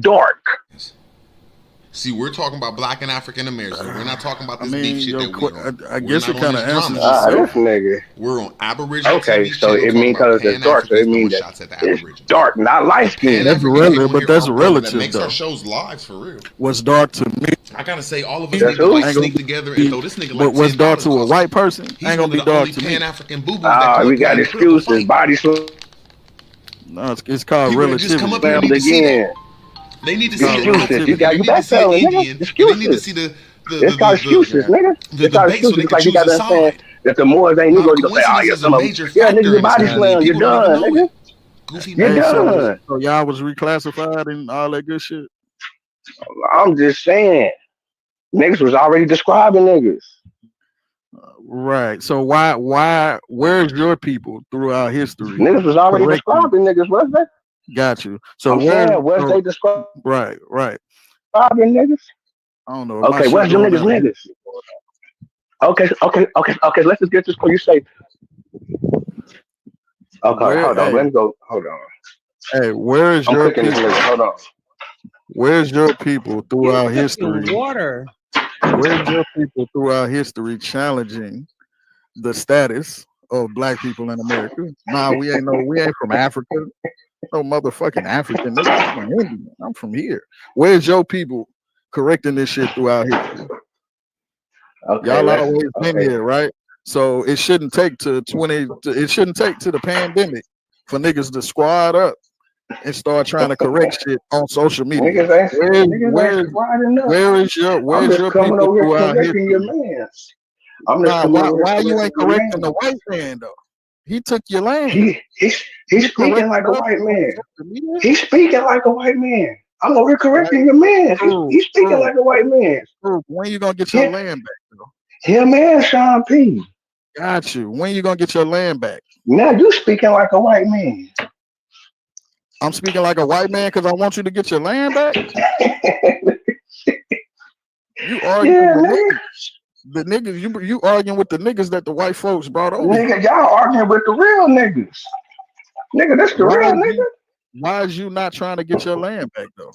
dark. See, we're talking about Black and African Americans. We're not talking about this beef shit that we on. I We're guess not it on kind this of drama answers shit. This itself. nigga. We're on Aboriginal Okay, TV so channel it talking mean about because it's Pan dark, so it Africans mean throwing that shots at the it's Aboriginals. dark, not light skin. That's Pan-Africans relative, on but here that's fuck with it, that relative makes our though. shows live for real. What's dark to me? I gotta say, all of us That's need to who? like Ain't gonna sneak together and throw this nigga But like what's dark $10 to a cause white person he's ain't gonna one of be the dark only to me. Pan-African boo-boos that come We up here got and put up a excuses. fight. Body slam No, it's called People that just come up here relativity. need to see that. again. They need to see an Called Excuses. You African, got they you need to see an backpedaling, nigga. Indian, and they need to Excuses. see It's called excuses, Yeah. nigga. the It's called debate so excuses. they It's can like you choose got a to understand side. that the Moors ain't How Negro. You gonna say, oh coincidence yeah, is a some of them. major Yeah, nigga, factor you in this, body and slam. You're people don't even done, know nigga. it. Goofy You're Hey, motherfuckers. done. y'all was reclassified and all that good shit. I'm just saying. Niggas was already describing niggas. Right. So where's your people throughout history Niggas was already correcting? describing niggas, wasn't they? Got you. So I'm saying, was they describing right. niggas? I don't know. My Okay, shit what's them going niggas out. niggas? Okay. Let's just get this before you say. Okay, Where? hold on. Hey, Let me go. Hold on. where's I'm your cooking this people? nigga. Hold on. Where's your people You throughout cooking history? water. Where's your people throughout history challenging the status of black people in America? Nah, we ain't from Africa. No motherfucking African nigga. I'm an Indian. I'm from here. Where's your people correcting this shit throughout history? Okay, Y'all let's. always been Okay. here, right? So it shouldn't take it shouldn't take to the pandemic for niggas to squad up and start trying to correct shit on social media. Niggas ain't squatting up. I'm Where's just your coming people over here throughout correcting your history? mans. I'm just Nah, coming over here why you correcting ain't your correcting the man. white man though? He took your land. He's You speaking corrected like a us white on man. social media? He's speaking like a white man. I'm over here Right? correcting your man. Prove, He's speaking prove, like a white man. prove. When you gonna get your Him, land back though? him and Sean P. Got you. When you gonna get your land back? Now you speaking like a white man. I'm speaking like a white man because I want you to get your land back. You arguing Yeah, with nigga. niggas. The niggas you arguing with the niggas that the white folks brought over here. Nigga, y'all arguing with the real niggas. Nigga, that's the Why real is nigga. you why is you not trying to get your land back though?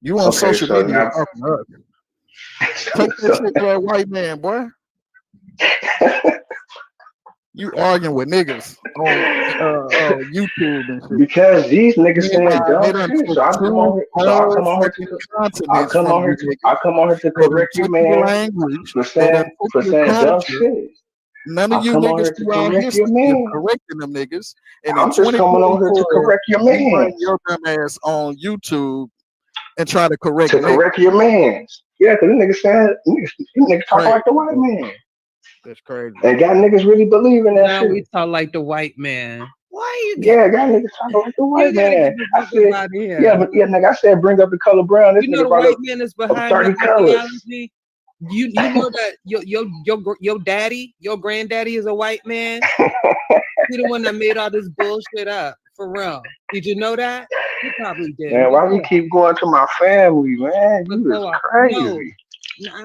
You on Okay, social so media now talking to us. Take that shit to that white man, boy. You arguing with niggas on YouTube and shit. because these niggas saying Meanwhile, they dumb done shit, took so I come on two here. whole fucking continents from you I niggas. come on here to They done correct you, took your man, language. They done took for your saying dumb culture. shit. None of I you come on niggas here to throughout correct your history is man. correcting them niggas. And in I'm just coming on here to 2024, correct your you bring man. your dumb ass on YouTube and try to correct To niggas. correct your man. Yeah, because niggas talking Crazy, like the white bro. man. That's crazy. And got niggas really believing that Now shit. we talk like the white man. Why you get Yeah, got niggas talking like the you white gotta get man. the I fuck up said, out of yeah, here? but yeah, nigga, I said bring up the color brown. This You know nigga the brought white man is up behind your 30 colors. ideology. You know that your daddy, your granddaddy is a white man. He the one that made all this bullshit up. For real. Did you know that? You probably did. Man, But why go you off. keep going to my family, man? But You is go off. No. crazy.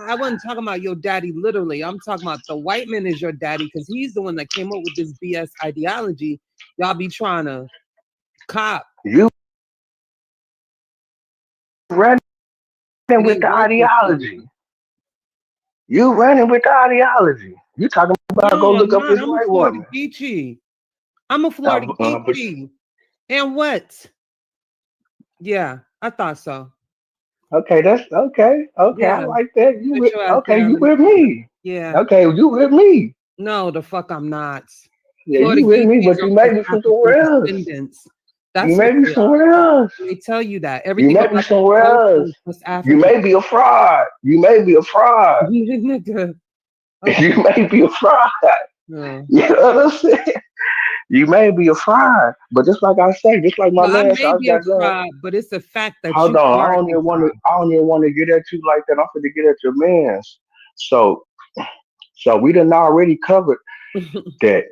I wasn't talking about your daddy literally. I'm talking about the white man is your daddy because he's the one that came up with this BS ideology. Y'all be trying to cop. You running It with ain't the work with you. ideology. You running with the ideology. You talking about go No, I'm look up not. this I'm a white Florida woman. Geechee. I'm a Florida But Geechee. And what? Yeah, I thought so. okay, that's okay. Okay, I Yeah, like that. sit your ass Okay, down you and with me. yeah. Okay, you with me. No, the fuck I'm not. Yeah, Florida you with me, Geechees but are you may West be from African somewhere else. descendants. You That's may what be they are. somewhere else. They tell you that. You Everything may be about their somewhere culture else. is West You African. may be a fraud. You may be a fraud. Nigga. You Okay. may be a fraud. No. You know what I'm saying? You may be a fraud, but just like I say, just like my Well, I man may Sauce be a got done. fraud, but it's a fact that Hold you on, are a fraud. I don't even want to get at you like that. I'm going to get at your man's. So, so we done already covered that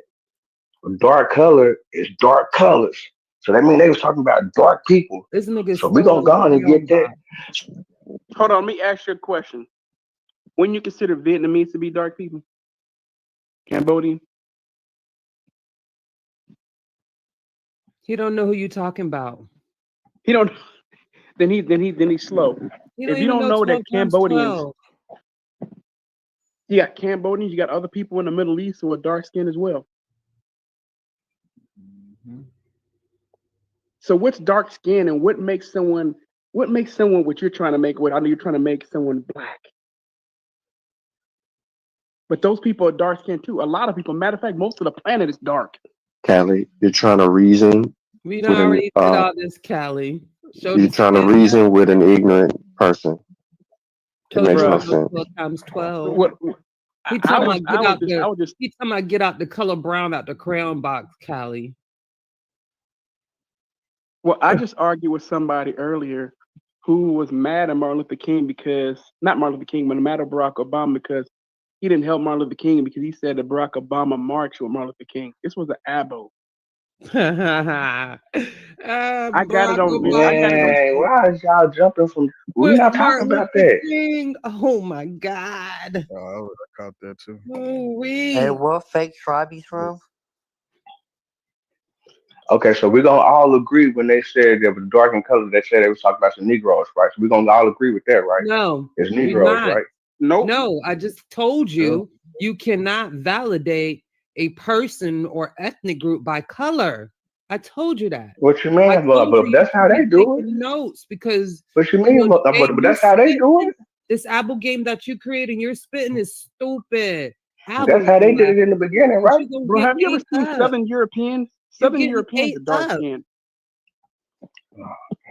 dark color is dark colors. So that means they was talking about dark people. This nigga So we stole gonna the go on and get that. Wi-Fi. Hold on, let me ask you a question. When you consider Vietnamese to be dark people, Cambodian, He don't know who you talking about. He don't. Then he's slow. He If don't you even don't know know 12 that times Cambodians, 12. you got Cambodians, you got other people in the Middle East who are dark skinned as well. Mhm. So what's dark skin and what makes someone what you're trying to make what I know you're trying to make someone black. But those people are dark skinned too. A lot of people, matter of fact, most of the planet is dark. Callie, you're trying to reason We done with an already did all this, Callie. Show you're the trying to skin. reason with an ignorant person. It Told you makes he no Bruh. don't know sense. 12 times 12. What He I talking was about I get was out just the I was just he talking about get out the color brown out the crayon box, Callie. well, I just argued with somebody earlier who was mad at Martin Luther King because not Martin Luther King, but mad at Barack Obama because he didn't help Martin Luther King because he said that Barack Obama marched with Martin Luther King. This was an abo. Barack I got it on video. I got it Obama on Man, tape. why is y'all jumping from? We're with not talking Martin about Luther that. King. Oh my God. Oh, I would have caught that too. Oh, Hey, we. what fake tribe he's from? Okay, so we're gonna all agree when they said there was dark in color, they said they was talking about some Negroes, right? So we're gonna all agree with that, right? No, It's we're Negroes, not. right? Nope. No, I just told Yeah. you cannot validate a person or ethnic group by color. I told you that. What you I mean? But, told but you that's how should they be do it. taking notes because What you you know mean? the But, game but you that's how they do spitting, it. this Apple game that you create and you're spitting is stupid. That's how they did Algorithm, it in the beginning, but right? you're gonna Bro, get have you ever ate seen up. Southern Europeans? You're Southern getting Europeans ate are dark up. skinned.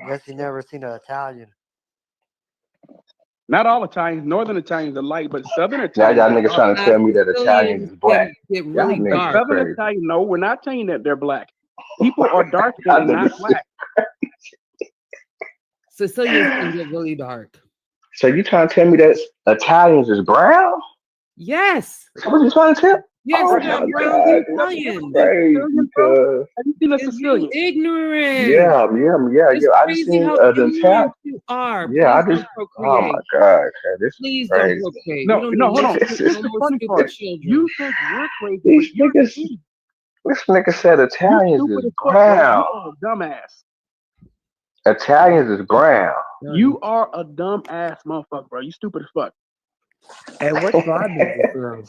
Guess you never seen an Italian. Not all Italians, Northern Italians are light, but Southern Now y'all Italians are niggas dark. trying to tell me that Italians Sicilians is black. get Y'all really A niggas is dark. Southern crazy. Italian, no, we're not saying that they're black. People are dark skinned Y'all and not niggas. black. Sicilians can get really dark. So you trying to tell me that Italians is brown? Yes. So what you trying to tell? Yes, Oh they are my brown God, this Have you is ever Italians. seen a crazy, Sicilian, bro? cuz. Have you seen a Is you Sicilian? ignorant? Yeah. It's I just crazy seen how the ignorant Italian. you are. Yeah, I Please just. don't Oh my procreate. God, cuz, this is Please don't crazy. procreate. We No, don't no, need hold no on. This stupid, is This no is the more funny stupid part. children. You think we're crazy, but these you're niggas. stupid. This nigga said You Italians is stupid as fuck, bro. brown. You are a dumbass. Italians is brown. You are a dumbass motherfucker, bro. You stupid as fuck. Hey, what tribe is he from?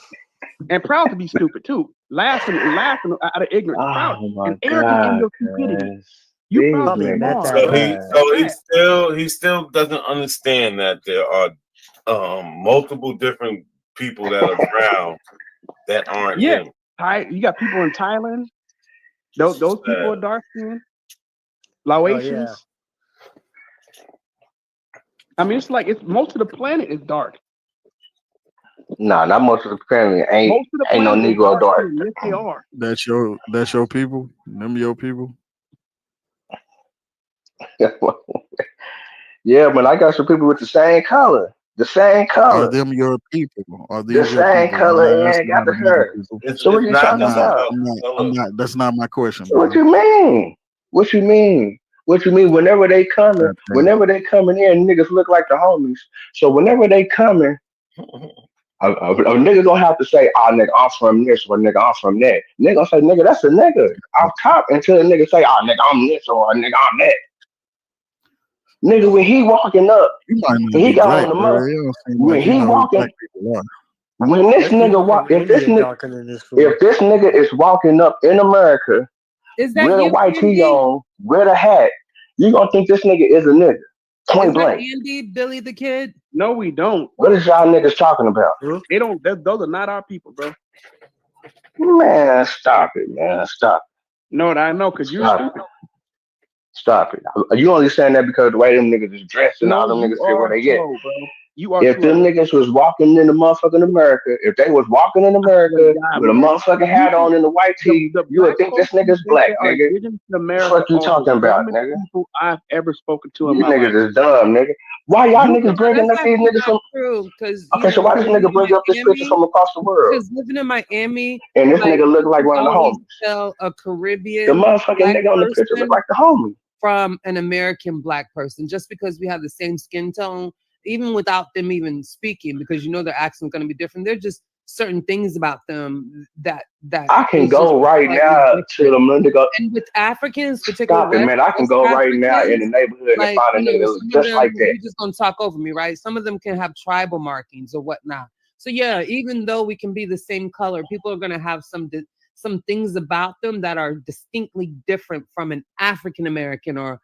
And proud to be stupid too. Laughing out of ignorance. Proud Oh and my arrogant in God, your stupidity. cuz. You These proud to be Probably met niggas smart, that So bro. he, bad. That's so he bad. still, he still doesn't understand that there are multiple different people that are brown that aren't Yeah. him. You got people in Thailand. Those people are dark skinned. Oh yeah. Laotians. I mean, it's most of the planet is dark. Nah, not most of the family Most of the ain't no planet is Negro dark dark. skinned. Yes, they are. That's your people. Them your people. Yeah, but I got some people with the same color. The same Are color. them your people? Are The these your same people? I'm color not and asking got about the another hair. people. So what It's you not talking I'm just not. about? about color. That's not my question, What brother. you mean? What you mean? What you mean? God damn. Whenever they coming in, niggas look like the homies. So whenever they coming, a nigga gonna have to say, "Oh, nigga, I'm from this," or "Nigga, I'm from that." Nigga gonna say, "Nigga, that's a nigga off top," until the nigga say, "Oh, nigga, I'm this," or "Nigga, I'm that." Nigga, when he walking up, You might and not he be got on black, the brother. mother. It don't seem When like you he know who black walking, people are. when this There's people nigga walk, from India darker than this fool. if this nigga is walking up in America Is that with a you, white tee Andy? on, with a hat, you gonna think this nigga is a nigga. Is Point that blank. Andy, Billy the Kid? No, we don't. What is y'all niggas talking about? Huh? They don't. Those are not our people, bro. Man, stop it, man. Stop No, I know, cause it. you're Stop stupid. it. Stop it. You only saying that because the way them niggas is dressed and all No, them you niggas sit where are they at. slow, bro. You are If them slow. niggas was walking in the motherfucking America, if they was walking in I swear to America God, with a bro. motherfucking You hat think on and a white tee, the you would black think folks this you nigga's think black, they are nigga. indigenous to The America fuck you are the talking about, dumbest nigga? people I've ever spoken to in You my life. niggas is dumb, nigga. Why y'all You niggas No, bringing that's up these actually niggas not from? true. Because Okay, so why this living nigga in bring up this picture Miami, from across the world? because living in Miami, And this like nigga look you like can one of the always homies. tell a The Caribbean motherfucking black nigga on the picture look person like the homie. from an American black person, just because we have the same skin tone, even without them even speaking, because you know their accent's going to be different. They're just certain things about them that I can is just go right slightly now to different. them Lindigo. And with Africans, particularly Stop it, man. I can West go right now in the Africans, neighborhood and like, find a nigga that looks some of just them, like that. you just gonna talk over me, right? Some of them can have tribal markings or whatnot. So yeah, even though we can be the same color, people are gonna have some things about them that are distinctly different from an African American or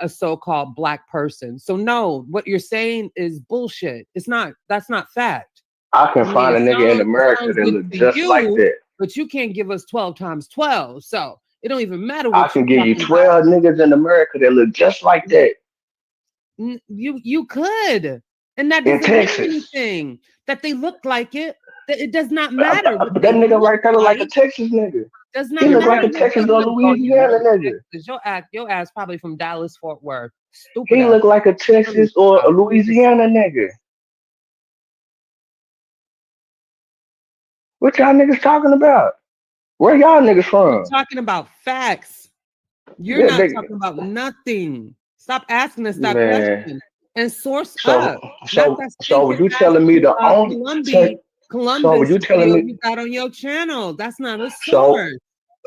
a so-called black person. So no, what you're saying is bullshit. It's not. That's not fact. I can I mean, find a nigga in it America sounds that good look to just like you, that. but you can't give us 12 times 12. So it don't even matter I what can you're give you talking about. 12 niggas in America that look just like that You could, and that in doesn't mean Texas. anything. That they look like it. That it does not matter what That they nigga look right there look like a like. Texas nigga. Does He not look like matter a what Texas they or look like. Louisiana nigga. Your ass probably from Dallas, Fort Worth. Stupid He ass. look like a Texas or a Louisiana nigga. What y'all niggas talking about? Where y'all niggas We're from? talking about facts. You're Yeah, not talking about nothing. Stop asking us that man. question and source So up. Not so that so stinking you ass telling me the only Columbus you telling video me you got on your channel. That's not a so source.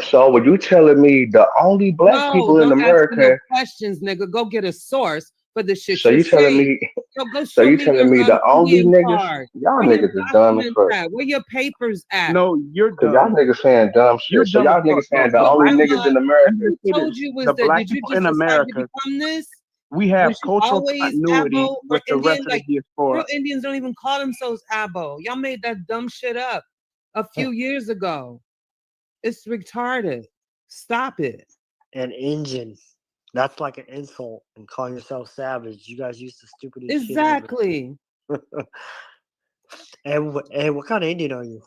so were you telling me the only black No, people in don't ask me no America? questions, nigga. Go get a source for the shit So you're you telling saying. me Go so show you me telling your me the only Indian niggas card. y'all Where your niggas is dumb as documents fuck. at? Where your papers at? No, you're Cause y'all dumb. niggas saying dumb You're shit. So dumb as y'all fuck. niggas No, saying the the only black niggas in let me America. say Told this. you was The that black did you people just in decide to America, become this? we have Was you cultural always continuity Abo or with the Indian? rest of the Like real diaspora. Indians don't even call themselves Abo. Y'all made that dumb shit up a few years ago. It's retarded. Stop it. An engine. That's like an insult. And calling yourself savage. You guys used the stupidest shit ever. Exactly. And what kind of Indian are you?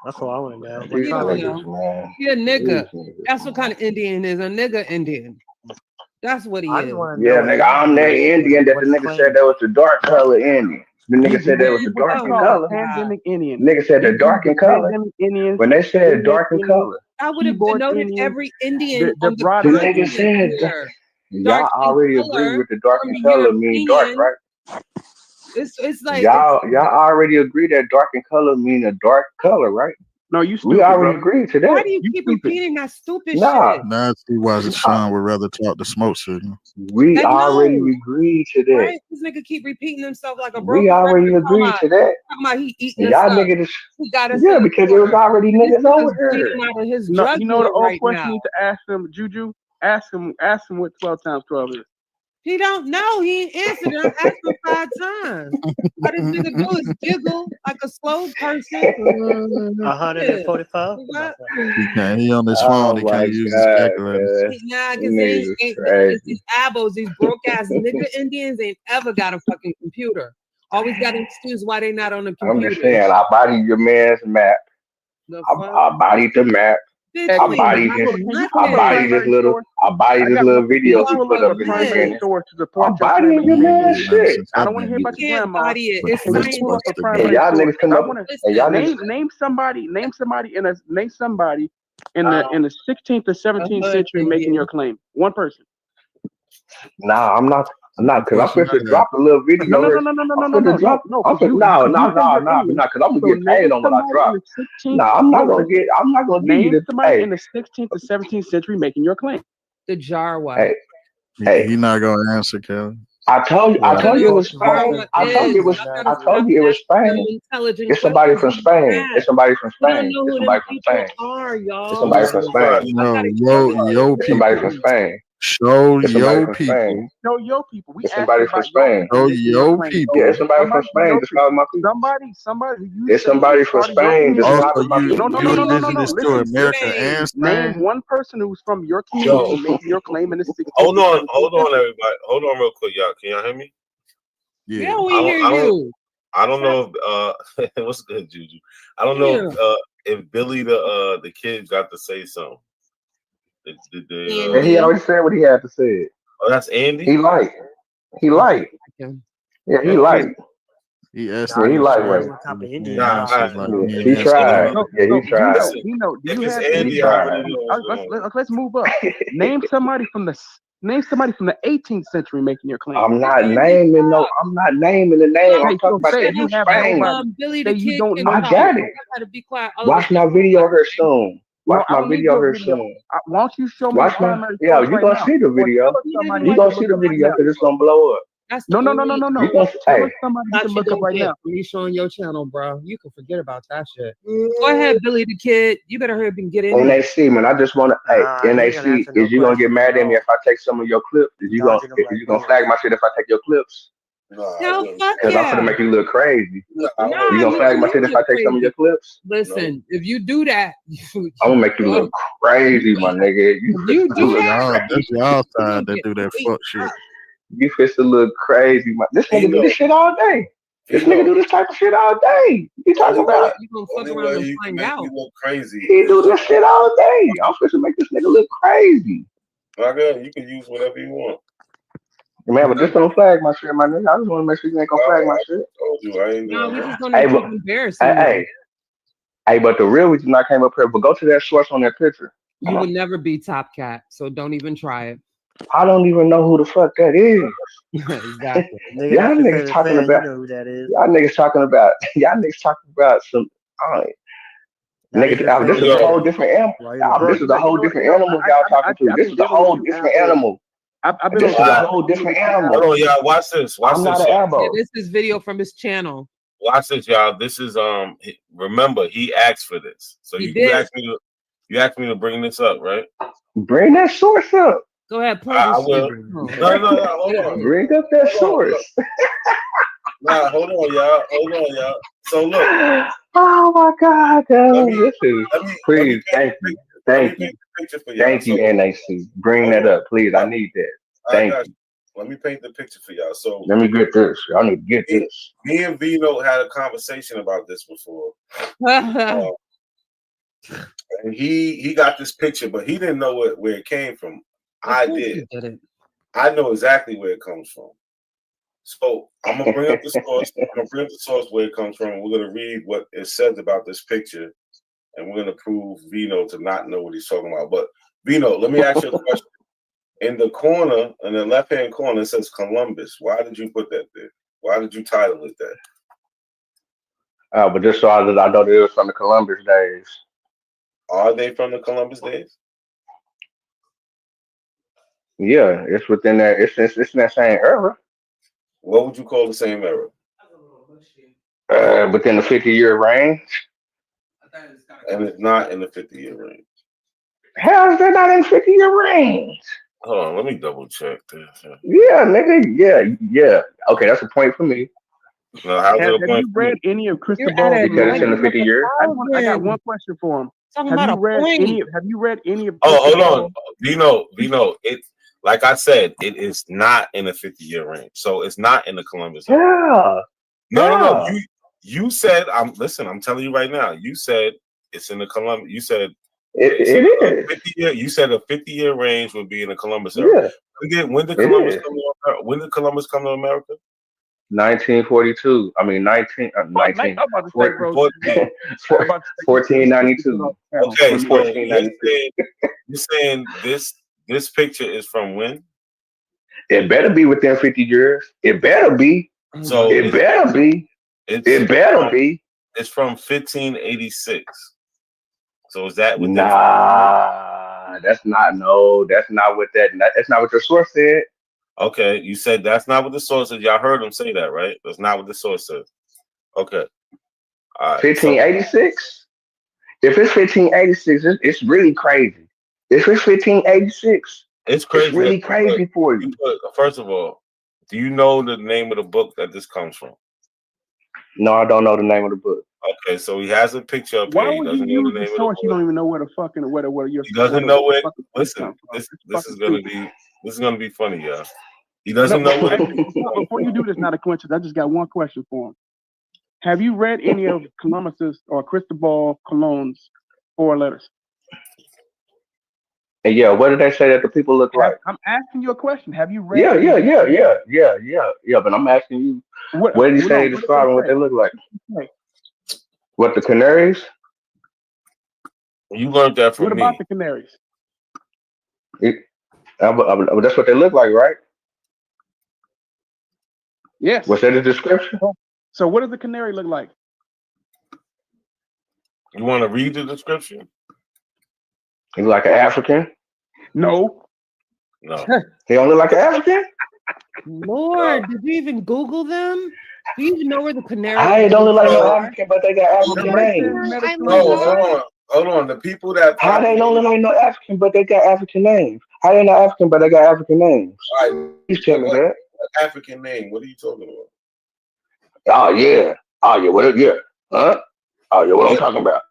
That's what I want to know. What These tribe are you? niggas, man. He a nigga. These niggas, That's what kind man. of Indian is. A nigga Indian. That's what he I just is. want to Yeah, know what nigga, I'm tribe that he is. Indian that the What's his nigga said claim? that was the dark color Indian. The nigga said that was the What you dark in call a color. Ah, pandemic Indian? Nigga said the These dark in the color. pandemic Indians, When they said redneck dark in Indians, color, I would have keyboard denoted Indians, every Indian the on the the broad back nigga Indians. continent said here. y'all Dark in already agree color with the dark from in the color mean dark, European. right? It's like Y'all already agree that dark in color mean a dark color, right? No, you We stupid, already brother. agreed to why that. do you You keep stupid. repeating that stupid Nah, shit? Now I see why nah, Sean would rather talk the smoke signal. we And already no, agreed to that. right? This nigga keep repeating himself like a We broken record. already agreed to that. Talking about he eating And us y'all up. niggas, He got us in yeah, a because it was corner. already And this niggas over nigga's bleeding here. out of his No, drug you know the dealer old right question now. you need to ask him, Juju. Ask him what 12 times 12 is. He don't know. He ain't answered it. I asked him 5 times. All this nigga do is jiggle like a slow person. Yeah. 145? What? He can't. He on his phone. Oh He my can't use his god, calculator. cuz. Nah, You cause they niggas is ain't crazy. these abos, these broke ass nigga Indians ain't ever got a fucking computer. Always got an excuse why they not on a I'm just computer. saying, I bodied your man's map. The fuck? I bodied the map. Bitch, Hey, you I ain't bodied can his. you pull up I a bodied nothing. this primary little. source? I bodied this little Can video you he pull up put up a in his primary channel. Nothing. source to support I'm your bodying claim that your you made man's today? Man, shit. since I I've don't want to been hear You about your using can't grandma, body it. but It's can you police pull up books a to And go. primary y'all source? niggas Because come I up want and to y'all Listen, niggas. name somebody in the 16th or a 17th hood century making Indian. your claim. One person. Nah, I'm not. I'm not, Simple cause I'm question finna I had. drop a little No, video no, no, here. no, no, no, I'm no, no, finna no, no, drop. no. I'm Because finna. No, you no, say no, you're no, Indian. no. Cause I'm gonna So get paid on what I drop. No, I'm not gonna give you Name the. somebody Hey, in the 16th to 17th century making your claim. The Jarwa. hey, He hey. not gonna answer, Kelly. I told you. You I I gotta don't told know you it who was Cultural Spain. Jarwa I told you is. it was. continuity, Y'all I gotta Nazareth. told stop you it was asking them Spain. intelligent It's somebody questions. from Who is Spain. that? It's somebody from We don't Spain. know It's who them somebody from people Spain. are, It's y'all. somebody from Spain. Everybody. Y'all no gotta show yo us yo It's who somebody it from people. is. Spain. Show It's somebody yo from people. Spain. No, your people. We It's asking somebody from about your Spain. people Show making your yo claim. Yeah, people. it's somebody from Somebody from Spain. your Just people. call my people. Somebody who you It's say is somebody from part of your Spain. Just community. Also, call my you No, no, people. no, you no, no, no, no. indigenous to Listen. America Spain. and Name Spain. one person who's from your community Yo, making your claim in the 16th hold to on, 17th century. everybody. Hold on, real quick, y'all. Can y'all hear me? Yeah. Yeah, we I hear don't. you. I don't know if what's good, Juju. I don't know Yeah. if Billy the kid got to say something. And he Andy. always said what he had to say. Oh, that's Andy. He light. He Okay. light. Yeah, he That's light. He asked Yeah, a Nah, he you question. said lightweight. what type of He Indian ain't you nah. answer. talking It's like about. he Yeah, ain't he answer the tried. question. No, Yeah, he no, tried. Listen, Dino, do if you it's have He Andy, any? I tried. already know. Let's move up. Name somebody from the Name somebody from the 18th century making your claim. I'm not naming the name. I'm talking about that you have fame. nobody. Billy Say the you Kid don't can know. I talk. got it. I gotta be quiet. Watch my video here soon. Watch I my don't need video your here video. soon. Why don't you show me Watch my primary yeah. source You right gonna now? see the Or video. tell us somebody You you gonna can see look the up right video now. because it's gonna blow up. That's the No. only You gonna Tell hey. us somebody you thought can you look up gonna right get now. me showing your channel, bro. You can forget about that shit. Go ahead, Billy the Kid. You better hurry up and get in here. NAC, man, I just want to. Hey, He ain't gonna NAC, answer no is you gonna get questions mad at at me all. if I take some of your clips? He dodging them If like you gonna hell. flag my shit if I take your clips? Hell, fuck Because I'm yeah. gonna make you look crazy. Nah, You gonna flag my shit if I take some of your clips? Listen, if you do that, I'm gonna make you look crazy, my nigga. You do that. That's y'all side that do that fuck shit. You fit to look crazy, man. This nigga do this shit all day. This nigga do this type of shit all day. You talking about? You gonna fuck around and find out. You look crazy. He do this shit all day. I'm supposed to make this nigga look crazy. Okay, you can use whatever you want. Man, but just don't flag my shit, my nigga. I just want to make sure you ain't gonna flag my shit. Told you I ain't No, doing we that. just gonna keep embarrassing you. Hey, but the real reason I came up here, but go to that source on that picture. You would never be Top Cat, so don't even try it. I don't even know who the fuck that is. Exactly. Nigga, Y'all that's your niggas favorite talking fan. about. You know who that is. Y'all niggas talking about some. That is Nigga, your this is favorite a whole fan. different animal. Why you lying? This is a whole different animal y'all talking to. This is a whole different animal. This is a whole different animal. Hold on, y'all. Watch this. Watch I'm this. not an elbow. Yeah, this is video from his channel. Watch this, y'all. This is remember, he asked for this. So you asked me to bring this up, right? Bring that source up. Go ahead, pull I this will. shit. No, hold on. Bring up that source. Nah, hold on, y'all. So look. Oh my God, please, thank you. Thank you, NAC. Bring that up, please. I need that. Thank you. Let me paint the picture for y'all. So let me get this. I need to get this. Me and Vino had a conversation about this before. And he got this picture, but he didn't know where it came from. I did. I know exactly where it comes from. So I'm gonna bring up the source. I'm gonna bring up the source where it comes from. We're gonna read what it says about this picture, and we're gonna prove Vino to not know what he's talking about. But Vino, let me ask you a question. In the corner, in the left-hand corner, it says Columbus. Why did you put that there? Why did you title it that? But just so I know that it was from the Columbus days. Are they from the Columbus days? Yeah, it's within that. It's in that same era. What would you call the same era? Within the 50-year range. And it's not in the 50-year range. How is that not in 50-year range? Hold on, let me double check this. Yeah, nigga. Yeah. Okay, that's a point for me. No, how's have it a point you read any of Crystal Because it's in the 50 years. I got one question for him. Talking Have about you read point. any? Have you read any of? Oh, hold on, Vino. It, like I said, it is not in the 50-year range, so it's not in the Columbus. Yeah. No. You said I'm telling you right now. You said it's in the Columbus. You said it is. 50-year. You said a 50-year range would be in the Columbus era. Yeah. When did Columbus come to America? When did Columbus come to America? 1942. I mean 1492. Okay, so you're saying this picture is from when? It better be within 50 years. It better be. So it better be. It better be. It's from 1586. So is that what? Nah, that's not. No, that's not what that's not what your source said. Okay, you said that's not what the source is. Y'all heard him say that, right? That's not what the source says. Okay. All right. 1586. If it's 1586, it's really crazy. If it's 1586, it's crazy. It's really crazy for you. First of all, do you know the name of the book that this comes from? No, I don't know the name of the book. Okay, so he has a picture up here. Why would you use the source? You don't even know where the fucking where your. He doesn't know where. Listen, this is gonna be funny, y'all. He doesn't know what. Before you do this, not a coincidence. I just got one question for him. Have you read any of Columbus's or Cristobal Colon's 4 letters? And yeah, what did they say that the people look like? I'm asking you a question. Have you read? Yeah. But I'm asking you, what did he say describing what they look like? What, the Canaries? You learned that from me. What about the Canaries? That's what they look like, right? Yes. Was that the description? So what does the canary look like? You want to read the description? He look like an African. No. He don't look like an African. Lord, did you even Google them? Do you even know where the canary? I don't look like no African, but they got African Right names. there, No, hold on. The people that How they don't look like no African, but they got African names? How they not African, but they got African names? All right, Please tell me that. what African name? What are you talking about? Oh yeah. Yeah. Huh? Oh yeah. What I'm talking about?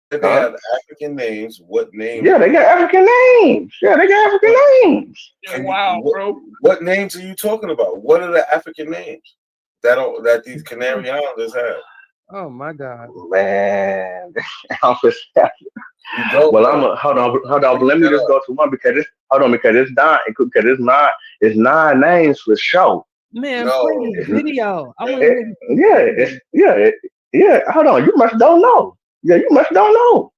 If they have African names, what names? Yeah, they got African names. Yeah, they got African names. Wow, bro. What names are you talking about? What are the African names that these Canary Islanders have? Oh my God, man! Well, hold on. Let me just go to one because it's nine names for sure. man! Play this video. I want to hear. Yeah. Hold on, you must don't know. Yeah, you must don't know.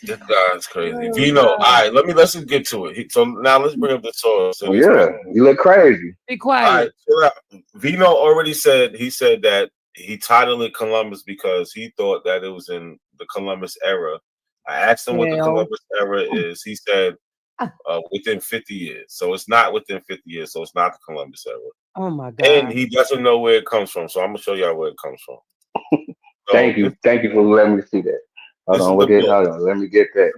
This guy's crazy. Vino, all right, let's just get to it. So now let's bring up the source. So you look crazy. Be quiet. All right, chill out. Vino already said that he titled it Columbus because he thought that it was in the Columbus era. I asked him what the Columbus era is. He said within 50 years. So it's not within 50 years. So it's not the Columbus era. Oh my God. And he doesn't know where it comes from. So I'm gonna show y'all where it comes from. So Thank you for letting me see that. Hold on, let me get that.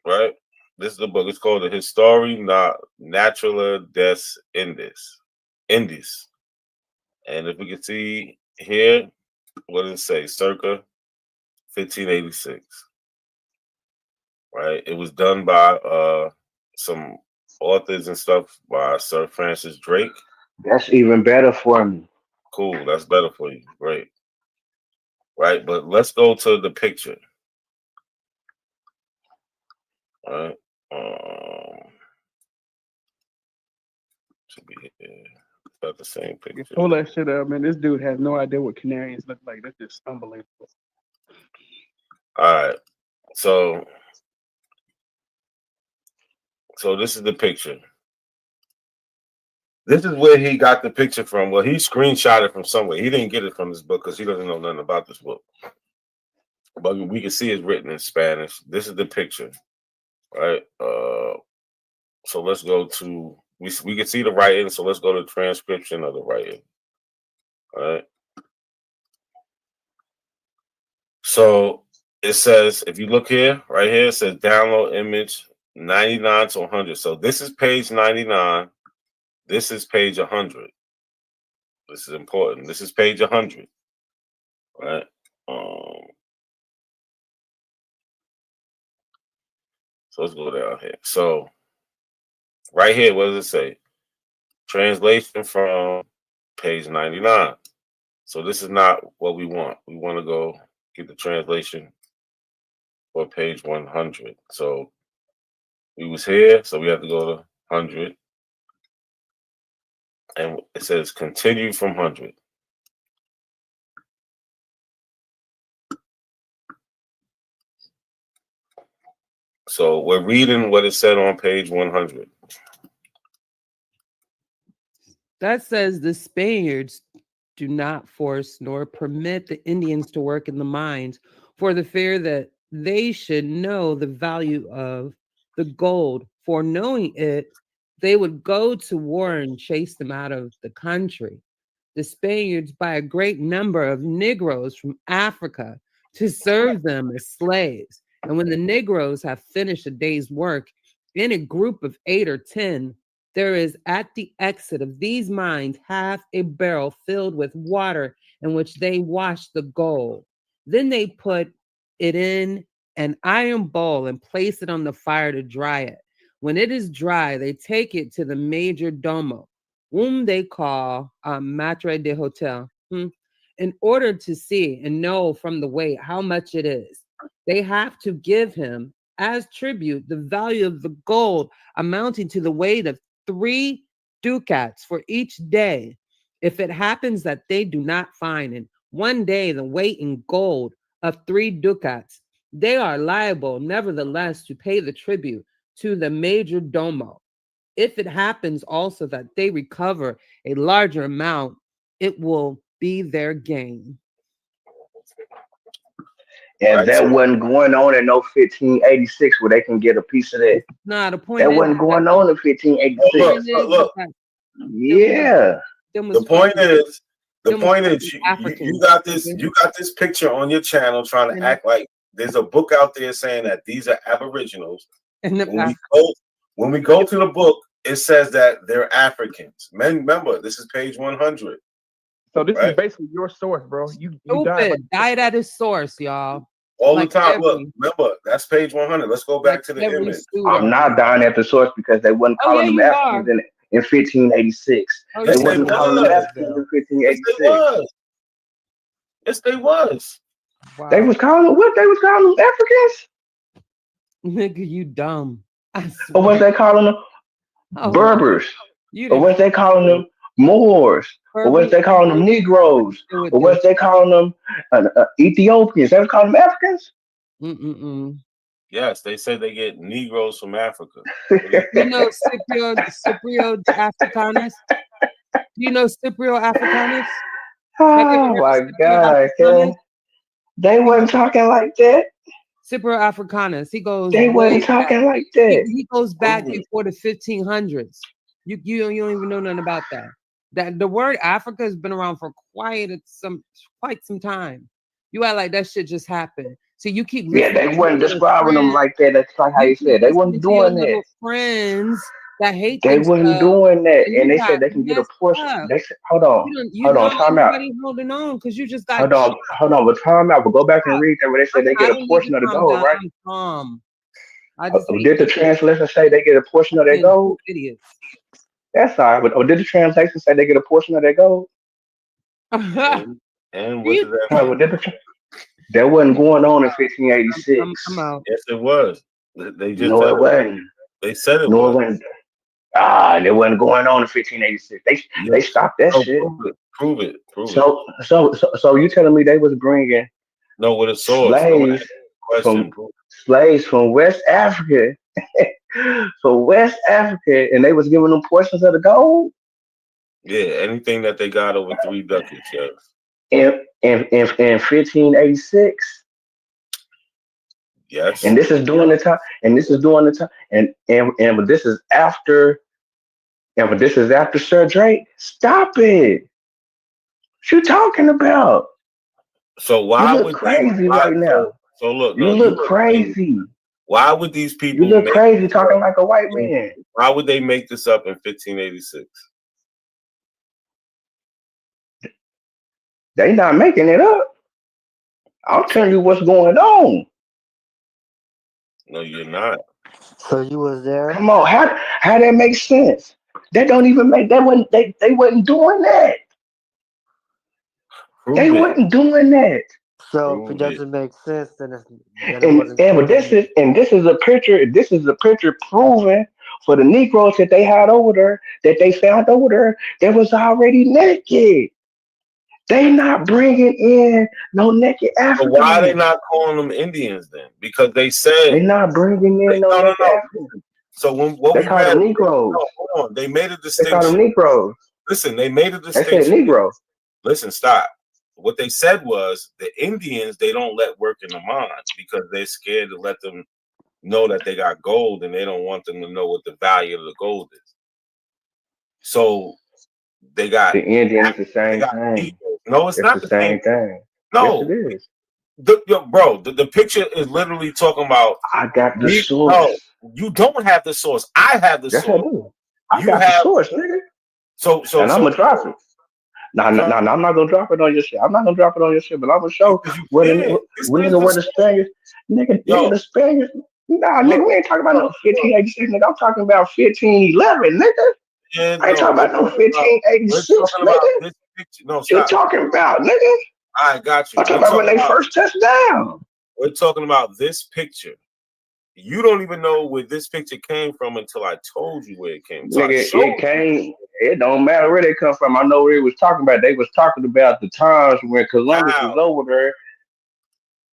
Right, this is the book. It's called The Histoire Naturelle des Indes. And if we can see here, what does it say? Circa 1586. Right, it was done by some authors and stuff by Sir Francis Drake. That's even better for me. Cool, that's better for you. Great. Right, but let's go to the picture. All right. Should be here. About the same picture. Pull that shit up, man. This dude has no idea what Canarians look like. That's just unbelievable. All right. So this is the picture. This is where he got the picture from. Well, he screenshot it from somewhere. He didn't get it from this book because he doesn't know nothing about this book. But we can see it's written in Spanish. This is the picture, right? So let's go to we can see the writing. So let's go to transcription of the writing. All right. So it says, if you look here, right here, it says download image 99 to 100. So this is page 99. This is page 100. This is important. This is page 100. Right. So let's go down here. So right here, what does it say? Translation from page 99. So this is not what we want. We want to go get the translation for page 100. So we was here, so we have to go to 100. And it says continue from 100. So we're reading what it said on page 100. That says the Spaniards do not force nor permit the Indians to work in the mines for the fear that they should know the value of the gold. For knowing it, they would go to war and chase them out of the country. The Spaniards buy a great number of Negroes from Africa to serve them as slaves. And when the Negroes have finished a day's work, in a group of 8 or 10, there is at the exit of these mines half a barrel filled with water in which they wash the gold. Then they put it in an iron bowl and place it on the fire to dry it. When it is dry, they take it to the major domo, whom they call maitre de hotel, in order to see and know from the weight how much it is. They have to give him as tribute the value of the gold amounting to the weight of 3 ducats for each day. If it happens that they do not find in one day the weight in gold of 3 ducats, they are liable, nevertheless, to pay the tribute to the major domo. If it happens also that they recover a larger amount, it will be their gain. And Right, that so wasn't going on in no 1586 where they can get a piece of that. Nah, the point That is wasn't going on in 1586. look. Yeah. The point is, Africans. you got this picture on your channel trying to act like there's a book out there saying that these are Aboriginals. And when we go to the book, it says that they're Africans. Remember, this is page 100. So this is basically your source, bro. You died at his source, y'all. All the time. Look, remember, that's page 100. Let's go back to the image. I'm not dying at the source because they wasn't calling them Africans in 1586. They wasn't calling them Africans in 1586. Yes, they was. Wow. They was calling what? They was calling them Africans? Nigga, you dumb. Or was they calling them Berbers? Or was they calling them Moors? Or was they calling them Negroes? Or was they calling them Ethiopians? They was calling them Africans? Yes, they said they get Negroes from Africa. You know Cyprio Africanus? You know Cyprio Africanus? Oh my God, Karen. They wasn't talking like that. Cyprio Africanus. He goes. They wasn't talking like that. He goes back before the 1500s. You don't even know nothing about that. That the word Africa has been around for quite some time. You act like that shit just happened. So you keep they weren't describing them like that. That's like how you said. They wasn't doing that. Friends that hate they wasn't doing that, and they said they can get a portion. Up. They said, hold on, time out. Holding on because you just got. Hold on, but time out. But go back and read that where they said they get a portion of the gold, right? Did the translation say they get a portion of their gold? Idiots. That's all right. But did the translation say they get a portion of their gold? And what did that? That wasn't going on in 1586. I'm out. Yes, it was. They just no, it wasn't. They said it no, was. It wasn't. It wasn't going on in 1586. They stopped that shit. Prove it. So you telling me they was bringing with a source slaves from West Africa, West Africa, and they was giving them portions of the gold? Yeah, anything that they got over 3 ducats, yes. In 1586. Yes. And this is during the time, and this is after, but this is after Sir Drake. Stop it. What you talking about? So why you look would crazy right now? So look, you look crazy. Why would these people? You look crazy talking like a white man. Why would they make this up in 1586? They not making it up. I'll tell you what's going on. No, you're not. So you was there? Come on, how that makes sense? That don't even make that wasn't they wasn't doing that. They wasn't doing that. So if it doesn't make sense, then this is a picture. This is a picture proving for the Negroes that they had over there, that they found over there, that was already naked. They not bringing in no naked Africans. So why are they not calling them Indians then? Because they said they not bringing in no naked Africans. So they call them Negroes. No, hold on. They made a distinction. They call them Negroes. Listen, they made a distinction. They said Negro. Listen, stop. What they said was the Indians, they don't let work in the mines because they're scared to let them know that they got gold, and they don't want them to know what the value of the gold is. So they got the Indians the same thing. No, it's not the same thing. No, yes, it is. The picture is literally talking about. I got the source. No, you don't have the source. I have the source. I got the source, nigga. So I'm gonna drop it. No, I'm not gonna drop it on your shit. I'm not gonna drop it on your shit, but I'm gonna show where the Spaniards, nigga, the Spaniards. Nah, nigga, we ain't talking about no 1586, nigga. I'm talking about 1511, nigga. Yeah, I ain't talking about no 1586, nigga. No, what you talking about, nigga? I got you. I'm talking about when they first touched down. We're talking about this picture. You don't even know where this picture came from until I told you where it came from. Nigga, it don't matter where they come from. I know where they was talking about. They was talking about the times when Columbus was over there.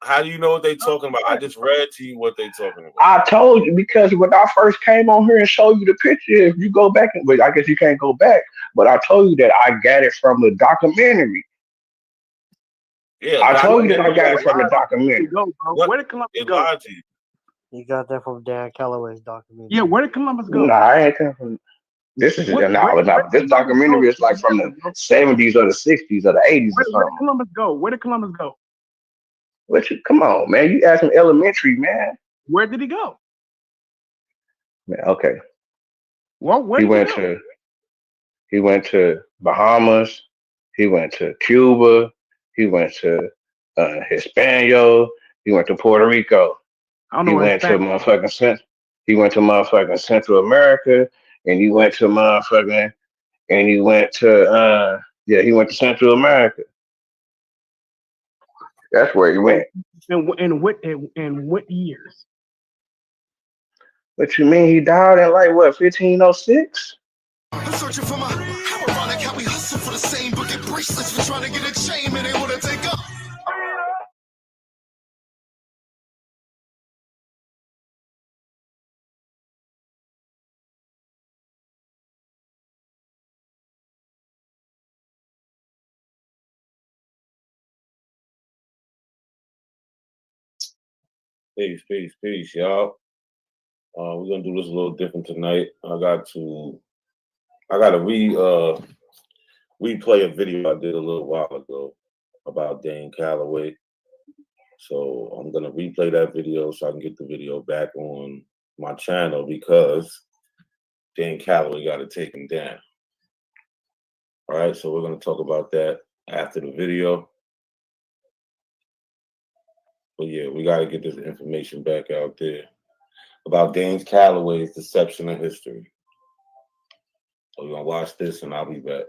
How do you know what they talking about? I just read to you what they talking about. I told you because when I first came on here and showed you the picture, if you go back, but I guess you can't go back. But I told you that I got it from the documentary. Yeah, I told you that I got it from the documentary. Where did Columbus go? You got that from Dan Calloway's documentary. Yeah, where did Columbus go? Nah, I ain't coming from. This is this documentary is like from the 70s or the 60s or the 80s or something. Where did Columbus go? Where did Columbus go? Come on, man. You asking elementary, man. Where did he go? Man, okay. Well, where did he go? He went to Bahamas. He went to Cuba. He went to Hispaniola. He went to Puerto Rico. He went to motherfucking Central America, and he went to he went to Central America. That's where he went. And what years? What you mean? He died in like what, 1506? I'm searching for my how ironic how we hustle for the same but get bracelets for trying to get a chain and they want to take up. Peace, y'all. We're gonna do this a little different tonight. I got to replay a video I did a little while ago about Dan Calloway. So I'm gonna replay that video so I can get the video back on my channel because Dan Calloway got to take him down. All right, so we're gonna talk about that after the video. But yeah, we got to get this information back out there about Dan Calloway's deception of history. So we're going to watch this and I'll be back.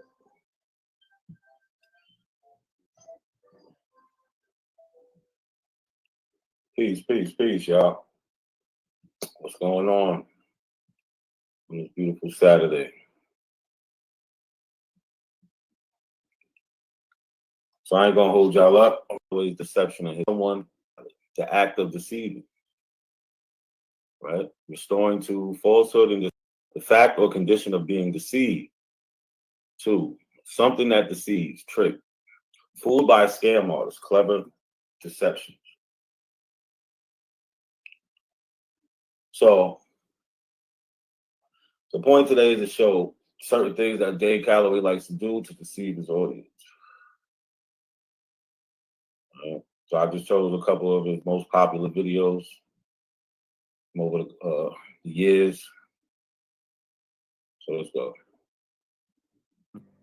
Peace, y'all. What's going on this beautiful Saturday? So I ain't going to hold y'all up. Always deception of someone, the act of deceiving. Right? Restoring to falsehood and the fact or condition of being deceived. 2, something that deceives, trick. Fooled by a scam artist, clever deception. So the point today is to show certain things that Dan Calloway likes to do to deceive his audience. So I just chose a couple of his most popular videos from over the years. So let's go.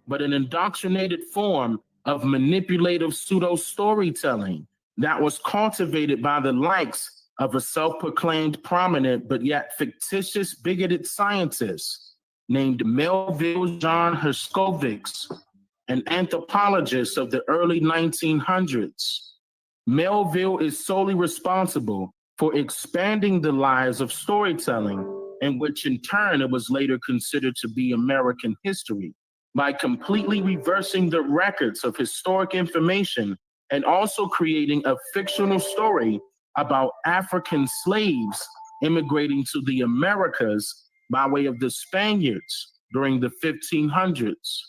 But an indoctrinated form of manipulative pseudo-storytelling that was cultivated by the likes of a self-proclaimed prominent but yet fictitious bigoted scientist named Melville John Herskovits, an anthropologist of the early 1900s. Melville is solely responsible for expanding the lies of storytelling, in which in turn it was later considered to be American history, by completely reversing the records of historic information and also creating a fictional story about African slaves immigrating to the Americas by way of the Spaniards during the 1500s.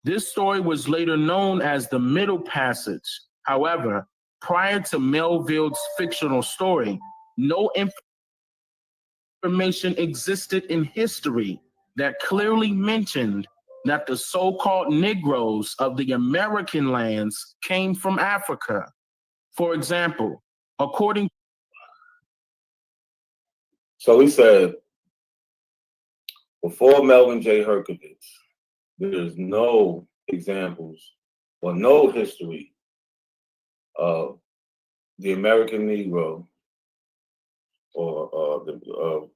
This story was later known as the Middle Passage. However, prior to Melville's fictional story, no information existed in history that clearly mentioned that the so-called Negroes of the American lands came from Africa. For example, according... So he said, before Melvin J. Herkovitz, there's no examples or no history of the American Negro or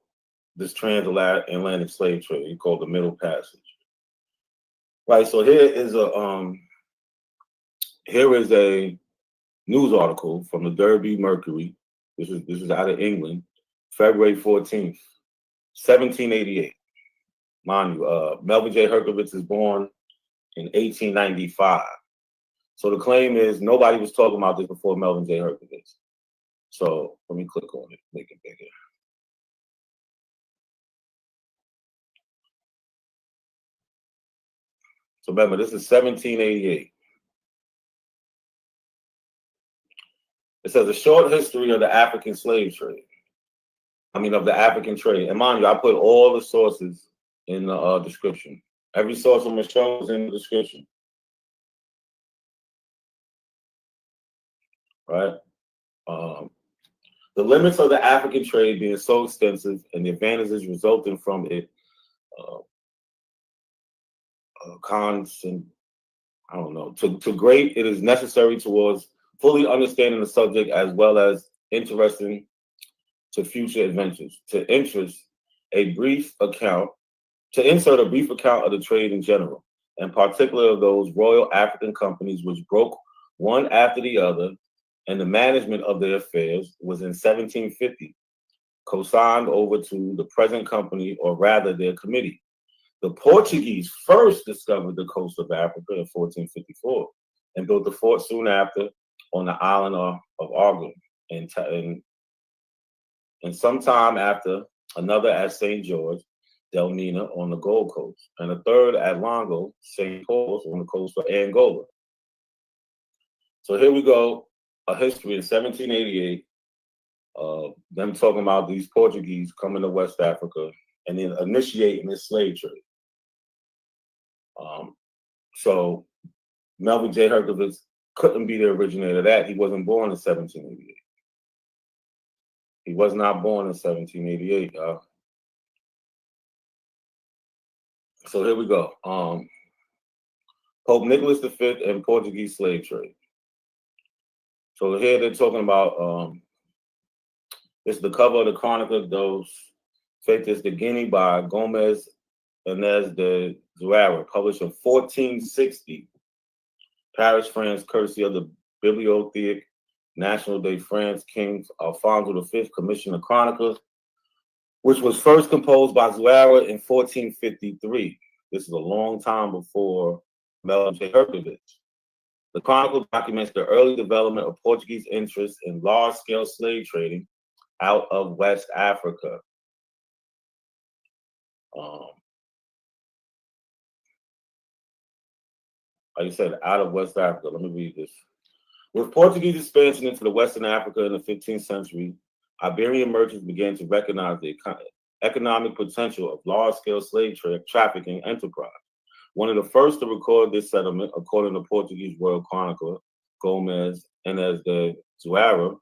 this transatlantic slave trade he called the Middle Passage. Right. So here is a news article from the Derby Mercury. This is out of England, February 14th, 1788. Mind you, Melvin J. Herkovitz is born in 1895. So the claim is nobody was talking about this before Melvin J. Herkovitz. So let me click on it, make it bigger. So remember, this is 1788. It says a short history of the African slave trade. Of the African trade. And mind you, I put all the sources in the description. Every source I'm going to show is in the description. Right? The limits of the African trade being so extensive and the advantages resulting from it, to great, it is necessary towards fully understanding the subject as well as interesting to future adventures. To insert a brief account of the trade in general, and particularly of those Royal African companies which broke one after the other, and the management of their affairs was in 1750, co-signed over to the present company, or rather their committee. The Portuguese first discovered the coast of Africa in 1454 and built a fort soon after on the island of Arguin, and sometime after another at St. George, Delmina on the Gold Coast, and a third at Longo, St. Paul's on the coast of Angola. So here we go, a history in 1788 of them talking about these Portuguese coming to West Africa and then initiating this slave trade. So Melvin J. Herkovitz couldn't be the originator of that. He wasn't born in 1788. He was not born in 1788. So here we go. Pope Nicholas V and Portuguese slave trade. So here they're talking about, this is the cover of the Crónica dos Feitos de Guinea by Gomez Inés de Zuara, published in 1460. Paris, France, courtesy of the Bibliothèque Nationale de France, King Alfonso V commissioned the Chronicle, which was first composed by Zuara in 1453. This is a long time before Melvin J. Herkovitz. The Chronicle documents the early development of Portuguese interest in large-scale slave trading out of West Africa. Like I said, out of West Africa. Let me read this. With Portuguese expansion into the Western Africa in the 15th century, Iberian merchants began to recognize the economic potential of large-scale slave trafficking enterprise. One of the first to record this settlement, according to Portuguese royal chronicler Gomez Inés de Zuara,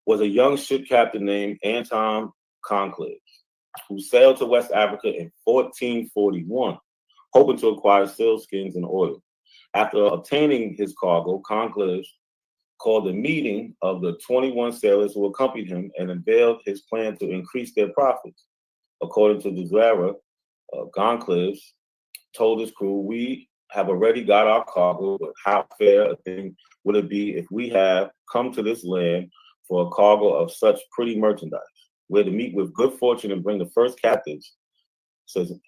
was a young ship captain named Anton Conclaves, who sailed to West Africa in 1441, hoping to acquire sealskins and oil. After obtaining his cargo, Conclaves called a meeting of the 21 sailors who accompanied him and unveiled his plan to increase their profits. According to de Zuara, Conclaves told his crew, "We have already got our cargo, but how fair a thing would it be if we have come to this land for a cargo of such pretty merchandise? We're to meet with good fortune and bring the first captives."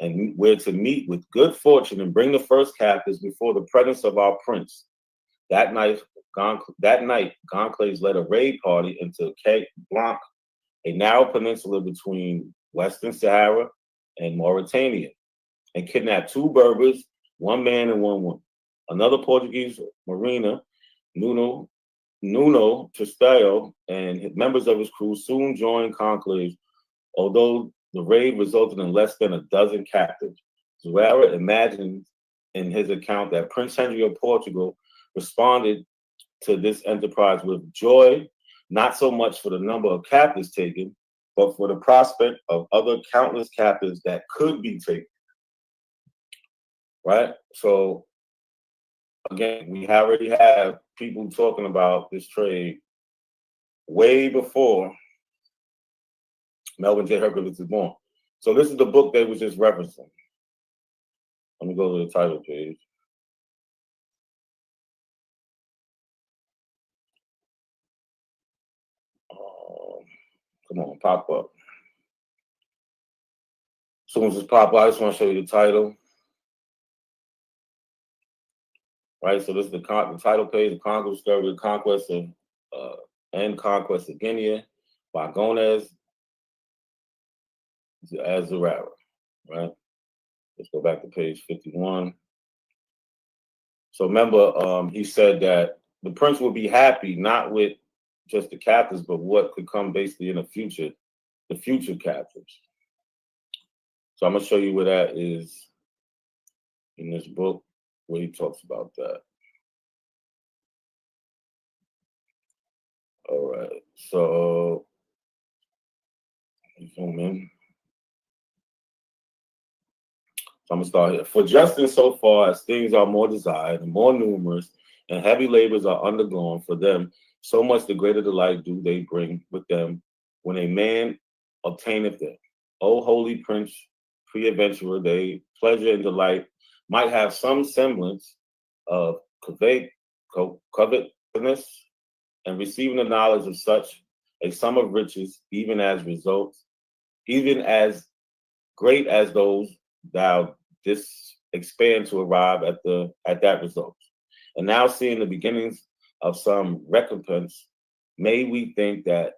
And we're to meet with good fortune and bring the first captives before the presence of our prince. That night, Conclaves led a raid party into Cape Blanc, a narrow peninsula between Western Sahara and Mauritania, and kidnapped 2 Berbers, 1 man and 1 woman. Another Portuguese mariner, Nuno Tristão, and members of his crew soon joined Conclaves, although the raid resulted in less than a dozen captives. Zuara imagines in his account that Prince Henry of Portugal responded to this enterprise with joy, not so much for the number of captives taken, but for the prospect of other countless captives that could be taken. Right? So, again, we already have people talking about this trade way before Melvin J. Herkovitz was born. So this is the book they was just referencing. Let me go to the title page. Come on, pop up. As soon as it's pop up, I just want to show you the title. Right, so this is the title page, The Conquest of and Conquest of Guinea by Gomez Azarara, right? Let's go back to page 51. So remember, he said that the prince would be happy not with just the captives, but what could come basically in the future captives. So I'm gonna show you where that is in this book, where he talks about that. All right, so zoom in. So I'm gonna start here. For just in so far as things are more desired and more numerous, and heavy labors are undergone for them, so much the greater delight do they bring with them when a man obtaineth them. O holy prince, pre-adventurer, they pleasure and delight might have some semblance of covetousness, and receiving the knowledge of such a sum of riches, even as great as those thou didst expand to arrive at that result. And now seeing the beginnings of some recompense, may we think thou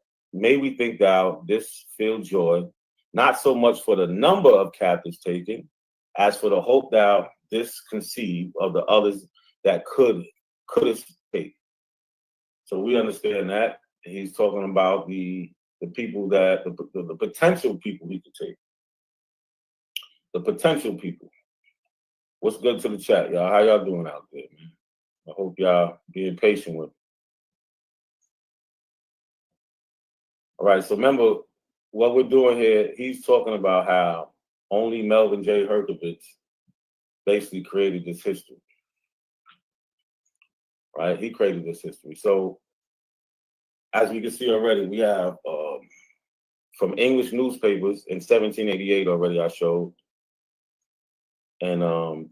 this feel joy, not so much for the number of captives taken, as for the hope thou didst conceive of the others that couldst take. So we understand that he's talking about the people that the potential people he could take. The potential people. What's good to the chat, y'all? How y'all doing out there, man? I hope y'all being patient with me. All right, so remember what we're doing here. He's talking about how only Melvin J. Herkovitz basically created this history. Right? He created this history. So as we can see already, we have from English newspapers in 1788 already I showed. And in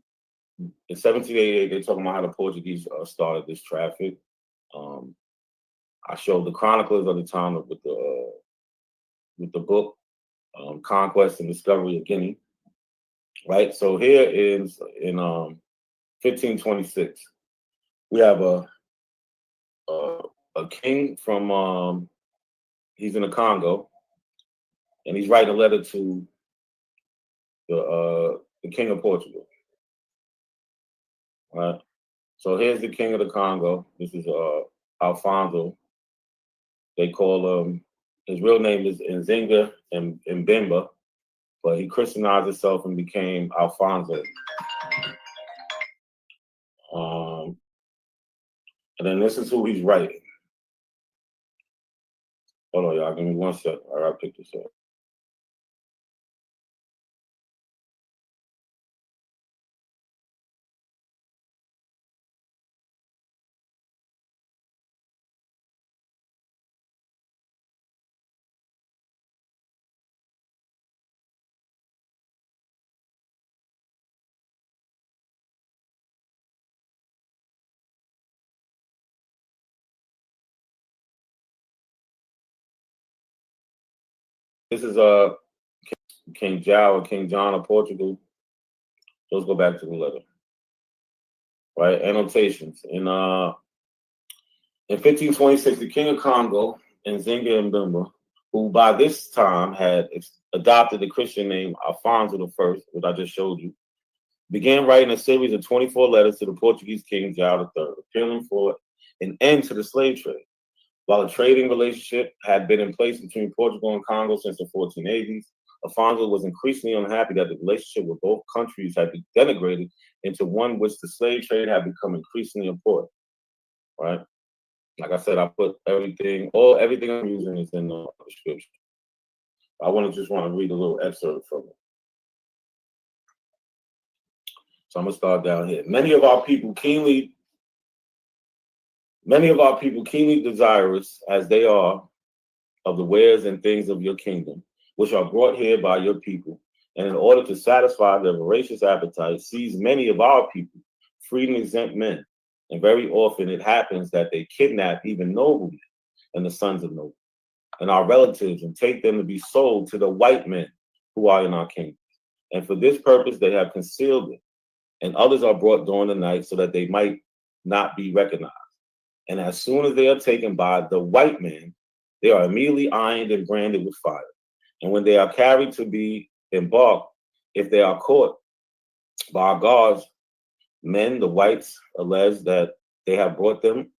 1788, they're talking about how the Portuguese started this traffic. I showed the chroniclers of the time with the book Conquest and Discovery of Guinea. Right. So here is in 1526, we have a king from he's in the Congo, and he's writing a letter to the king of Portugal. Right. So here's the king of the Congo. This is Alfonso. They call him, his real name is Nzinga and Mbemba, but he Christianized himself and became Alfonso. And then this is who he's writing. Hold on, y'all. Give me 1 second. I gotta pick this up. This is King João or King John of Portugal. Let's go back to the letter. Right, annotations. In 1526, the king of Congo, Nzinga Mbemba, who by this time had adopted the Christian name Alfonso I, which I just showed you, began writing a series of 24 letters to the Portuguese king João III, appealing for an end to the slave trade. While a trading relationship had been in place between Portugal and Congo since the 1480s, Alfonso was increasingly unhappy that the relationship with both countries had been denigrated into one which the slave trade had become increasingly important. Right? Like I said, I put everything I'm using is in the description. I just want to read a little excerpt from it. So I'm gonna start down here. Many of our people keenly desirous as they are of the wares and things of your kingdom, which are brought here by your people, and in order to satisfy their voracious appetite, seize many of our people, free and exempt men. And very often it happens that they kidnap even noblemen and the sons of nobles and our relatives and take them to be sold to the white men who are in our kingdom. And for this purpose, they have concealed it. And others are brought during the night so that they might not be recognized. And as soon as they are taken by the white man, they are immediately ironed and branded with fire. And when they are carried to be embarked, if they are caught by our guards, men, the whites, allege that they have brought them,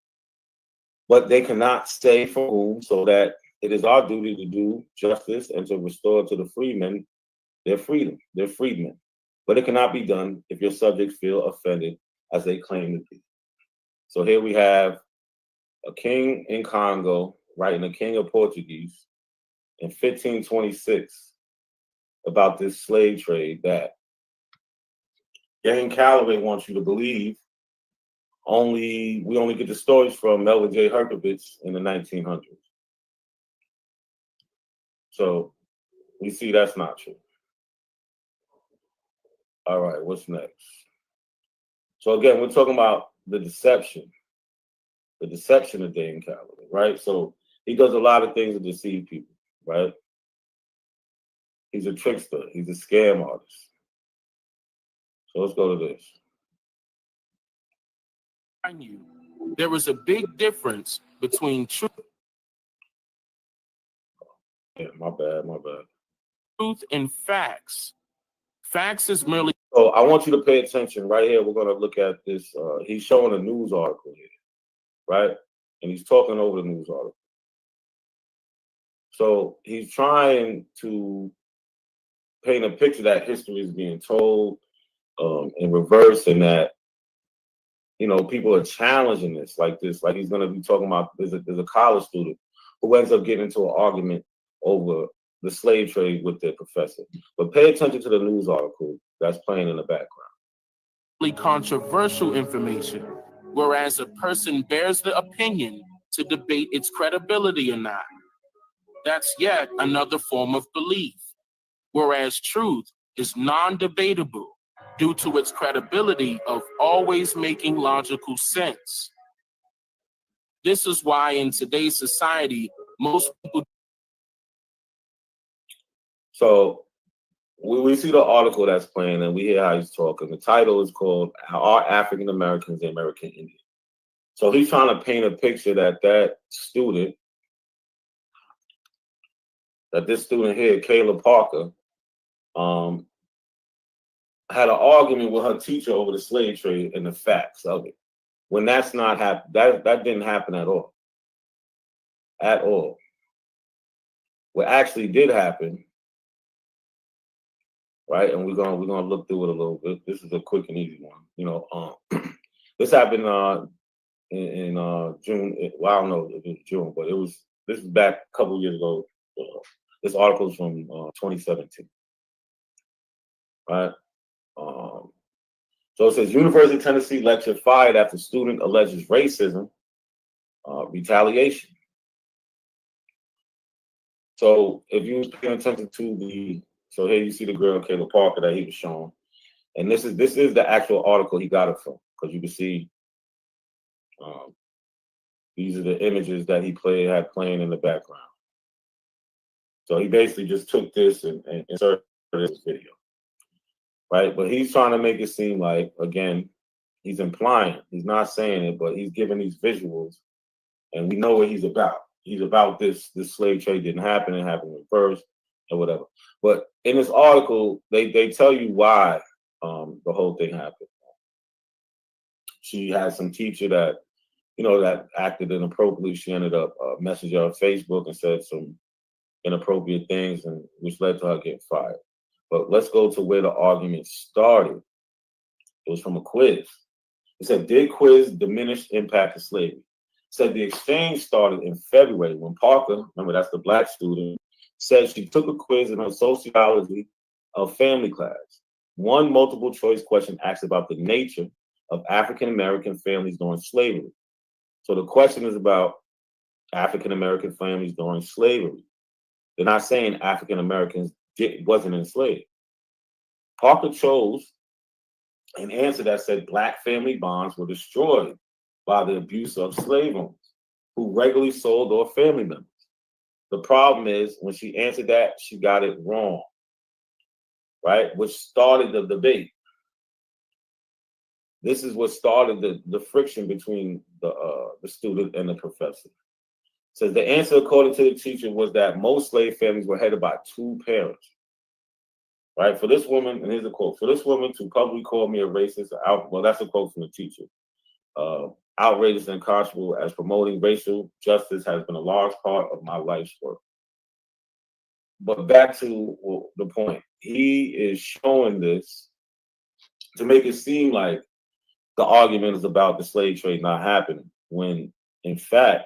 but they cannot say for whom, so that it is our duty to do justice and to restore to the freemen their freedom, their freedmen. But it cannot be done if your subjects feel offended as they claim to be. So here we have a king in Congo writing a king of Portuguese in 1526 about this slave trade that Jane Calloway wants you to believe we only get the stories from Melvin J. Herkovitz in the 1900s. So we see that's not true. All right, what's next? So again, we're talking about the deception of Dane Calloway, right? So he does a lot of things to deceive people, right? He's a trickster. He's a scam artist. So let's go to this. There is a big difference between truth. Yeah, my bad. Truth and facts. Facts is merely. So I want you to pay attention right here. We're going to look at this. He's showing a news article here, right? And he's talking over the news article. So he's trying to paint a picture that history is being told in reverse, and that, you know, people are challenging this. Like he's going to be talking about, there's a college student who ends up getting into an argument over the slave trade with their professor. But pay attention to the news article that's playing in the background. Controversial information, whereas a person bears the opinion to debate its credibility or not. That's yet another form of belief, whereas truth is non-debatable due to its credibility of always making logical sense. This is why in today's society, most people. So we see the article that's playing and we hear how he's talking. The title is called "Are African Americans the American Indian?" So he's trying to paint a picture that this student here, Kayla Parker, had an argument with her teacher over the slave trade and the facts of it. When that's not happen, that didn't happen at all. At all. What actually did happen, right? And we're gonna look through it a little bit. This is a quick and easy one. You know, this happened in June. Well, I don't know if it was June, but this is back a couple of years ago. This article is from 2017, right? So it says University of Tennessee lecturer fired after student alleges racism, retaliation. So if you was paying attention to so here you see the girl Kayla Parker that he was showing, and this is the actual article he got it from, because you can see these are the images that he had playing in the background. So he basically just took this and inserted this video, right? But he's trying to make it seem like, again, he's implying, he's not saying it, but he's giving these visuals, and we know what he's about. He's about this slave trade didn't happen, it happened reverse or whatever. But in this article, they tell you why the whole thing happened. She had some teacher that, you know, that acted inappropriately. She ended up messaging her on Facebook and said some inappropriate things, and which led to her getting fired. But let's go to where the argument started. It was from a quiz. It said, did quiz diminish impact of slavery? It said the exchange started in February when Parker, remember that's the black student, said she took a quiz in her sociology of family class. One multiple choice question asked about the nature of African American families during slavery. So the question is about African American families during slavery. They're not saying African Americans wasn't enslaved. Parker chose an answer that said black family bonds were destroyed by the abuse of slave owners who regularly sold off family members. The problem is when she answered that, she got it wrong, right? Which started the debate. This is what started the friction between the student and the professor. It says the answer, according to the teacher, was that most slave families were headed by 2 parents. Right? For this woman, and here's a quote, for this woman to publicly call me a racist, well, that's a quote from the teacher. Outrageous and unconscionable, as promoting racial justice has been a large part of my life's work. But back to the point, he is showing this to make it seem like the argument is about the slave trade not happening, when in fact,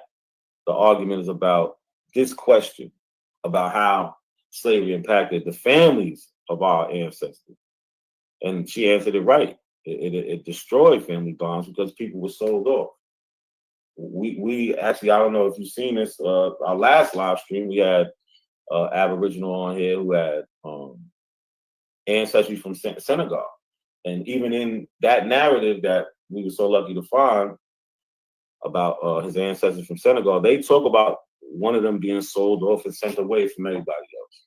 the argument is about this question about how slavery impacted the families of our ancestors. And she answered it right. It destroyed family bonds because people were sold off. We actually, I don't know if you've seen this, our last live stream, we had Aboriginal on here who had ancestry from Senegal. And even in that narrative that we were so lucky to find about his ancestors from Senegal, they talk about one of them being sold off and sent away from everybody else.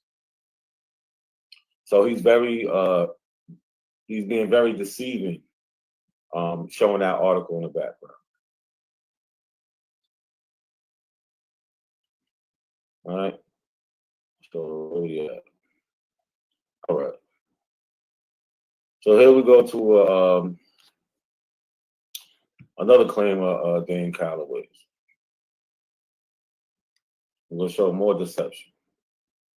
So he's being very deceiving, showing that article in the background. All right. So yeah. All right. So here we go to another claim of Dane Calloway's. We're going to show more deception.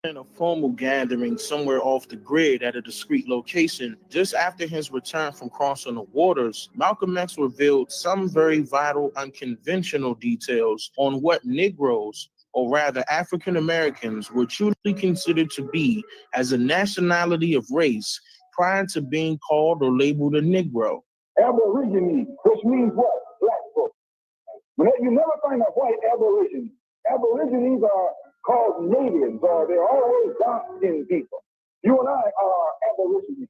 In a formal gathering somewhere off the grid at a discrete location, just after his return from crossing the waters, Malcolm X revealed some very vital, unconventional details on what Negroes, or rather African Americans, were truly considered to be as a nationality of race prior to being called or labeled a Negro. Aborigine, which means what? Black folk. You never find a white aborigine. Aborigines are called natives, or they're always dark-skinned people. You and I are aborigines,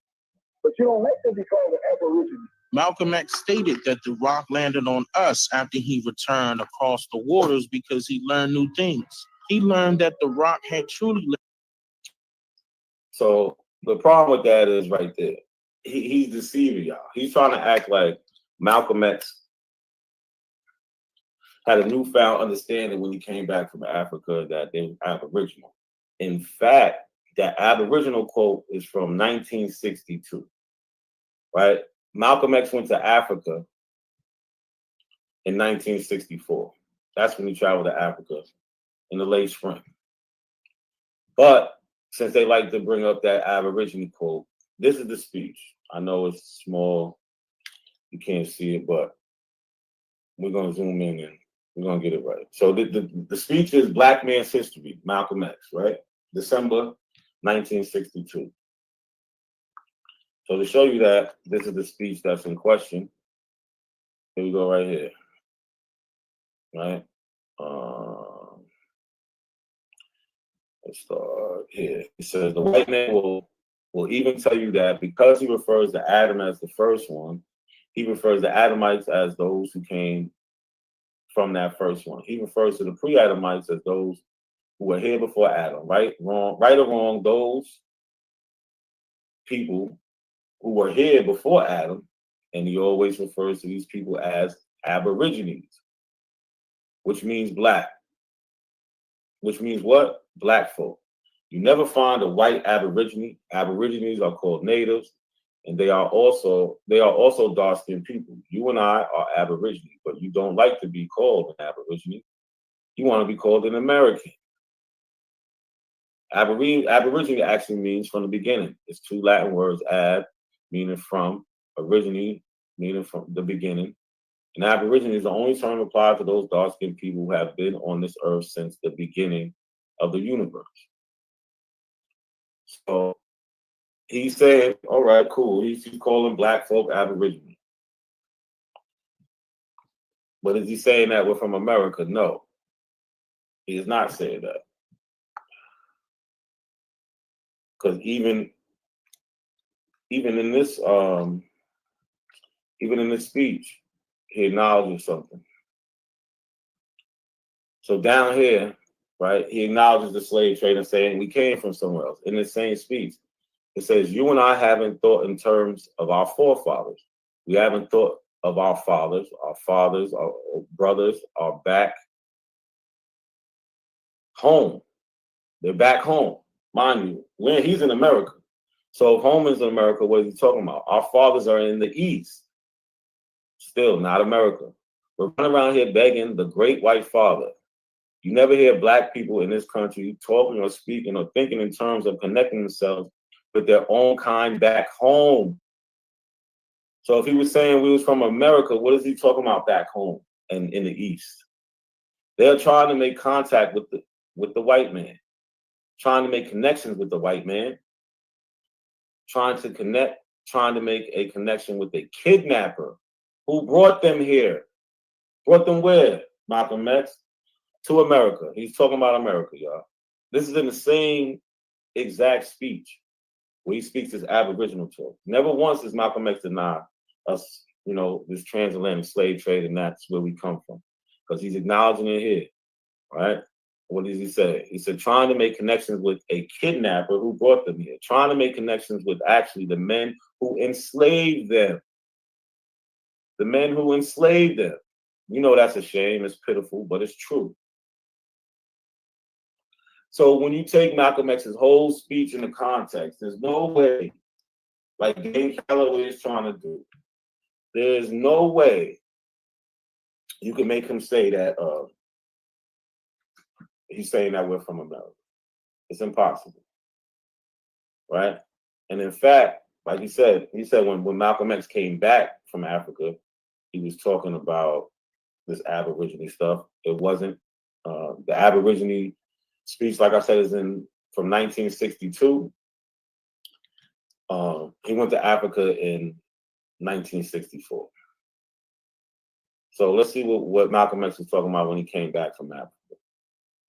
but you don't like to be called an aborigine. Malcolm X stated that the rock landed on us after he returned across the waters because he learned new things. He learned that the rock had truly lived. So the problem with that is right there. He's deceiving y'all. He's trying to act like Malcolm X had a newfound understanding when he came back from Africa that they were Aboriginal. In fact, that Aboriginal quote is from 1962, right? Malcolm X went to Africa in 1964. That's when he traveled to Africa in the late spring. But since they like to bring up that Aboriginal quote, this is the speech. I know it's small, you can't see it, but we're going to zoom in and we're going to get it right. So the speech is Black Man's History, Malcolm X, right? December 1962. So to show you that this is the speech that's in question, here we go right here, right? Let's start here. It says, the white man will even tell you that because he refers to Adam as the first one, he refers to Adamites as those who came from that first one. He refers to the pre-Adamites as those who were here before Adam, right or wrong, those people who were here before Adam, and he always refers to these people as Aborigines, which means black. Which means what? Black folk. You never find a white Aborigine. Aborigines are called natives, and they are also dark-skinned people. You and I are Aborigine, but you don't like to be called an Aborigine. You want to be called an American. Aborigine actually means from the beginning. It's 2 Latin words, ab, meaning from, origine, meaning from the beginning. And Aborigine is the only term applied to those dark-skinned people who have been on this earth since the beginning of the universe. So he's saying, all right, cool. He's calling black folk Aborigine. But is he saying that we're from America? No. He is not saying that. Because even in this speech, he acknowledges something. So down here, right, he acknowledges the slave trade and saying we came from somewhere else. In the same speech, it says, you and I haven't thought in terms of our forefathers. We haven't thought of our fathers. Our fathers, our brothers are back home. They're back home. Mind you, he's in America. So if home is in America, what is he talking about? Our fathers are in the East. Still not America. We're running around here begging the great white father. You never hear black people in this country talking or speaking or thinking in terms of connecting themselves with their own kind back home. So if he was saying we was from America, what is he talking about back home and in the East? They're trying to make contact with the white man, trying to make connections with the white man, trying to make a connection with a kidnapper who brought them here. Brought them where, Malcolm X? To America. He's talking about America, y'all. This is in the same exact speech where he speaks his Aboriginal talk. Never once does Malcolm X deny us, this transatlantic slave trade, and that's where we come from. Because he's acknowledging it here, right? What does he say? He said, trying to make connections with a kidnapper who brought them here. Trying to make connections with actually the men who enslaved them. The men who enslaved them. That's a shame. It's pitiful, but it's true. So when you take Malcolm X's whole speech into context, there's no way, like Dane Calloway is trying to do, there's no way you can make him say that he's saying that we're from America. It's impossible, right? And in fact, like he said when Malcolm X came back from Africa, he was talking about this Aborigine stuff. It wasn't the Aborigine speech, like I said, is from 1962. He went to Africa in 1964. So let's see what Malcolm X was talking about when he came back from Africa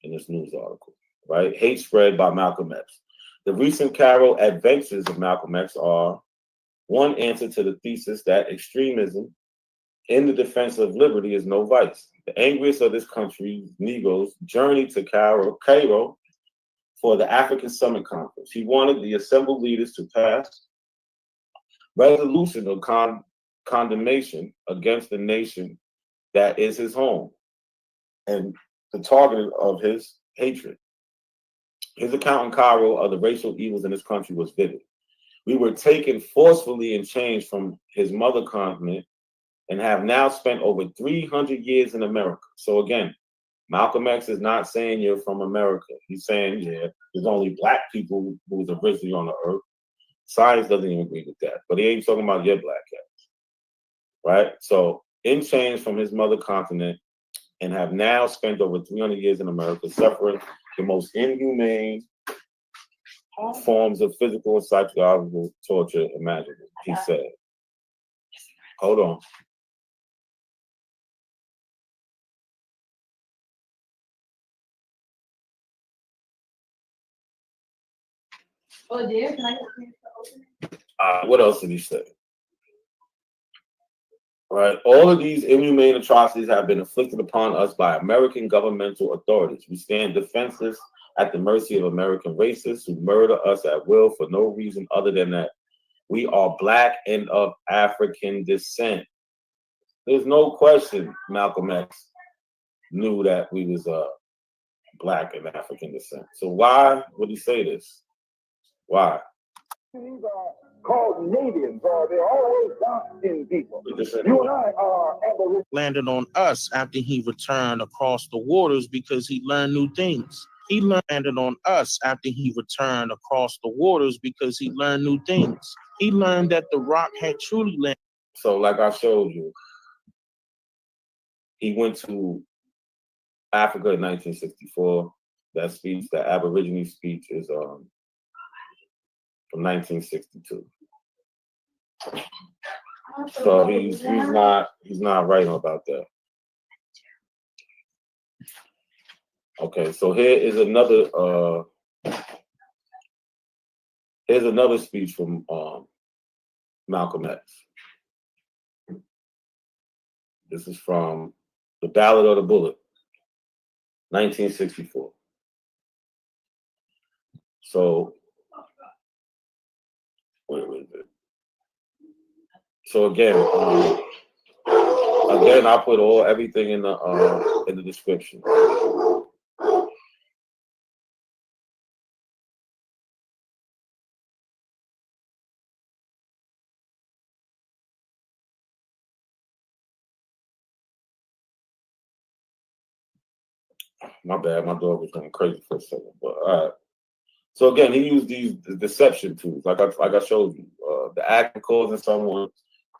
in this news article, right? Hate spread by Malcolm X. The recent Carol adventures of Malcolm X are one answer to the thesis that extremism in the defense of liberty is no vice. The angriest of this country's Negroes journeyed to Cairo for the African Summit Conference. He wanted the assembled leaders to pass resolution of condemnation against the nation that is his home and the target of his hatred. His account in Cairo of the racial evils in this country was vivid. We were taken forcefully and changed from his mother continent and have now spent over 300 years in America. So again, Malcolm X is not saying you're from America. He's saying, there's only black people who was originally on the earth. Science doesn't even agree with that. But he ain't talking about your black cats, right? So in change from his mother continent and have now spent over 300 years in America, suffering the most inhumane forms of physical and psychological torture imaginable, he said. Hold on. Oh, dear, can I get to open? What else did he say? Right. All of these inhumane atrocities have been inflicted upon us by American governmental authorities. We stand defenseless at the mercy of American racists who murder us at will for no reason other than that we are black and of African descent. There's no question Malcolm X knew that we was black and African descent. So why would he say this? Why? These are called natives, or they're always dark-skinned people. You and I are Aboriginal. Landed on us after he returned across the waters because he learned new things. He landed on us after he returned across the waters because he learned new things. He learned that the rock had truly landed. So like I showed you, he went to Africa in 1964. That speech, the Aborigine speech, is from 1962. So he's not right about that. Okay, so here's another speech from Malcolm X. This is from The Ballad of the Bullet, 1964. So, where is it? So again, I'll put everything in the description. My bad, my dog was going crazy for a second. But all right. So again, he used these deception tools, like I showed you. The act of causing someone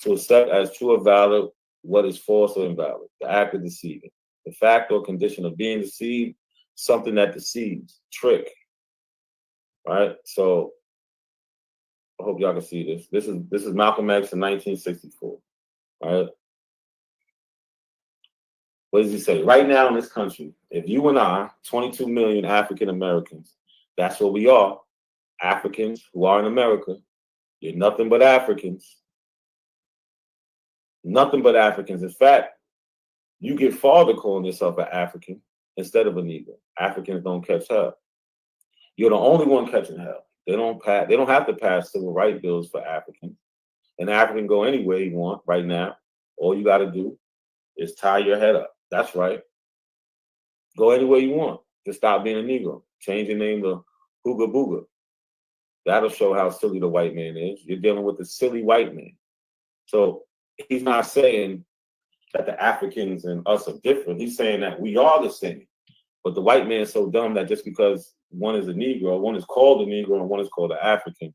to accept as true or valid what is false or invalid. The act of deceiving. The fact or condition of being deceived, something that deceives, trick. Right? So I hope y'all can see this. This is Malcolm X in 1964. Right? What does he say? Right now in this country, if you and I, 22 million African Americans, that's what we are, Africans who are in America, you're nothing but Africans. Nothing but Africans. In fact, you get farther calling yourself an African instead of a Negro. Africans don't catch hell. You're the only one catching hell. They don't have to pass civil rights bills for Africans. An African can go anywhere you want right now. All you got to do is tie your head up. That's right. Go anywhere you want. Just stop being a Negro. Change your name to Hooga Booga. That'll show how silly the white man is. You're dealing with a silly white man. So he's not saying that the Africans and us are different. He's saying that we are the same. But the white man is so dumb that just because one is a Negro, one is called a Negro, and one is called an African,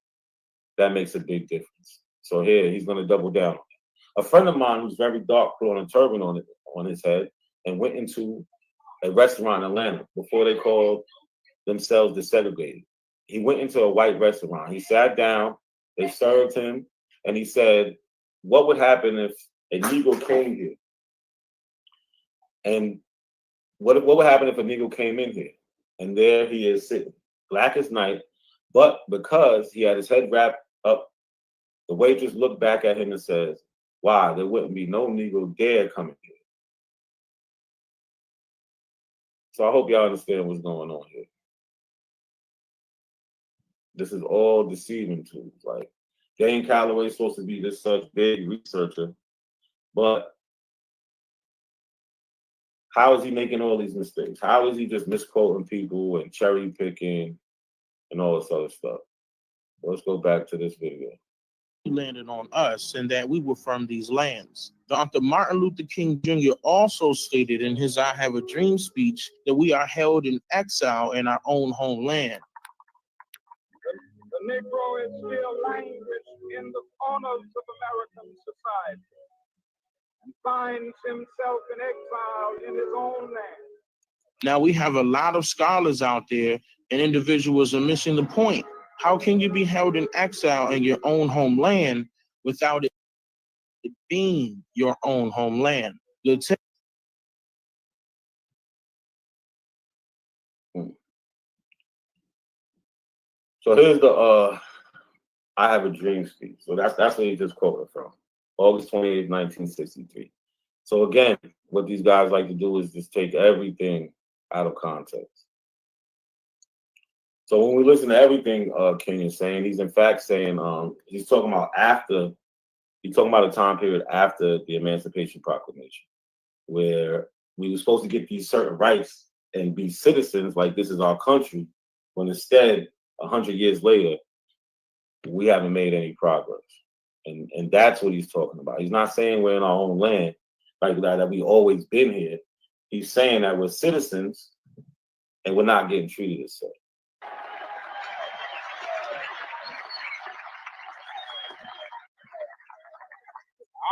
that makes a big difference. So here, he's going to double down. A friend of mine who's very dark put on a turban on his head and went into a restaurant in Atlanta before they called themselves desegregated. He went into a white restaurant. He sat down, they served him, and he said, what would happen if a Negro came here? And what would happen if a Negro came in here? And there he is sitting, black as night, but because he had his head wrapped up, the waitress looked back at him and says, why, there wouldn't be no Negro dare coming here. So I hope y'all understand what's going on here. This is all deceiving tools. Like, Dane Calloway is supposed to be this such big researcher, but how is he making all these mistakes? How is he just misquoting people and cherry picking and all this other stuff? Let's go back to this video. Landed on us and that we were from these lands. Dr. Martin Luther King Jr. also stated in his I Have a Dream speech that we are held in exile in our own homeland. The Negro is still languished in the corners of American society and finds himself in exile in his own land. Now we have a lot of scholars out there and individuals are missing the point. How can you be held in exile in your own homeland without it being your own homeland? So here's the I Have a Dream speech. So that's what he just quoted from. August 28, 1963. So again, what these guys like to do is just take everything out of context. So when we listen to everything King is saying, he's in fact saying he's talking about a time period after the Emancipation Proclamation, where we were supposed to get these certain rights and be citizens like this is our country, when instead, 100 years later, we haven't made any progress. And that's what he's talking about. He's not saying we're in our own land like that we've always been here. He's saying that we're citizens and we're not getting treated as such.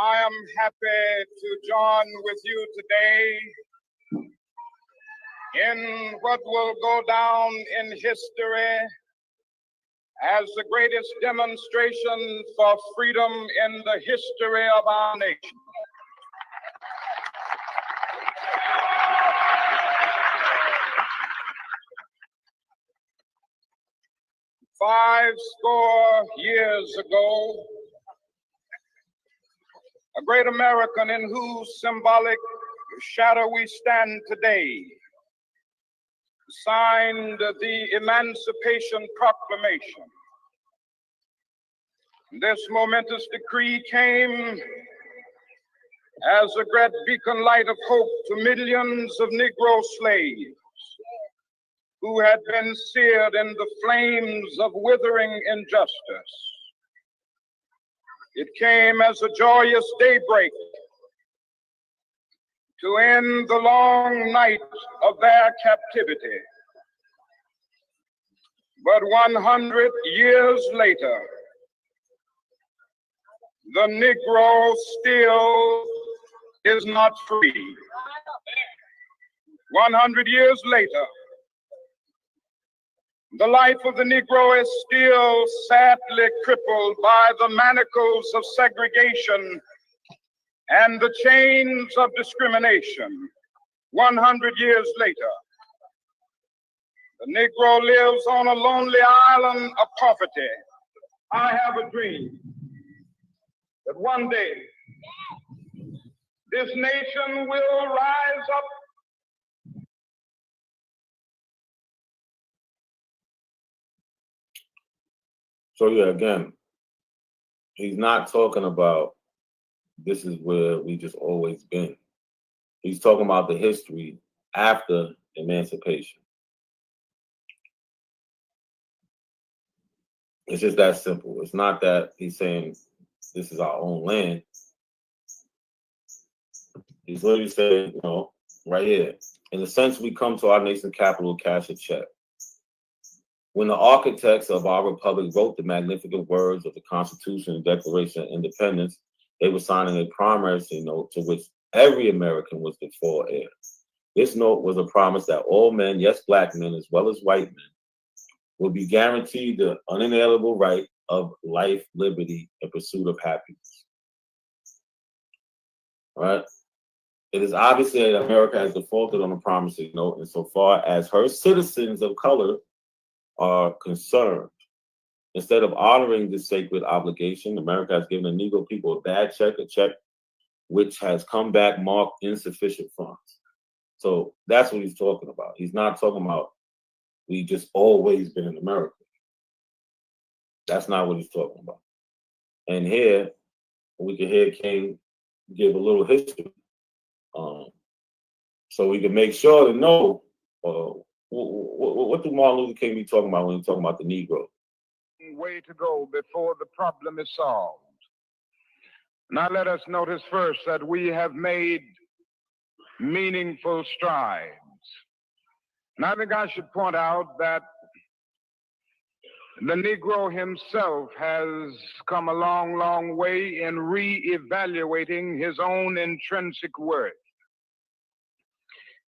I am happy to join with you today in what will go down in history as the greatest demonstration for freedom in the history of our nation. Five score years ago, a great American in whose symbolic shadow we stand today signed the Emancipation Proclamation, This momentous decree came as a great beacon light of hope to millions of Negro slaves who had been seared in the flames of withering injustice. It came as a joyous daybreak to end the long night of their captivity. But 100 years later, the Negro still is not free. 100 years later, the life of the Negro is still sadly crippled by the manacles of segregation and the chains of discrimination. 100 years later, the Negro lives on a lonely island of poverty. I have a dream that one day this nation will rise up So yeah, again, he's not talking about this is where we just always been. He's talking about the history after emancipation. It's just that simple. It's not that he's saying this is our own land. He's literally saying, right here, in the sense we come to our nation's capital, cash a check. When the architects of our republic wrote the magnificent words of the Constitution and Declaration of Independence, they were signing a promissory note to which every American was the full heir. This note was a promise that all men, yes, black men as well as white men, would be guaranteed the unalienable right of life, liberty, and pursuit of happiness. All right? It is obvious that America has defaulted on the promissory note insofar as her citizens of color are concerned. Instead of honoring this sacred obligation, America has given the Negro people a bad check, a check which has come back marked insufficient funds. So that's what he's talking about. He's not talking about we just always been in America. That's not what he's talking about. And here, we can hear King give a little history. So we can make sure to know what do Martin Luther King be talking about when he's talking about the Negro? Way to go before the problem is solved. Now let us notice first that we have made meaningful strides. And I think I should point out that the Negro himself has come a long, long way in re-evaluating his own intrinsic worth.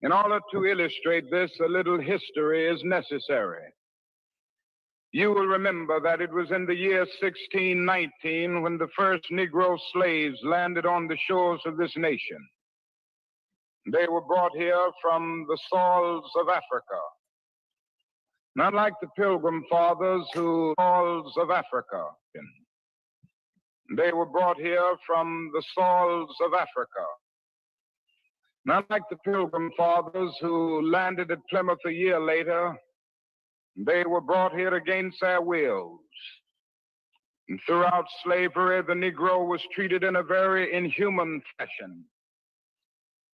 In order to illustrate this, a little history is necessary. You will remember that it was in the year 1619 when the first Negro slaves landed on the shores of this nation. They were brought here from the soils of Africa. Not like the Pilgrim Fathers who soils of Africa. They were brought here from the soils of Africa. Not like the Pilgrim Fathers who landed at Plymouth a year later. They were brought here against their wills. And throughout slavery, the Negro was treated in a very inhuman fashion.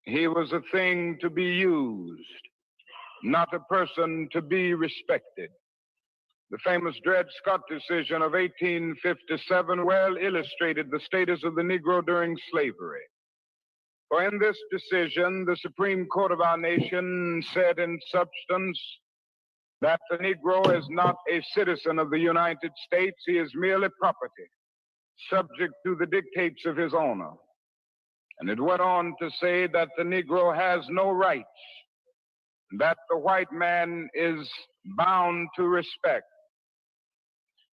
He was a thing to be used, not a person to be respected. The famous Dred Scott decision of 1857 well illustrated the status of the Negro during slavery. For in this decision, the Supreme Court of our nation said in substance that the Negro is not a citizen of the United States. He is merely property, subject to the dictates of his owner. And it went on to say that the Negro has no rights, that the white man is bound to respect.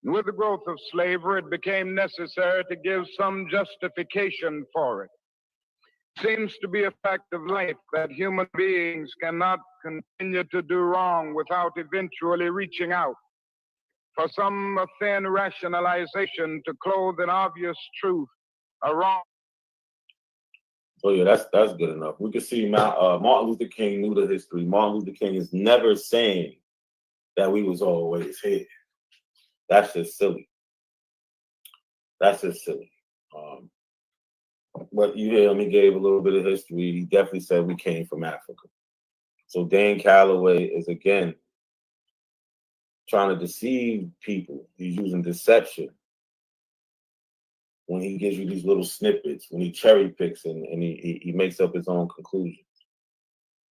And with the growth of slavery, it became necessary to give some justification for it. Seems to be a fact of life that human beings cannot continue to do wrong without eventually reaching out for some thin rationalization to clothe an obvious truth a wrong. So yeah, that's good enough. We can see Martin Luther King knew the history. Martin Luther King is never saying that we was always here. That's just silly. That's just silly. But you hear him, he gave a little bit of history. He definitely said we came from Africa. So Dane Calloway is, again, trying to deceive people. He's using deception when he gives you these little snippets, when he cherry picks and he makes up his own conclusions.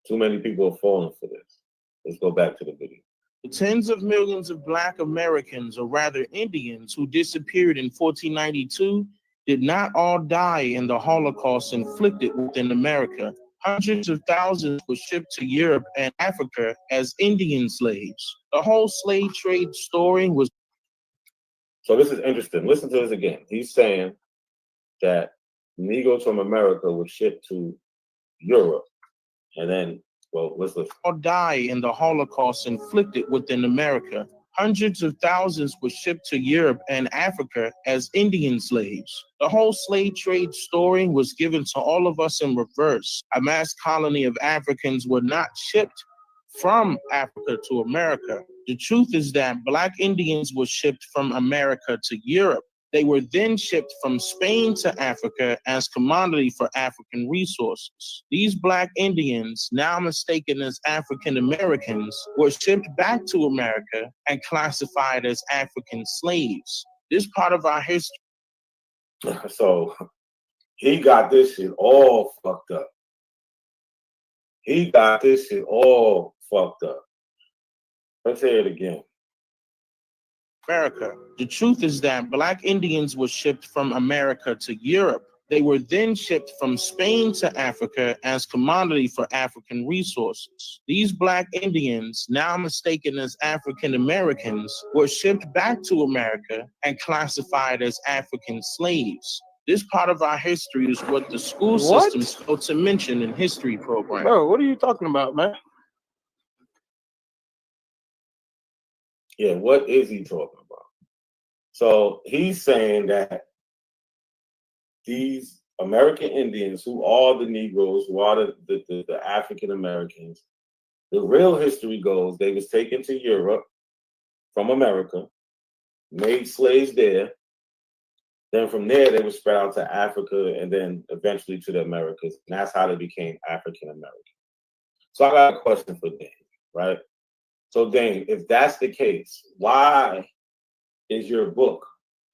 Too many people are falling for this. Let's go back to the video. The tens of millions of Black Americans, or rather Indians, who disappeared in 1492 did not all die in the Holocaust inflicted within America. Hundreds of thousands were shipped to Europe and Africa as Indian slaves. The whole slave trade story was... So this is interesting. Listen to this again. He's saying that Negroes from America were shipped to Europe, and then, well, let's listen. All die in the Holocaust inflicted within America. Hundreds of thousands were shipped to Europe and Africa as Indian slaves. The whole slave trade story was given to all of us in reverse. A mass colony of Africans were not shipped from Africa to America. The truth is that Black Indians were shipped from America to Europe. They were then shipped from Spain to Africa as commodity for African resources. These Black Indians, now mistaken as African Americans, were shipped back to America and classified as African slaves. This part of our history. So he got this shit all fucked up. He got this shit all fucked up. Let's hear it again. America. The truth is that Black Indians were shipped from America to Europe. They were then shipped from Spain to Africa as commodity for African resources. These Black Indians, now mistaken as African Americans, were shipped back to America and classified as African slaves. This part of our history is what the school systems fail to mention in history programs. Bro, what are you talking about, man? Yeah, what is he talking about? So he's saying that these American Indians, who are the Negroes, who are the African Americans, the real history goes they was taken to Europe from America, made slaves there. Then from there, they were spread out to Africa and then eventually to the Americas. And that's how they became African American. So I got a question for Dane, right? So Dane, if that's the case, why is your book,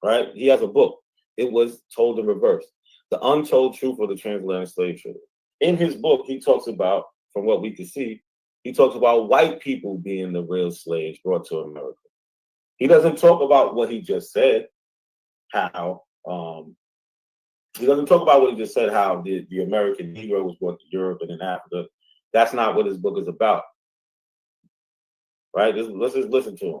right? He has a book. It was told in reverse. The Untold Truth of the Transatlantic Slave Trade. In his book, he talks about, from what we can see, he talks about white people being the real slaves brought to America. He doesn't talk about what he just said, how, he doesn't talk about what he just said, how the American Negro was brought to Europe and in Africa. That's not what his book is about. Right? Let's just listen to him.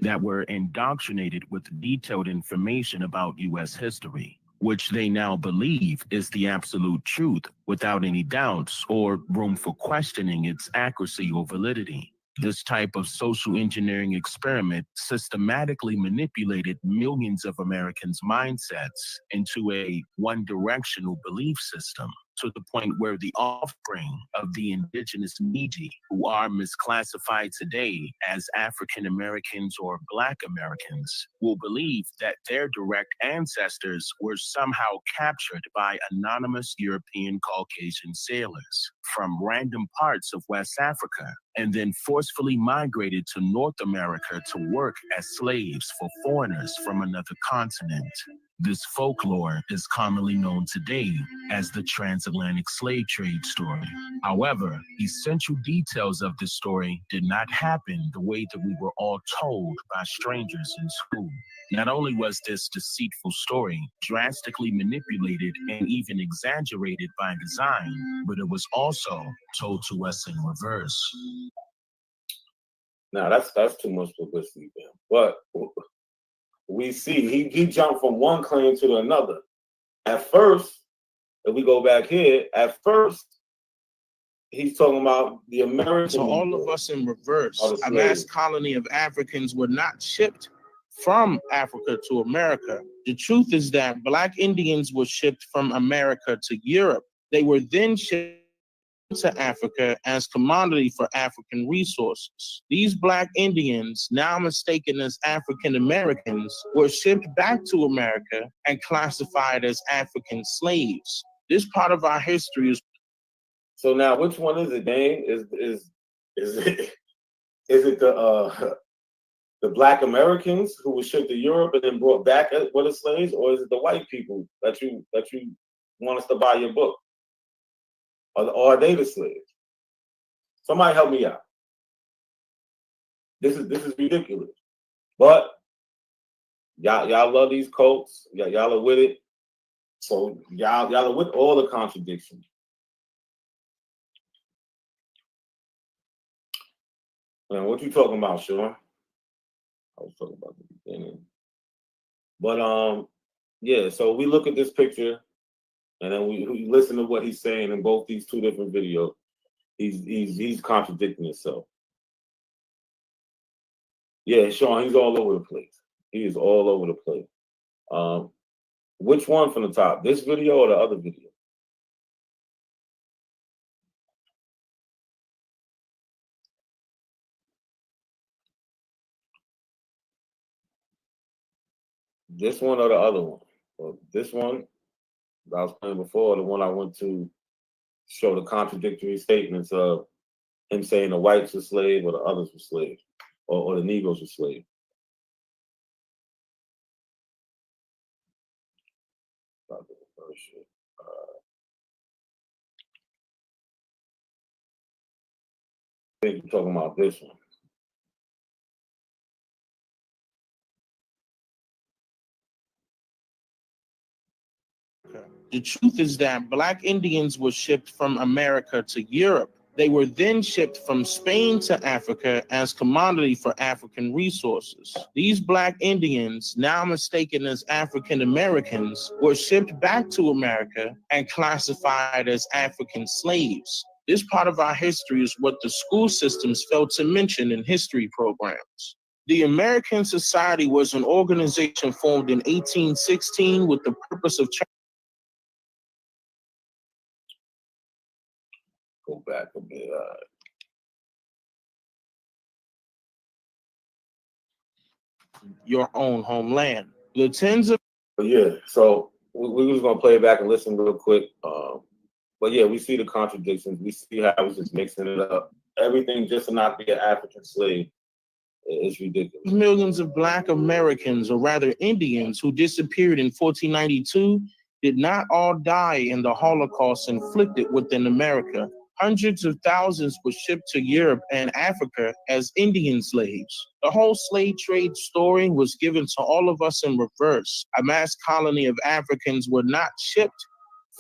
That were indoctrinated with detailed information about U.S. history, which they now believe is the absolute truth without any doubts or room for questioning its accuracy or validity. This type of social engineering experiment systematically manipulated millions of Americans' mindsets into a one-directional belief system, to the point where the offspring of the indigenous Neji, who are misclassified today as African Americans or Black Americans, will believe that their direct ancestors were somehow captured by anonymous European Caucasian sailors from random parts of West Africa and then forcefully migrated to North America to work as slaves for foreigners from another continent. This folklore is commonly known today as the transatlantic slave trade story. However, essential details of this story did not happen the way that we were all told by strangers in school. Not only was this deceitful story drastically manipulated and even exaggerated by design, but it was also told to us in reverse. Now that's too much publicity, man. But we see he jumped from one claim to another. At first, if we go back here, at first he's talking about the American. So all of us in reverse. A mass colony of Africans were not shipped from Africa to America. The truth is that Black Indians were shipped from America to Europe. They were then shipped to Africa as commodity for African resources. These Black Indians, now mistaken as African Americans, were shipped back to America and classified as African slaves. This part of our history is. So now, which one is it, Dane? Is it the Black Americans who were shipped to Europe and then brought back with slaves, or is it the white people that you want us to buy your book? Or are they the slaves? Somebody help me out. This is ridiculous. But y'all love these cults. Y'all are with it. So y'all are with all the contradictions. Man, what you talking about, Sean? I was talking about the beginning. But yeah, so we look at this picture and then we listen to what he's saying in both these two different videos. He's contradicting himself. Yeah, Sean, he's all over the place. He is all over the place. Which one from the top? This video or the other video? This one or the other one? Well, this one that I was playing before, the one I went to show the contradictory statements of him saying the whites were slaves or the others were slaves, or the Negroes were slaves. I think you're talking about this one. The truth is that Black Indians were shipped from America to Europe. They were then shipped from Spain to Africa as commodity for African resources. These Black Indians, now mistaken as African Americans, were shipped back to America and classified as African slaves. This part of our history is what the school systems fail to mention in history programs. The American Society was an organization formed in 1816 with the purpose of go back a bit. Your own homeland. The tens of. But yeah, so we was gonna play it back and listen real quick. But yeah, we see the contradictions. We see how he's just mixing it up. Everything just to not be an African slave is ridiculous. Millions of Black Americans, or rather Indians, who disappeared in 1492 did not all die in the Holocaust inflicted within America. Hundreds of thousands were shipped to Europe and Africa as Indian slaves. The whole slave trade story was given to all of us in reverse. A mass colony of Africans were not shipped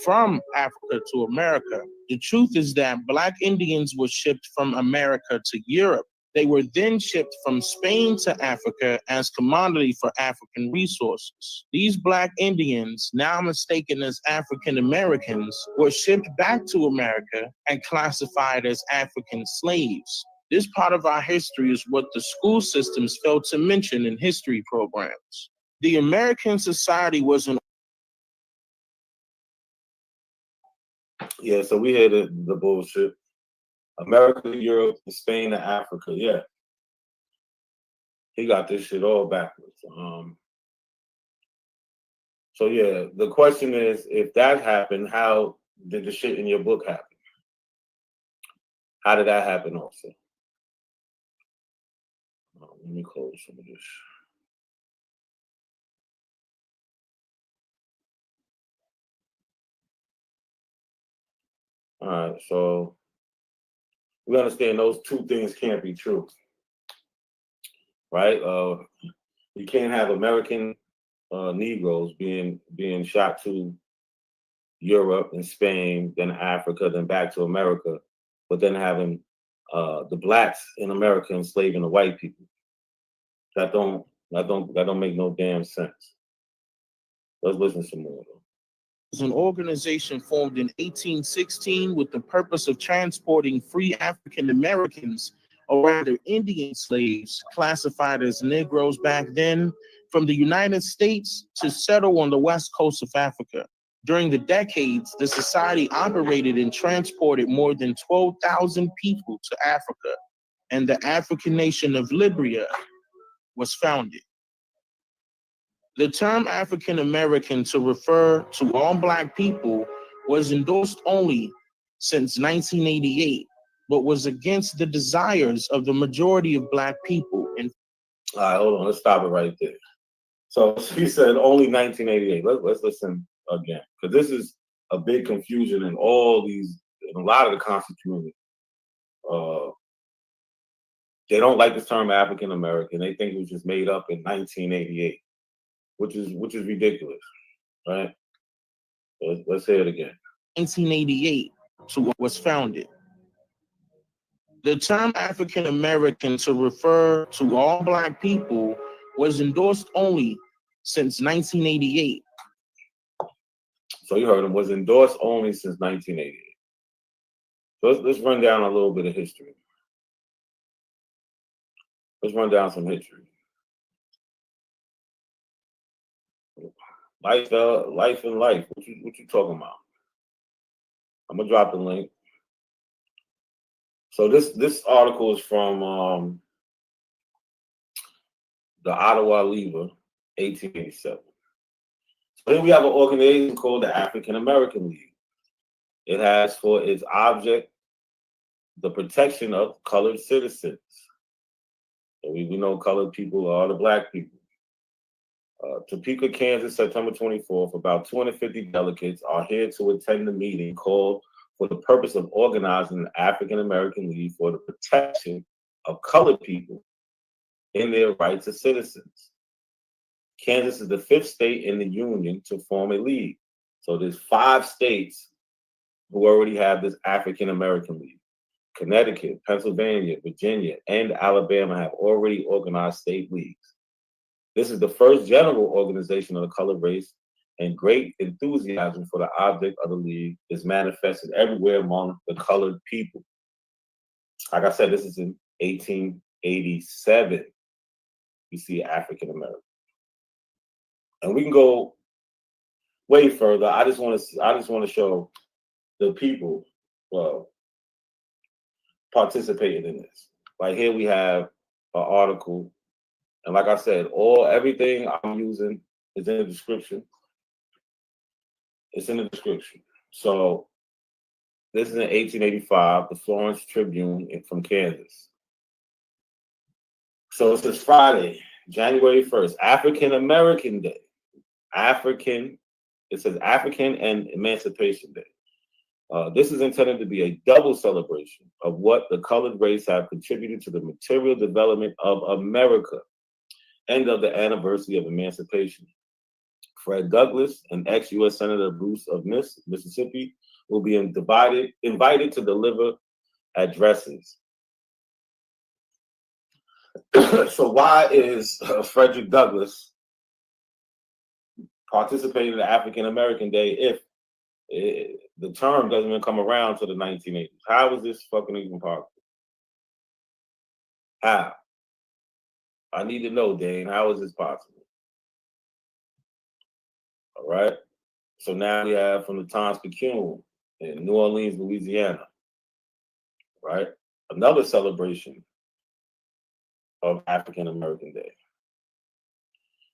from Africa to America. The truth is that Black Indians were shipped from America to Europe. They were then shipped from Spain to Africa as commodity for African resources. These Black Indians, now mistaken as African Americans, were shipped back to America and classified as African slaves. This part of our history is what the school systems fail to mention in history programs. The American Society was an. Yeah, so we had the bullshit. America, Europe, Spain, and Africa. Yeah, he got this shit all backwards. So yeah, the question is, if that happened, how did the shit in your book happen? How did that happen also? Let me close some of this. All right, so we understand those two things can't be true, right? You can't have American Negroes being shot to Europe and Spain, then Africa, then back to America, but then having the blacks in America enslaving the white people. That don't make no damn sense. Let's listen some more though. Was an organization formed in 1816 with the purpose of transporting free African Americans, or rather Indian slaves, classified as Negroes back then, from the United States to settle on the west coast of Africa. During the decades, the society operated and transported more than 12,000 people to Africa, and the African nation of Liberia was founded. The term African American to refer to all Black people was endorsed only since 1988, but was against the desires of the majority of Black people. All right, hold on. Let's stop it right there. So she said only 1988. Let's listen again, because this is a big confusion in a lot of the conscious community. They don't like the term African American. They think it was just made up in 1988, which is ridiculous, right? Let's say it again. 1988 was founded. The term African American to refer to all Black people was endorsed only since 1988. So you heard him, was endorsed only since 1988. So let's run down a little bit of history. Let's run down some history. Life and life. What you talking about? I'm gonna drop the link. So this article is from the Ottawa Lever, 1887. So then we have an organization called the African American League. It has for its object the protection of colored citizens. So we know colored people are the Black people. Topeka, Kansas, September 24th, about 250 delegates are here to attend the meeting called for the purpose of organizing the African American League for the protection of colored people in their rights as citizens. Kansas is the 5th state in the union to form a league. So there's 5 states who already have this African American League. Connecticut, Pennsylvania, Virginia, and Alabama have already organized state leagues. This is the first general organization of the colored race, and great enthusiasm for the object of the league is manifested everywhere among the colored people. Like I said, this is in 1887. You see African American. And we can go way further. I just want to show the people participating in this. Like here we have an article, and like I said, everything I'm using is in the description. It's in the description. So this is in 1885, the Florence Tribune from Kansas. So it says Friday, January 1st, African American Day. It says African and Emancipation Day. This is intended to be a double celebration of what the colored race have contributed to the material development of America and of the anniversary of emancipation. Fred Douglass, an ex-U.S. Senator Bruce of Mississippi, will be invited to deliver addresses. So why is Frederick Douglass participating in the African American Day if the term doesn't even come around to the 1980s? How is this fucking even possible? How? I need to know, Dane. How is this possible? All right. So now we have from the Times-Picayune in New Orleans, Louisiana. Right. Another celebration of African American Day. It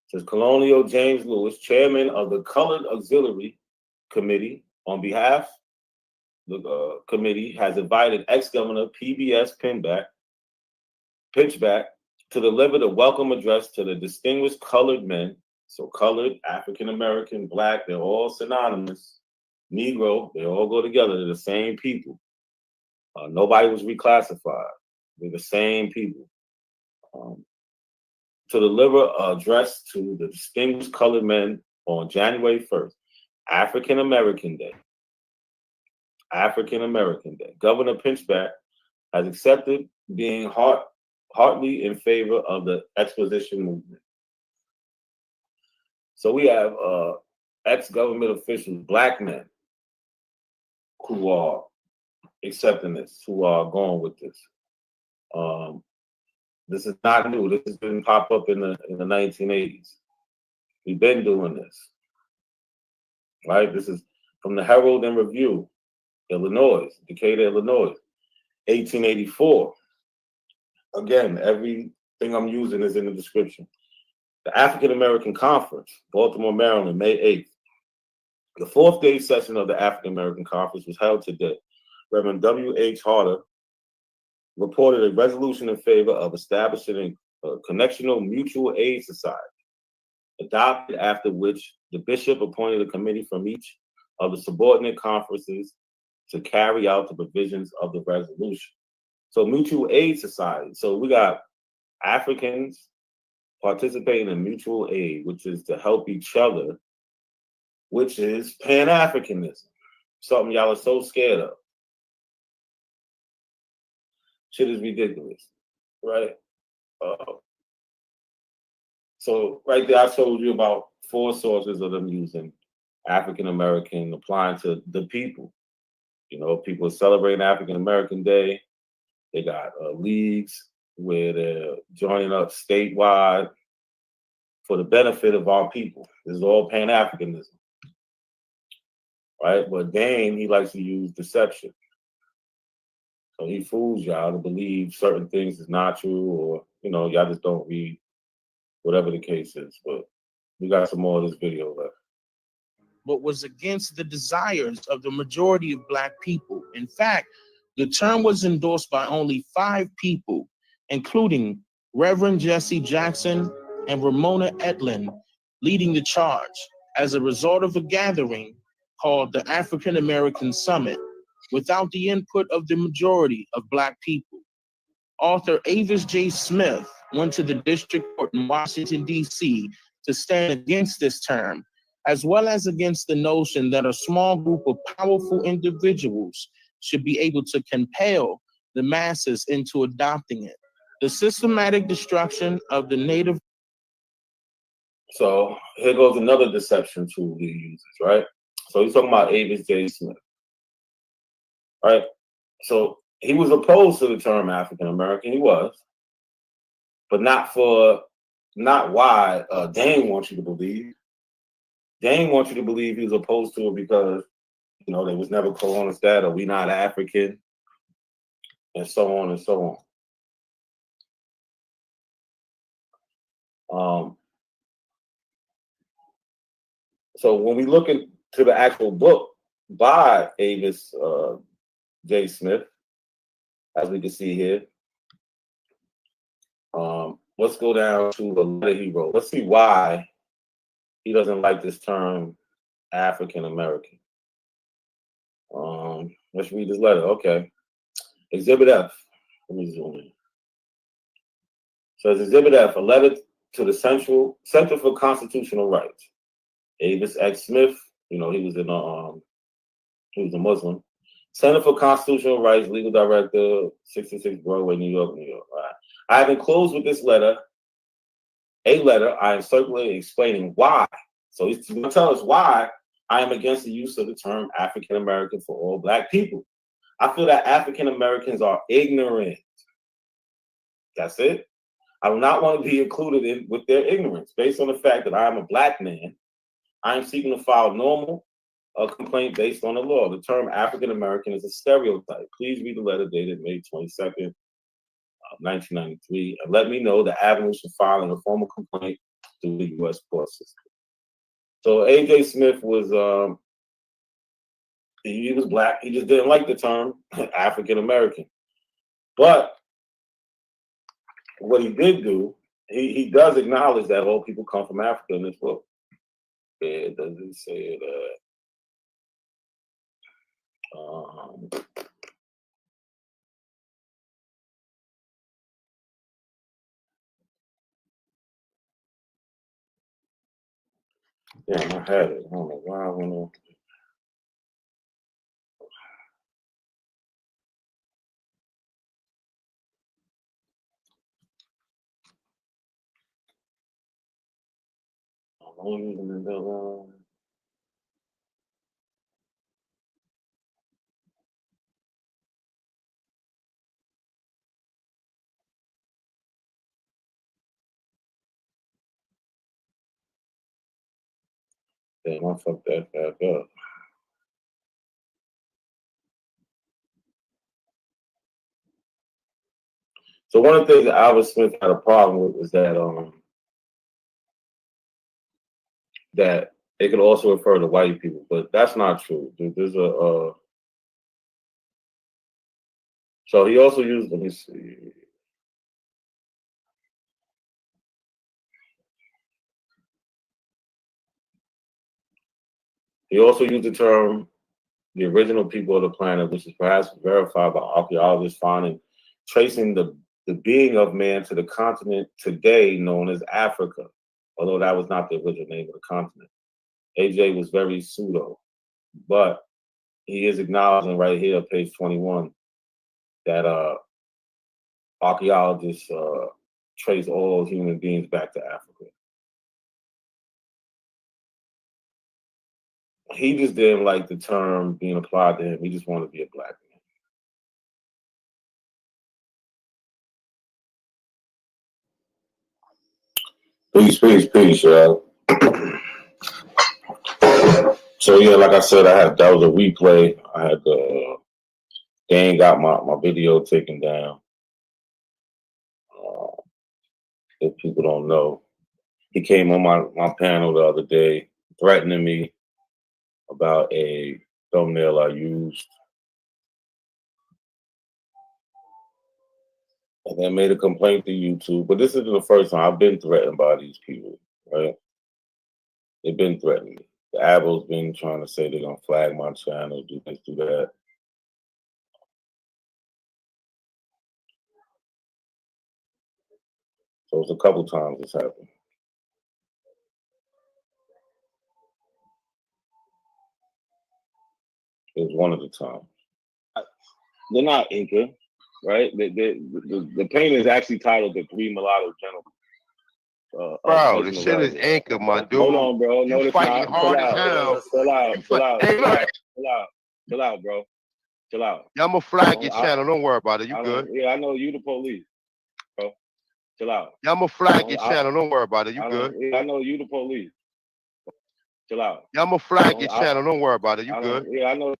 says Colonial James Lewis, chairman of the Colored Auxiliary Committee, on behalf of the committee, has invited ex-governor PBS Pinchback to deliver the welcome address to the distinguished colored men. So colored, African American, Black, they're all synonymous. Negro, they all go together. They're the same people. Nobody was reclassified. They're the same people. To deliver an address to the distinguished colored men on January 1st, African American Day. African American Day. Governor Pinchback has accepted being heartily in favor of the exposition movement. So we have ex-government officials, Black men, who are accepting this, who are going with this. This is not new. This has been pop up in the 1980s. We've been doing this. right? This is from the Herald and Review, Illinois, Decatur, Illinois, 1884. Again, everything I'm using is in the description. The African American Conference, Baltimore, Maryland, May 8th. The fourth day session of the African American Conference was held today. Reverend W.H. Harder reported a resolution in favor of establishing a connectional mutual aid society, adopted after which the bishop appointed a committee from each of the subordinate conferences to carry out the provisions of the resolution. So mutual aid society. So we got Africans participating in mutual aid, which is to help each other, which is Pan-Africanism, something y'all are so scared of. Shit is ridiculous, right? So right there, I told you about 4 sources of them using African American, applying to the people. You know, people are celebrating African American Day. They got leagues where they're joining up statewide for the benefit of our people. This is all Pan-Africanism, right? But Dane, he likes to use deception. So he fools y'all to believe certain things is not true, or, you know, y'all just don't read, whatever the case is. But we got some more of this video left. But was against the desires of the majority of Black people. In fact, the term was endorsed by only 5 people, including Reverend Jesse Jackson and Ramona Etlin, leading the charge as a result of a gathering called the African American Summit, without the input of the majority of Black people. Author Avis J. Smith went to the district court in Washington, D.C. to stand against this term, as well as against the notion that a small group of powerful individuals should be able to compel the masses into adopting it. The systematic destruction of the native. So here goes another deception tool he uses, right? So he's talking about Avis J. Smith, right? So he was opposed to the term African American. He was, but not why Dane wants you to believe. Dane wants you to believe he was opposed to it because, you know, they was never calling us that, or we not African, and so on and so on. So when we look into the actual book by Avis J. Smith, as we can see here, let's go down to the letter he wrote. Let's see why he doesn't like this term African American. Let's read this letter. Okay. Exhibit F. Let me zoom in. So it's Exhibit F, a letter to the Center for Constitutional Rights. Avis X. Smith, you know, he was a Muslim. Center for Constitutional Rights, legal director, 66 Broadway, New York, New York. All right. I have enclosed with this letter, I am circulating explaining why. So he's going to tell us why I am against the use of the term African American for all Black people. I feel that African Americans are ignorant. That's it. I do not want to be included with their ignorance. Based on the fact that I am a Black man, I am seeking to file a complaint based on the law. The term African American is a stereotype. Please read the letter dated May 22nd, 1993, and let me know the avenues for filing a formal complaint through the U.S. court system. So A.J. Smith was, he was Black. He just didn't like the term African American. But what he did do, he does acknowledge that all people come from Africa in this book. It doesn't say that. Yeah, I had it. I don't know why I went on. Damn, I fucked that back up. So one of the things that Albert Smith had a problem with was that that it could also refer to white people, but that's not true. There's a so he also used, let me see. He also used the term the original people of the planet, which is perhaps verified by archaeologists finding tracing the being of man to the continent today known as Africa, although that was not the original name of the continent. AJ was very pseudo, but he is acknowledging right here, page 21, that archaeologists trace all human beings back to Africa. He just didn't like the term being applied to him. He just wanted to be a black man. Peace, y'all. So yeah, like I said, that was a replay. I had Dan got my video taken down. If people don't know, he came on my panel the other day, threatening me about a thumbnail I used, and then made a complaint to YouTube. But this isn't the first time I've been threatened by these people, right? They've been threatening me. The Abel's been trying to say they're gonna flag my channel, do this, do that. So it's a couple times this happened. It was one of the times. They're not Inca, right? The painting is actually titled "The Three Mulatto Gentlemen." Bro, the shit is Inca, my dude. Hold on, bro. No, you fighting hard as hell. Chill out, bro. Chill out. Yeah, I'm gonna flag your channel. Don't worry about it. You good? Yeah, I know you the police, bro. Chill out. Yeah, I'm gonna flag your channel. Don't worry about it. You good? Yeah, I know you the police. Chill out. Yeah, I'm gonna flag your channel. Don't worry about it. You good? Yeah, I know.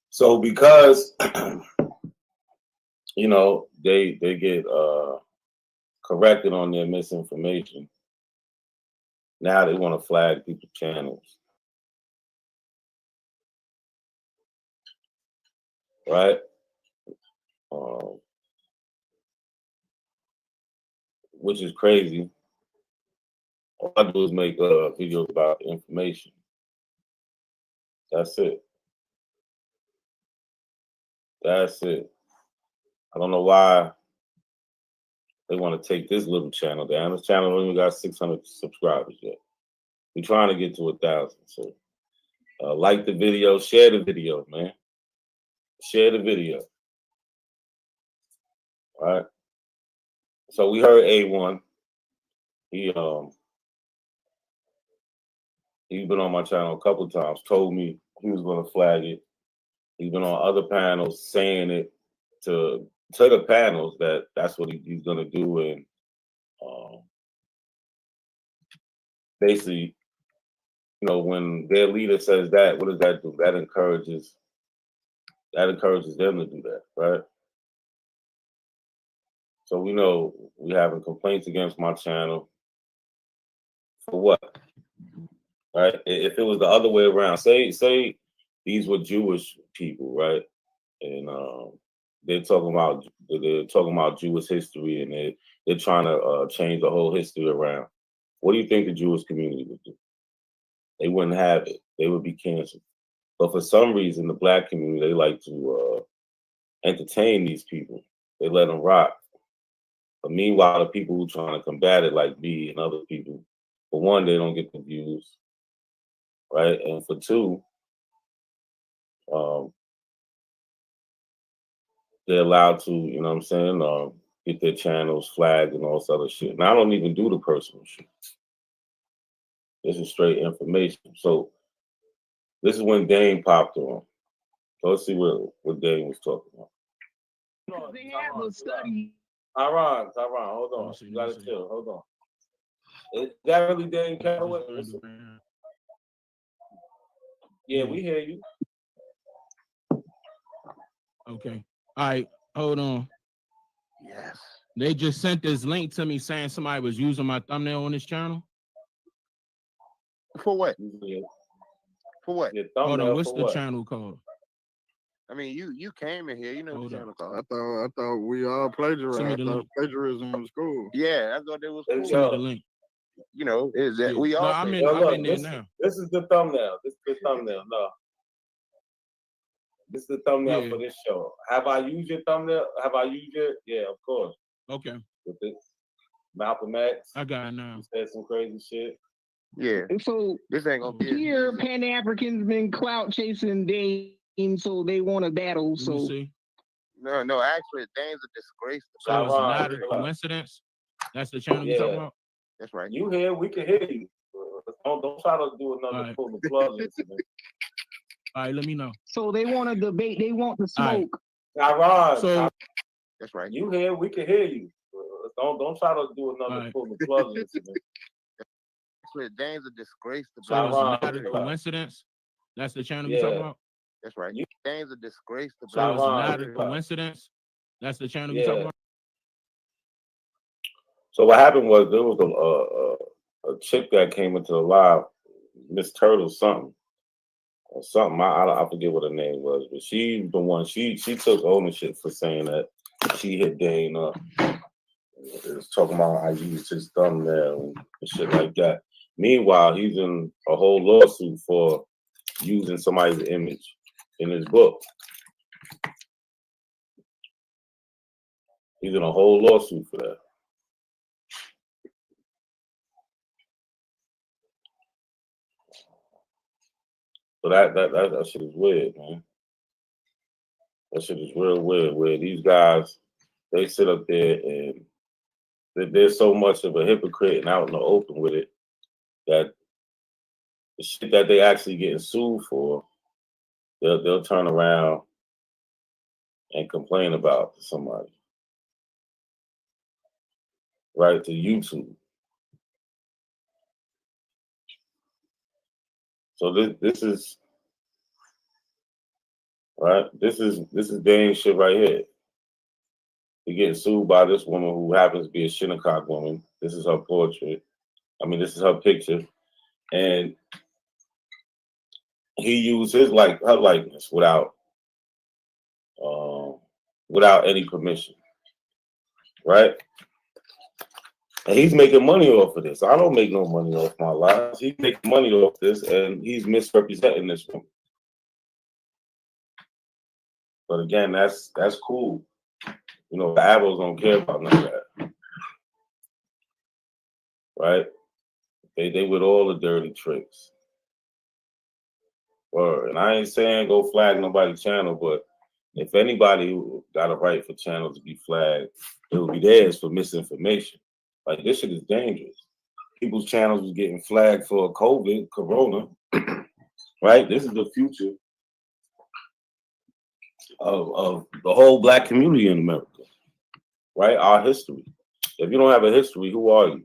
So because you know they get corrected on their misinformation, now they want to flag people's channels, right? Which is crazy. All I do is make videos about information. That's it. That's it. I don't know why they want to take this little channel down. This channel only got 600 subscribers yet. We're trying to get to 1,000. So like the video, share the video, man. Share the video. All right. So we heard A1. He's been on my channel a couple of times, told me he was going to flag it. He's been on other panels saying it to the panels that that's what he's going to do. And basically, you know, when their leader says that, what does that do? That encourages them to do that, right? So we know we having complaints against my channel for what? Right? If it was the other way around, say these were Jewish people, right? And they're talking about Jewish history, and they're trying to change the whole history around. What do you think the Jewish community would do? They wouldn't have it. They would be canceled. But for some reason, the black community, they like to entertain these people. They let them rock. But meanwhile, the people who are trying to combat it, like me and other people, for one, they don't get the views, right? And for two, they're allowed to, you know what I'm saying, get their channels flagged and all this other shit. Now, I don't even do the personal shit. This is straight information. So this is when Dane popped on. So let's see what Dane was talking about. They have a study. Tyron, hold on. You gotta chill. Hold on. Is that really Dane Calloway? Yeah, we hear you. Okay. All right. Hold on. Yes. They just sent this link to me saying somebody was using my thumbnail on this channel. For what? For what? Hold on. What's the channel called? I mean, you came in here. You know what the channel called. I thought we all plagiarized. Send me I the thought link. plagiarism was cool. Yeah, I thought it was cool. Send me the link. You know, is that Yeah. we No, all? I'm play- in Look, there this, now. this is the thumbnail. This is the thumbnail. No. This is the thumbnail Yeah. for this show. Have I used your thumbnail? Have I used it? Yeah, of course. Okay. With this Malcolm X. I got it now. He said some crazy shit. Yeah. And so This ain't gonna be. here, Pan Africans been clout chasing Dane, so they want to battle. Let me So see. No. Actually, Dane's a disgrace. To So it's Ron, not a coincidence. That's the channel you talking about? That's right. You here? We can hear you. Don't try to do another All right. pull the plug incident. All right, let me know. So they want to debate. They want to All right. smoke. Ron, So that's right. You here? We can hear you. Don't try to do another right. pull the plug incident. Actually, Dane's a disgrace. To so it's Ron, not a coincidence. That's the channel you Yeah. talking about? That's right. Dane's a disgrace. To So it's Ron, not a coincidence. That's the channel you Yeah. talking about? So what happened was there was a chick that came into the live, Miss Turtle something. Or something. I forget what her name was, but she's the one. She took ownership for saying that she hit Dane up. It was talking about I used his thumbnail and shit like that. Meanwhile, he's in a whole lawsuit for using somebody's image in his book. He's in a whole lawsuit for that. So that shit is weird, man. That shit is real weird. Where these guys, they sit up there and they're so much of a hypocrite and out in the open with it that the shit that they actually getting sued for, they'll turn around and complain about to somebody, right? To YouTube. So this is right. This is Dane shit right here. He getting sued by this woman who happens to be a Shinnecock woman. This is her portrait. I mean, this is her picture, and he used her likeness without any permission, right? And he's making money off of this. I don't make no money off my lives. He's making money off this, and he's misrepresenting this woman. But again, that's cool. You know, the Abos don't care about none of that, right? They with all the dirty tricks. And I ain't saying go flag nobody's channel, but if anybody got a right for channels to be flagged, it would be theirs for misinformation. Like, this shit is dangerous. People's channels was getting flagged for COVID, Corona, right? This is the future of the whole Black community in America, right? Our history. If you don't have a history, who are you?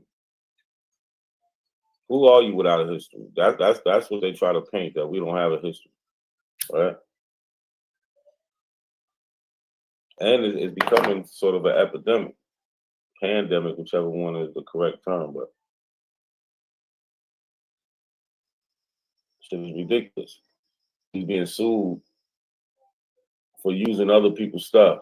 Who are you without a history? That's what they try to paint, that we don't have a history, right? And it's becoming sort of an epidemic, pandemic, whichever one is the correct term, but shit is ridiculous. He's being sued for using other people's stuff.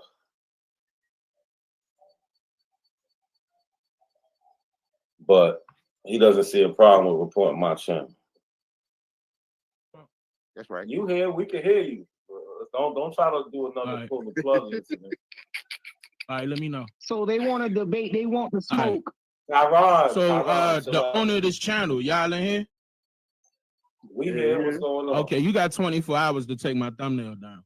But he doesn't see a problem with reporting my channel. That's right. You here? We can hear you. Don't try to do another pull the plug incident. All right, let me know. So they want to debate. They want to smoke. Tyron, So the owner of this channel, y'all in here? We hear what's going on. Okay, you got 24 hours to take my thumbnail down.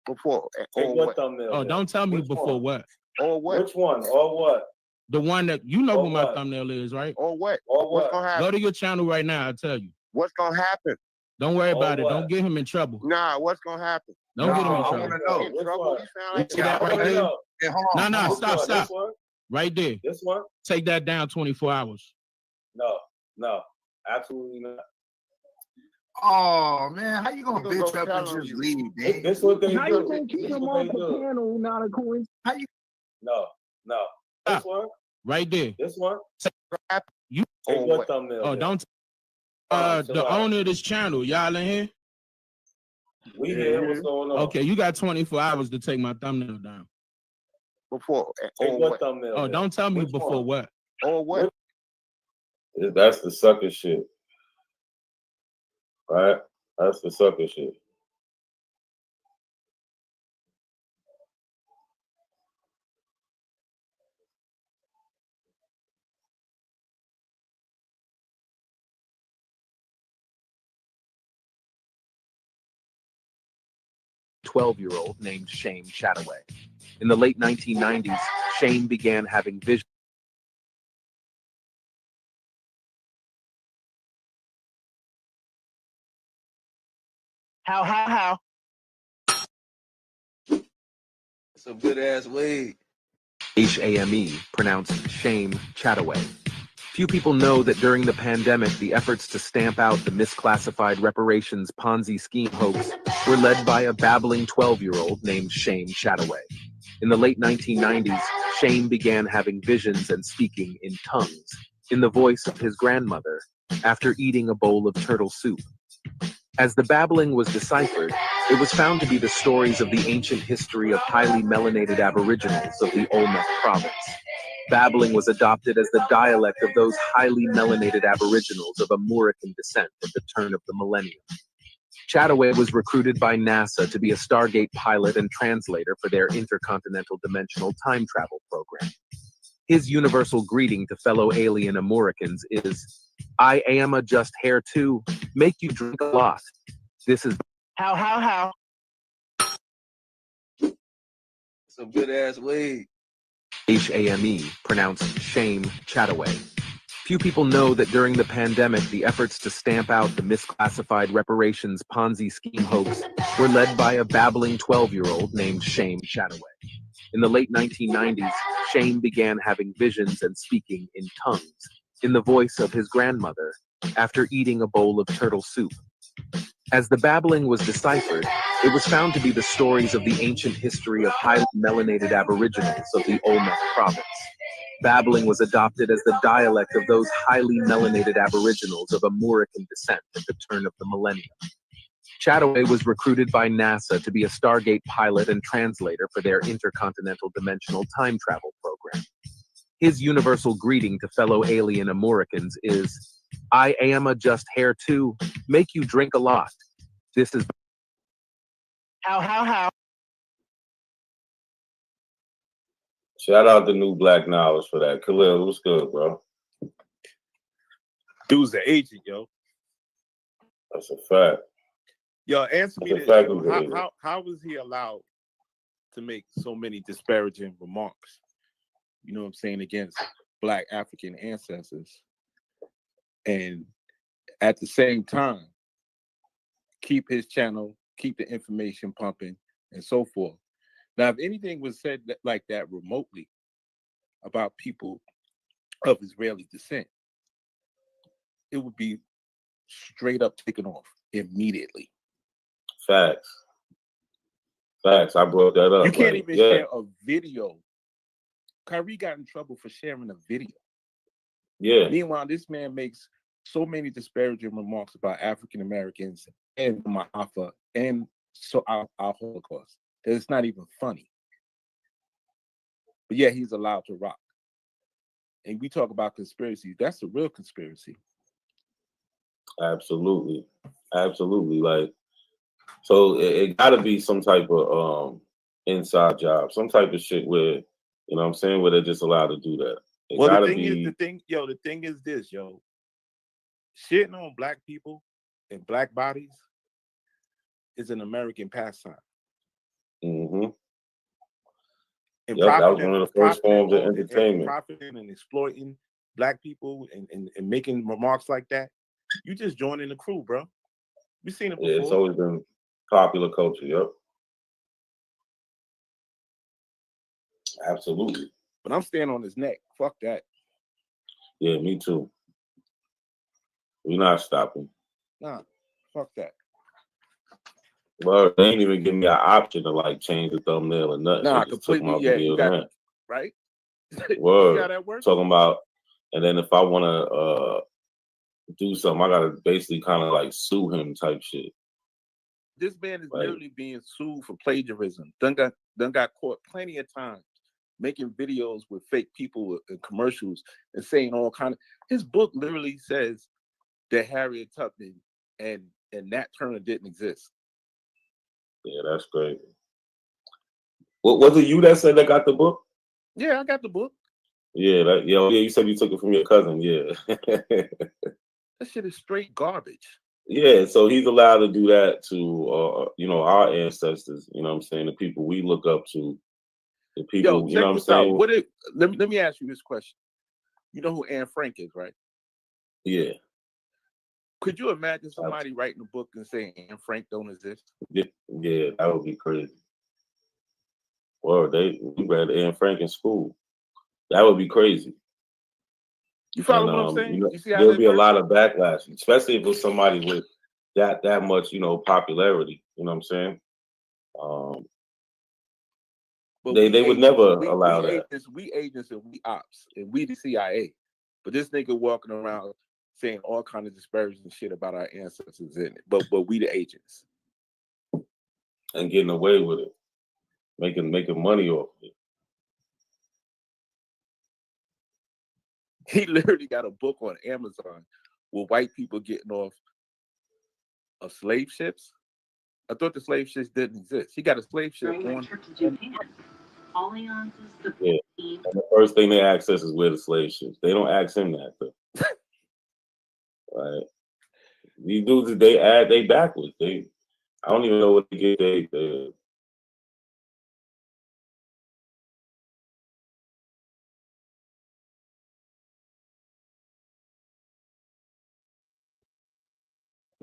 Before take what thumbnail? Oh, don't tell me before what. Or what? Which one? Or what? The one that you know who my thumbnail is, right? Or what? Or what's gonna happen? Go to your channel right now. I'll tell you. What's gonna happen? Don't worry about it. Don't get him in trouble. Nah, what's gonna happen? Don't get him in trouble. I want to know. In trouble? You sound like See that right there? Hey, hold on. No, This stop. one? Right there. This one? Take that down 24 hours. No, absolutely not. Oh man, how you gonna bitch up and just leave, man? This what they How do. you gonna keep This him what off they the do. panel? Not a coincidence. How you? No. This one. Right there. This one. You. Take your thumbnail. Oh, down. don't. The owner of this channel, y'all in here? We here. What's going on? Okay, you got 24 hours to take my thumbnail down. Before. Take your thumbnail. Oh, down. don't tell me Which before one? what. Or what? That's the sucker shit. Right? That's the sucker shit. "12-year-old named Shane Chataway. In the late 1990s, Shane began having visions. How? Some good ass weed. HAME, pronounced Shame Chataway. Few people know that during the pandemic, the efforts to stamp out the misclassified reparations Ponzi scheme hoax were led by a babbling 12-year-old named Shame Chataway. In the late 1990s, Shame began having visions and speaking in tongues, in the voice of his grandmother, after eating a bowl of turtle soup. As the babbling was deciphered, it was found to be the stories of the ancient history of highly melanated Aboriginals of the Olmec province. Babbling was adopted as the dialect of those highly melanated Aboriginals of Amurican descent at the turn of the millennium. Chataway was recruited by NASA to be a Stargate pilot and translator for their intercontinental dimensional time travel program. His universal greeting to fellow alien Amuricans is, "I am a just hair too, make you drink a lot. This is..." How? Some good ass weed. HAME, pronounced Shame Chataway. Few people know that during the pandemic, the efforts to stamp out the misclassified reparations Ponzi scheme hoax were led by a babbling 12-year-old named Shame Chataway. In the late 1990s, Shame began having visions and speaking in tongues, in the voice of his grandmother, after eating a bowl of turtle soup. As the babbling was deciphered, it was found to be the stories of the ancient history of highly melanated Aboriginals of the Olmec province. Babbling was adopted as the dialect of those highly melanated Aboriginals of Amurican descent at the turn of the millennium. Chataway was recruited by NASA to be a Stargate pilot and translator for their intercontinental dimensional time travel program. His universal greeting to fellow alien Amuricans is, "I am a just hair too, make you drink a lot. This is..." How? Shout out to New Black Knowledge for that. Khalil, what's good, bro? Dude's an agent, yo. That's a fact. Yo, answer me That's this. a fact. Yo. How was he allowed to make so many disparaging remarks? You know what I'm saying, against Black African ancestors, and at the same time keep his channel, keep the information pumping, and so forth. Now, if anything was said like that remotely about people of Israeli descent, it would be straight up taken off immediately. Facts. I brought that up. You can't even share a video. Kyrie got in trouble for sharing a video. Yeah. Meanwhile, this man makes so many disparaging remarks about African Americans and Mahafa and so our Holocaust that it's not even funny. But yeah, he's allowed to rock. And we talk about conspiracies. That's a real conspiracy. Absolutely. Like, so it got to be some type of inside job, some type of shit where, you know what I'm saying, where they're just allowed to do that. The thing is this, yo. Shitting on Black people and Black bodies is an American pastime. Mm-hmm. And that was one of the first forms of entertainment. Profiting and exploiting Black people and making remarks like that. You just joining the crew, bro. We've seen it before. Yeah, it's always been popular culture, yep. Absolutely. But I'm staying on his neck. Fuck that. Yeah, me too. We're not stopping. Nah, fuck that. Well, they ain't even give me an option to like change the thumbnail or nothing. Nah, They just took completely. my Yeah, video you got down. right. You see Word. how that works? Talking about, and then if I want to do something, I gotta basically kind of like sue him type shit. This man is Like, literally being sued for plagiarism. Done got caught plenty of times making videos with fake people and commercials and saying all kind of. His book literally says that Harriet Tubman and Nat Turner didn't exist. Yeah, that's crazy. What was it you that said that got the book? Yeah, I got the book. Yeah, yeah. You said you took it from your cousin. Yeah. That shit is straight garbage. Yeah, so he's allowed to do that to our ancestors. You know what I'm saying? The people we look up to, the people. Yo, You know check what I'm this out. saying? Let me ask you this question. You know who Anne Frank is, right? Yeah. Could you imagine somebody writing a book and saying Anne Frank don't exist? Yeah, that would be crazy. Well, we read Anne Frank in school. That would be crazy. You follow what I'm saying? You see how there'll that be a works? lot of backlash, especially if it was somebody with that much, popularity. You know what I'm saying? But They would never allow that. We agents and we ops and we the CIA. But this nigga walking around saying all kind of disparaging shit about our ancestors in it. But we the agents. And getting away with it. Making money off it. He literally got a book on Amazon with white people getting off of slave ships. I thought the slave ships didn't exist. He got a slave ship on. Yeah. And the first thing they ask us is where the slave ships. They don't ask him that though. Right. These dudes, they backwards. I don't even know what to get.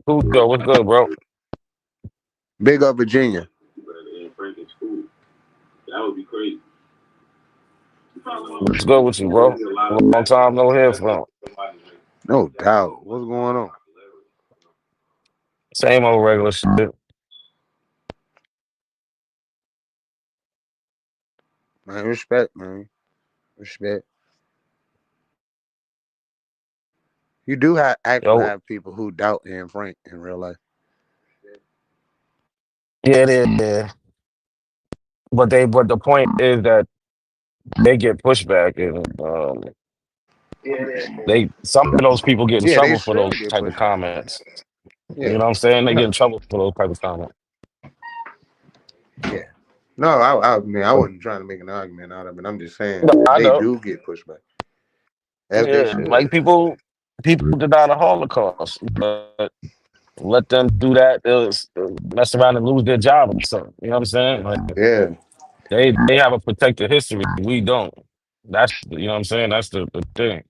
What's good, bro? Big up Virginia. That would be crazy. What's good with you, bro? Long time no hear from. No doubt. What's going on? Same old regular shit. Man, respect, man. Respect. You do actually have people who doubt Anne Frank in real life. Yeah, it is. Yeah. But the point is that they get pushback and some of those people get in Yeah, they trouble for should those get type of pushback. comments. Yeah. You know what I'm saying? They get in trouble for those type of comments. Yeah. No, I mean, I wasn't trying to make an argument out of it. I'm just saying I they know. do get pushback. As they should. Like people deny the Holocaust, but let them do that, they'll mess around and lose their job or something. You know what I'm saying? Like, yeah. They have a protected history. We don't. That's you know what I'm saying? That's the thing.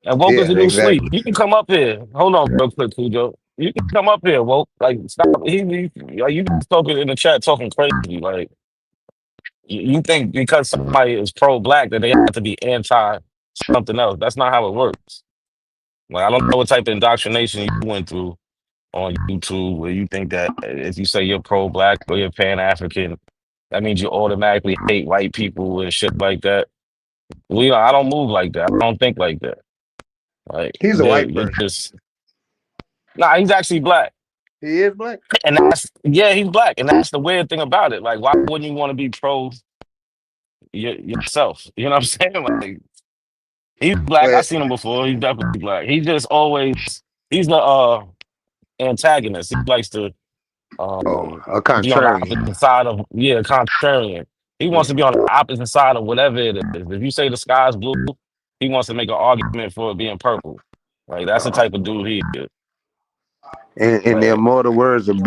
And Woke is Yeah, the new sleep. exactly. You can come up here. Hold on real quick, Cujo. You can come up here, Woke. Like stop. Like, you just talking in the chat talking crazy. Like you think because somebody is pro-black that they have to be anti something else. That's not how it works. Like I don't know what type of indoctrination you went through on YouTube where you think that if you say you're pro-black or you're pan-African, that means you automatically hate white people and shit like that. I don't move like that. I don't think like that. Like He's a white you're person. just he's actually black. He is black. And he's black. And that's the weird thing about it. Like, why wouldn't you want to be pro yourself? You know what I'm saying? Like he's black. I've seen him before. He's definitely black. He's just always he's the antagonist. He likes to a be on the contrarian. opposite side of contrarian. He wants to be on the opposite side of whatever it is. If you say the sky's blue, he wants to make an argument for it being purple. Like that's the type of dude he is. In the immortal words of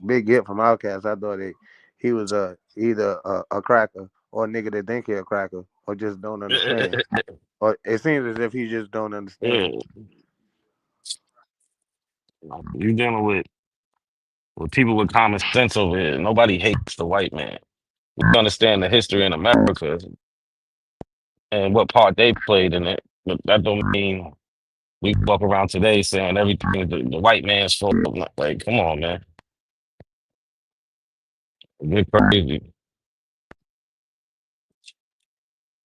Big Hit from Outkast, I thought he was either a cracker or a nigga that think he a cracker or just don't understand. Or it seems as if he just don't understand. You're dealing with people with common sense over here. Nobody hates the white man. We understand the history in America and what part they played in it, but that don't mean We walk around today saying everything is the white man's fault. Like, come on, man. Get crazy.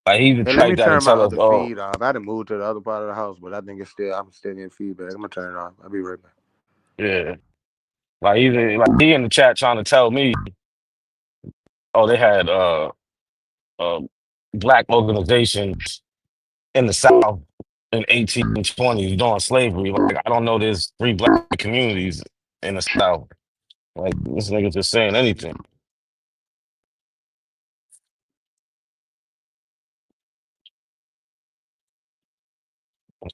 Like, he's the Hey, let type me that'll turn my tell us, other oh, feed off. I done moved to the other part of the house, but I think I'm still getting feedback. I'm gonna turn it off. I'll be right back. yeah. Like he in the chat trying to tell me, oh, they had uh black organizations in the South in 1820s during slavery. Like, I don't know there's 3 black communities in the South. Like, this nigga just saying anything.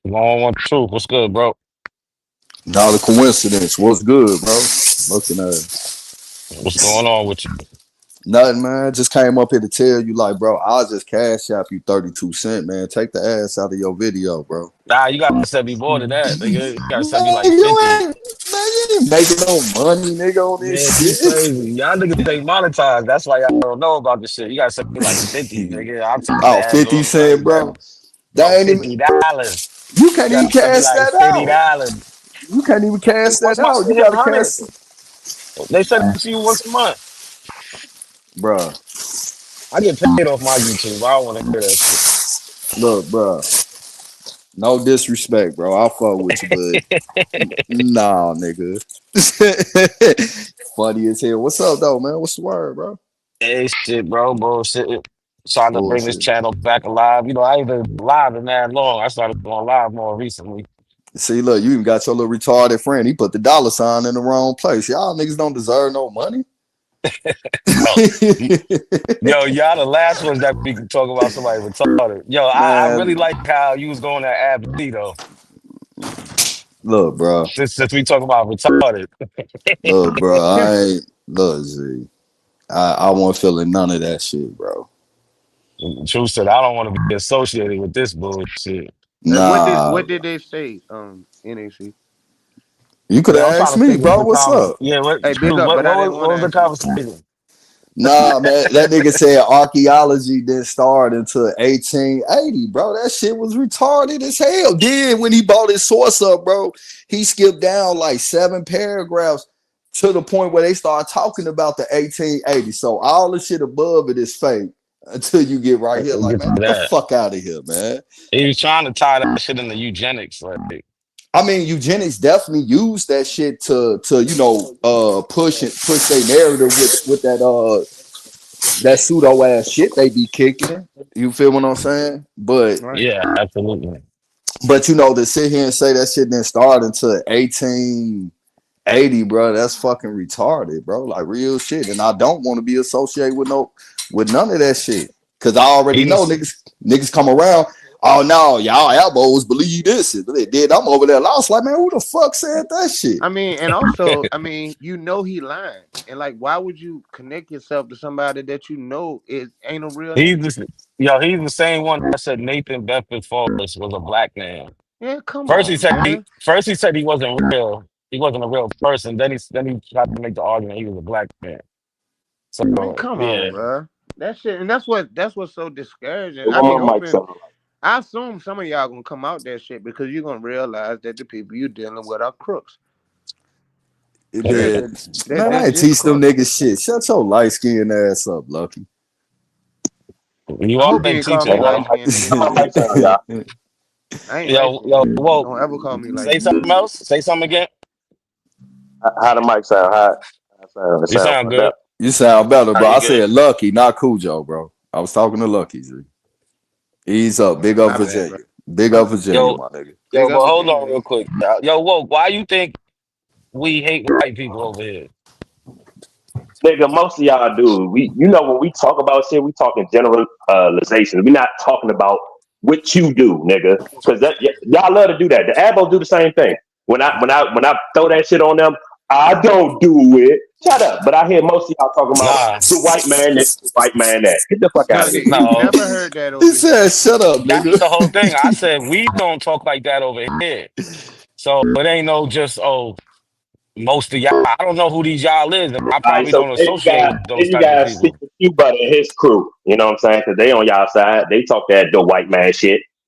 Long one truth. What's good, bro? Not a coincidence. What's good, bro? Looking at it. What's going on with you? Nothing, man. Just came up here to tell you, like, bro, I'll just cash app you 32 cents, man. Take the ass out of your video, bro. Nah, you gotta set me more than that, nigga. You gotta set me Man, like you 50. ain't, man, you ain't making no money, nigga, on Man, this you shit. crazy. Y'all niggas ain't monetized. That's why y'all don't know about this shit. You gotta set me like 50, nigga. I'll take the Oh, ass 50 off right cent, now. bro. Bro, That ain't even, $50. you can't You even gotta set me cash like that out. $50. You can't even cash that Once my out. shit You hit gotta 100, cash, they send it to you once a month. bro. I get paid off my YouTube. I don't want to hear that shit. Look, bro. No disrespect, bro. I'll fuck with you, but nah, nigga. Funny as hell. What's up, though, man? What's the word, bro? Hey, shit, bro. Bullshit. Trying to bring this Bullshit. channel back alive. You know, I ain't been live in that long. I started going live more recently. See, look, you even got your little retarded friend. He put the dollar sign in the wrong place. Y'all niggas don't deserve no money. Yo, y'all the last ones that we can talk about somebody retarded. Yo, I Man, really like how you was going at Abby though. look, bro. Since we talk about retarded. Look, bro. I ain't, look, Z. I wasn't feeling none of that shit, bro. True said, I don't want to be associated with this bullshit. Nah. What did they say? NAC. You could Yeah, I'm have trying asked to me, think of bro. the What's conversation. up? Yeah, Hey, big up, but I didn't what want to was the answer the conversation? Nah, man, that nigga said archaeology didn't start until 1880, bro. That shit was retarded as hell. Then when he bought his source up, bro, he skipped down like 7 paragraphs to the point where they start talking about the 1880. So all the shit above it is fake until you get right here. Like, Get man, to get the that. fuck out of here, man. He was trying to tie that shit into eugenics. Like, I mean, eugenics definitely used that shit to push their narrative with that pseudo ass shit they be kicking. You feel what I'm saying? right. yeah, absolutely. But you know, to sit here and say that shit didn't start until 1880, bro, that's fucking retarded, bro. Like real shit. And I don't want to be associated with none of that shit. Cause I already know He's niggas come around. Oh no, y'all elbows believe this. They did. I'm over there lost. Like, man, who the fuck said that shit? I mean, and also, I mean, he lying, and like, why would you connect yourself to somebody that you know is ain't a real he's nigga? the, he's the same one that said Nathan Bedford Forrest was a black man. Yeah, come on, man. First he said he wasn't real. He wasn't a real person. Then he tried to make the argument he was a black man. Man, So come yeah, on, bro. That shit, and that's what's so discouraging. Hey, I one be more mic hoping. sound. I assume some of y'all gonna come out that shit because you're gonna realize that the people you dealing with are crooks. Man, They're I ain't just teach them crooks. niggas shit. Shut your light skinned ass up, Lucky. you I all hope you been ain't call teaching me Hey, them, how the light bro. mic, skinned nigga. how my mic sound, y'all? I ain't light skinned. Whoa, Don't ever call me light say skinned. something else. Say something again. How the mic sound? How sound? It You sound sound fucked up. good. You sound better, Nah, bro. you I good. said Lucky, not Cujo, bro. I was talking to Lucky, Z. Ease up. Big up My bad, bro. Virginia. Big My up bad. Virginia, Yo, my nigga. yo, Big but up hold Virginia, on real nigga. quick. Yo, whoa, why you think we hate white people over here? Nigga, most of y'all do. You know, when we talk about shit, we talking generalizations. We're not talking about what you do, nigga. Because y'all love to do that. The Abos do the same thing. When I throw that shit on them, I don't do it. Shut up. But I hear most of y'all talking about Nah, the white man this, the white man that. Get the fuck out No, of here. you no. never heard that He over here. said, shut up, That's nigga. the whole thing. I said we don't talk like that over here. So it ain't no just most of y'all. I don't know who these y'all is, and I All right, probably so don't associate with then those you type of got Steve people. Butter and his crew. You know what I'm saying? Because they on y'all side. They talk that the white man shit.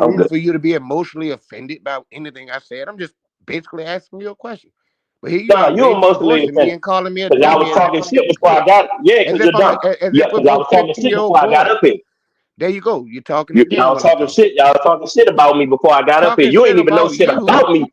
no I'm reason good. for you to be emotionally offended by anything I said. I'm just basically asking you a question. But here you Nah, are you emotionally reinforcing me offended. and calling me a Because I was dickhead as talking if I'm shit your before I kid. got yeah, As because if you're I'm dumb. as Yeah, if because it's I a was talking shit 15-year-old before I got boy. up here. There you go. You're talking again Y'all was when I'm talking talking. shit. Y'all was talking shit about me before I got up here. Talking You shit ain't even know about shit you. about me.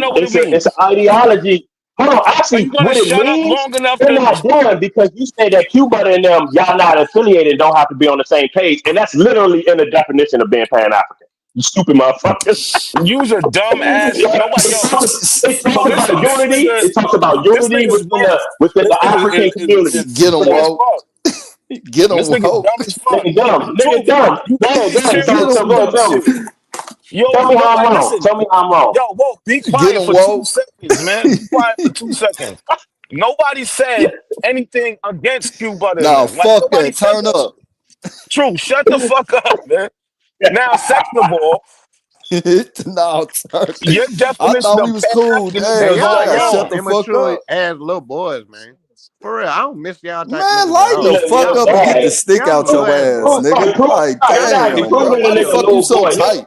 to know what it it's an means? ideology. Hold on, Are you actually, gonna what it shut up means, long enough they're to? not done because you say that Cuba and them, y'all not affiliated, don't have to be on the same page, and that's literally in the definition of being Pan African. You stupid motherfuckers. Use a dumb ass. Nobody. Yo. It So talks about listen, this unity. nigga, It talks about this unity nigga smart. within This the nigga African community. Get is him dumb as woke. fuck. Get him This nigga woke. dumb as fuck. Nigga dumb. Nigga Truth, dumb. you Go ahead, go always ahead. carry Get on So him some go ahead, dumb tell me. shit. Yo, Tell me how I'm nobody wrong. listen. Tell me how I'm wrong. Yo, whoa, be Get quiet him for 2 woke. seconds, man. Be quiet for 2 seconds. Nobody said anything against Q Butter and Nah, them. Like fuck nobody that. said Turn that up. shit. True, shut the fuck up, man. Now, second of all, Nah, turn. your I definition thought we of was Pan cool. Hey, Africanism Damn, is y'all y'all, gotta dead y'all shut wrong. the fuck immature up. as little boys, man. For real, I don't miss y'all type Man, niggas at lighten the all. Nigga, fuck your up and get dad. the stick Y'all out little your ass ass, boys. nigga. Like, Exactly. damn, Prove bro. that Why a the nigga a fuck you little so boy. tight?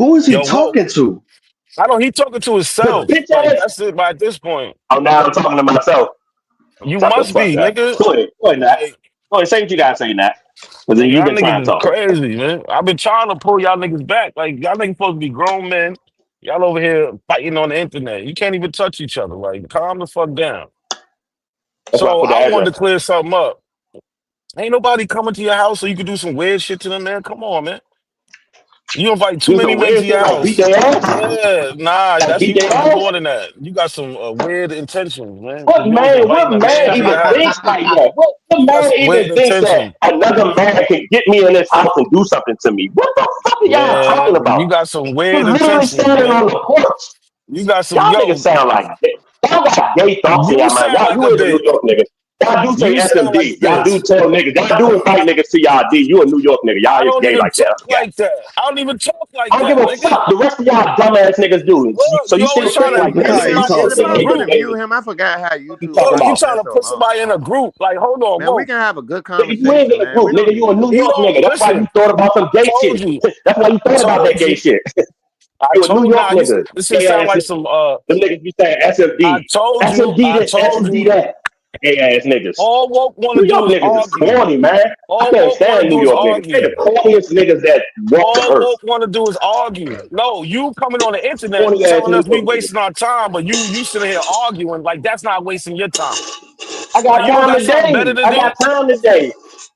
Who is he Yo, Woke. talking to? I don't. He talking to The himself. bitch Like ass. that's it. By this point, Oh, now I'm talking to myself. you Shut the must fuck be, up. nigga. Go ahead, Nat. Like, Go ahead, say what you gotta say, Nat. Because then like you've y'all been trying niggas to is talk. crazy, man. I've been trying to pull y'all niggas back. Like y'all niggas supposed to be grown men. Y'all over here fighting on the internet. You can't even touch each other. Like, calm the fuck down. That's why I So put the I wanted address. to clear something up. Ain't nobody coming to your house so you can do some weird shit to them, man. Come on, man. You invite too Do many some men to weird your shit like beat house. their ass. Yeah, nah, Like that's beat you their got to do ass. more than that. You got some weird intentions, man. What Because you was man? inviting What a man man to even your house. thinks like that? What You got man some even weird thinks that intentions. another man can get me in this house and do something to me? What the fuck are y'all Yeah, talking about? you got some weird I'm literally intentions, standing man. on the porch. You got some Y'all niggas yo. sound like y'all got gay thoughts in You y'all mind. sound Y'all, like you a is a New bitch. York nigga. Y'all do say You sound like a SMD. Y'all do bitch. tell niggas. Y'all do invite niggas to y'all D. You a New York nigga. I Y'all is don't gay even like that. talk like that. I don't even talk like I don't give that, a nigga. fuck. The rest of y'all dumbass niggas do. Look, So you you always still trying think to like put niggas? Man, You somebody still in listen, think I'm some niggas gonna group. gay? mute him. I forgot how What you YouTube talking Look, you works, about? trying man. to So put somebody in a group. Like, hold on, man, we whoa. can have a good Nigga, you ain't conversation, in a man. group, We don't nigga. You need a New He York don't nigga. That's why you listen. thought about some I gay shit. told you. That's why you I thought about that told gay you. shit. I You a New told York nah, nigga. this shit Gay sound ass like nigga. some Them niggas be saying I SMD. told you, SMD I this, told SMD you, that. Gay ass niggas. all woke wanna New do York is niggas is argue. corny, man. I All can't woke wanna stand New do is York niggas. They the argue. corniest niggas that walk the All earth. woke want to do is argue. No, you coming on the internet Corny ass telling New us we York niggas. wasting our time, but you sitting here arguing like that's not wasting your time. I Like got you don't time got something better today. to I got do. time today.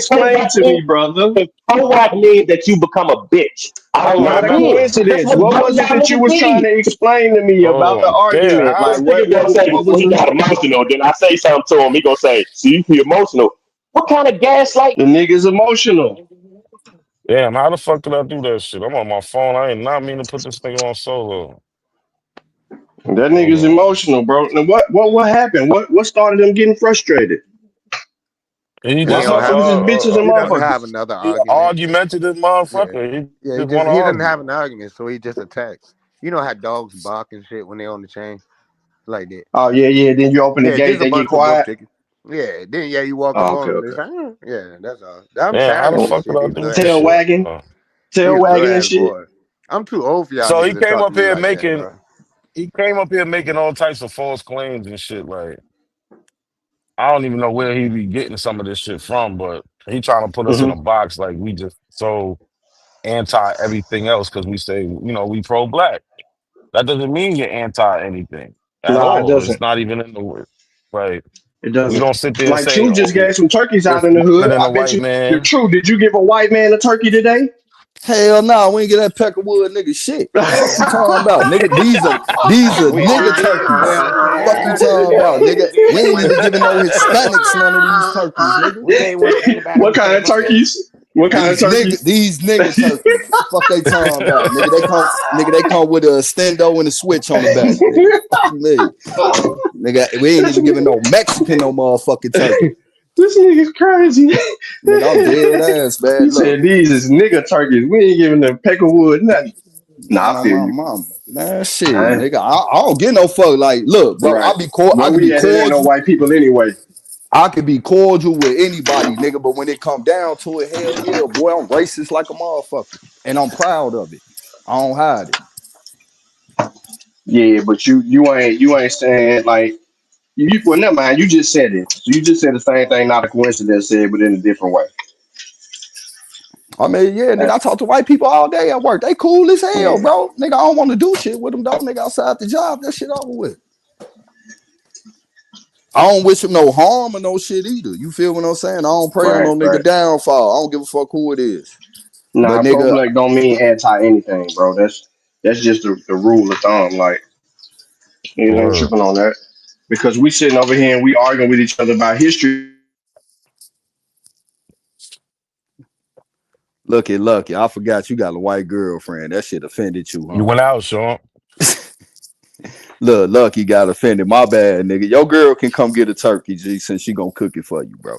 explain to me, brother. Pro-black means that you become a bitch. I don't know Not a when. That's coincidence. what What both was it y'all that you niggas was trying need. to explain to me about the Oh damn! argument? Like This nigga gonna say what before was he got emotional, then I say something to him, he gonna say, see, he emotional. What kind of gaslight? the nigga's emotional? Damn, how the fuck did I do that shit? I'm on my phone. I ain't not mean to put this nigga on solo. That Hold nigga's on. emotional, bro. Now what happened? What started him getting frustrated? He Because Why just motherfuckers is bitches and he doesn't have motherfuckers? another he argument. argumentative Yeah, motherfucker. He yeah. just want to He doesn't argue. have an argument, so he just attacks. You know how dogs bark and shit when they're on the chain. like that. Oh yeah. Then you open the Yeah, gate, just a they get bunch of book quiet. tickets. Yeah, then you walk up Oh, okay, on them. They okay. say, yeah, that's all. I'm Man, how tired the of this fuck did shit. I These do little this ass Tail shit? boys. wagging, Oh. tail These little wagging and ass shit. boys. I'm too old for y'all So niggas to talk to me like that, bro. he came up here making all types of false claims and shit. Like I don't even know where he be getting some of this shit from, but he trying to put us in a box like we just so anti everything else because we say, we pro black. That doesn't mean you're anti anything at No, it all. It's doesn't. not even in the word. Like It we doesn't. don't sit there and Like say, True just "Oh, gave some turkeys out it's in the better hood. than I a bet white you. The man." True, did you give a white man a turkey today? Hell no, we ain't get that Peckerwood nigga shit. Fuck you talking about, nigga? These are We nigga sure ain't. turkeys. Well, Fuck you we talking about, nigga? We ain't even giving no Hispanics none of these turkeys, nigga. we ain't went to anybody What who kind came of up here. turkeys? What kind of turkeys? These nigga turkeys. Fuck they talking about, nigga? They come with a stendo and a switch on the back, nigga. Fuck you, me, nigga. We ain't This even giving no Mexican no motherfucking turkey, this nigga's crazy. nigga. I'm dead ass, He man. Look, said these is nigga turkeys. We ain't giving them peckerwood nothing. Nah, man, I on feel my you. mama, man, shit, Alright. nigga. I don't get no fuck. Like, look, bro, Right. I Where could be we at? It ain't no cordial. white people anyway. I could be cordial with anybody, nigga, but when it come down to it, hell yeah, boy, I'm racist like a motherfucker, and I'm proud of it. I don't hide it. Yeah, but you ain't saying like well never mind, you just said it. So you just said the same thing, not a coincidence said, but in a different way. I mean, yeah, nigga, That- I talk to white people all day at work. They cool as hell, yeah. bro. Nigga, I don't want to do shit with them, though. Nigga, outside the job, that shit over with. I don't wish him no harm or no shit either. You feel what I'm saying? I don't pray on Right, no nigga right. downfall. I don't give a fuck who it is. But Nah, pro nigga, black don't mean anti anything, bro. That's just the rule of thumb. Like niggas ain't Word. tripping on that. Because we sitting over here and we arguing with each other about history. lucky. I forgot you got a white girlfriend. That shit offended you, You huh? went out, Sean. Look, lucky got offended. My bad, nigga. Your girl can come get a turkey, G, since she gonna cook it for you, bro.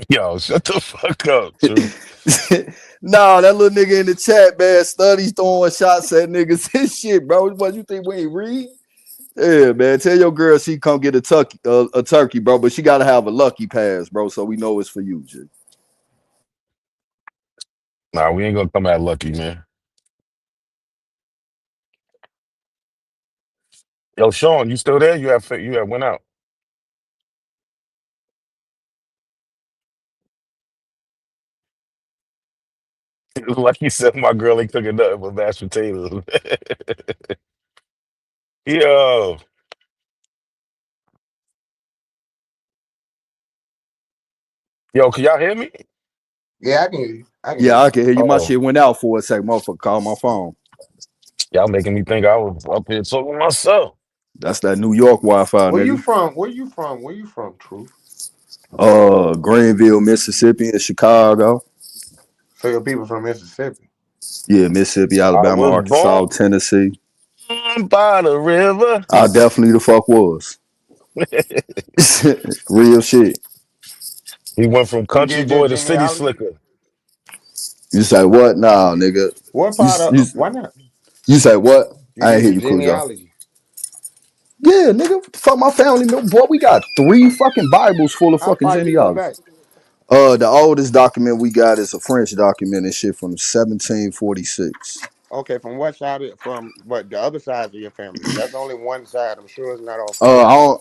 Yo, shut the fuck up, too. Nah, that little nigga in the chat, man, studies throwing shots at niggas and shit, bro. What you think we ain't read? Yeah, man. Tell your girl she come get a turkey, bro. But she gotta have a lucky pass, bro. So we know it's for you, G. Nah, we ain't gonna come at Lucky, man. Yo, Sean, you still there? You have went out. Lucky said my girl ain't cooking nothing but mashed potatoes. Yo, yo, can y'all hear me? Yeah, I can hear you. I can hear Yeah, you. I can hear you. My Oh, shit went out for a second. Motherfucker called my phone. y'all making me think I was up here talking to myself. That's that New York Wi-Fi, Where you nigga. from? Where you from? Where you from, Truth? Greenville, Mississippi, and Chicago. So your people from Mississippi. Yeah, Mississippi, I Alabama, was Arkansas, born Tennessee. by the river. I definitely the fuck was. Real shit. He went from You country did your boy to city genealogy? slicker. You say what? Nah, nigga. What You, part you, of why not? you say what? You I ain't did hear your you, Cujo. genealogy. Yeah, nigga. Fuck my family. Boy, we got 3 fucking Bibles full of How fucking far you go genealogy. back? The oldest document we got is a French document and shit from 1746. Okay, from what side from what the other sides of your family? That's only one side. I'm sure it's not all 4.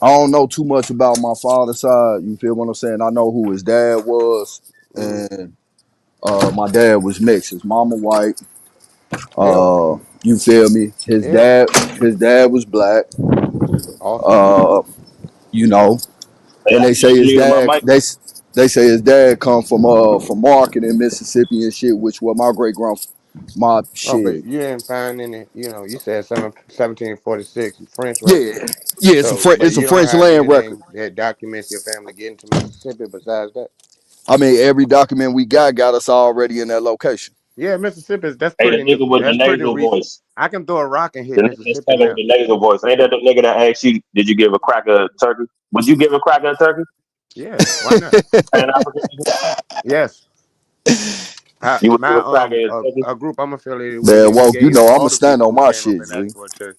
I don't know too much about my father's side. You feel what I'm saying? I know who his dad was, Mm. and my dad was mixed. His mama white. Hell, You feel me? hell no. His dad was black. Awesome. Uh, you know, Hey, and I they think say you his muted my dad mic. they say his dad come from Market in Mississippi and shit, which was my great grand my Oh, but shit. you didn't find any. You said 1746 French, right? Yeah, yeah. So, but It's a you don't French have land record. anything that documents your family getting to Mississippi besides that. I mean, every document we got us already in that location. Yeah, Mississippi. That's Hey, the pretty new. nigga with the That's pretty nasal recent. voice. I can throw a rock and The hit nigga that's Mississippi talking with now. the nasal voice. Ain't that the nigga that asked you, did you give a cracker a turkey? Would you give a cracker a turkey? Yeah, why not? Pan African nigga? Yes. You would give My a cracker a turkey? a group I'm affiliated with, Man, we woke, you gave know I'ma all the stand people on who my came up shit, and G. asked for a turkey.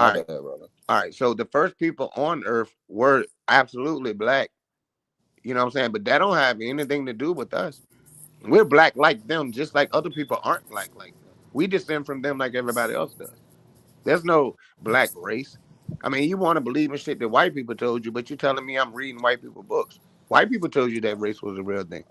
All My right. bad, brother. All right. So the first people on Earth were absolutely black. You know what I'm saying? But that don't have anything to do with us. We're black like them, just like other people aren't black like them. We descend from them like everybody else does. There's no black race. I mean, you want to believe in shit that white people told you, but you're telling me I'm reading white people books. White people told you that race was a real thing.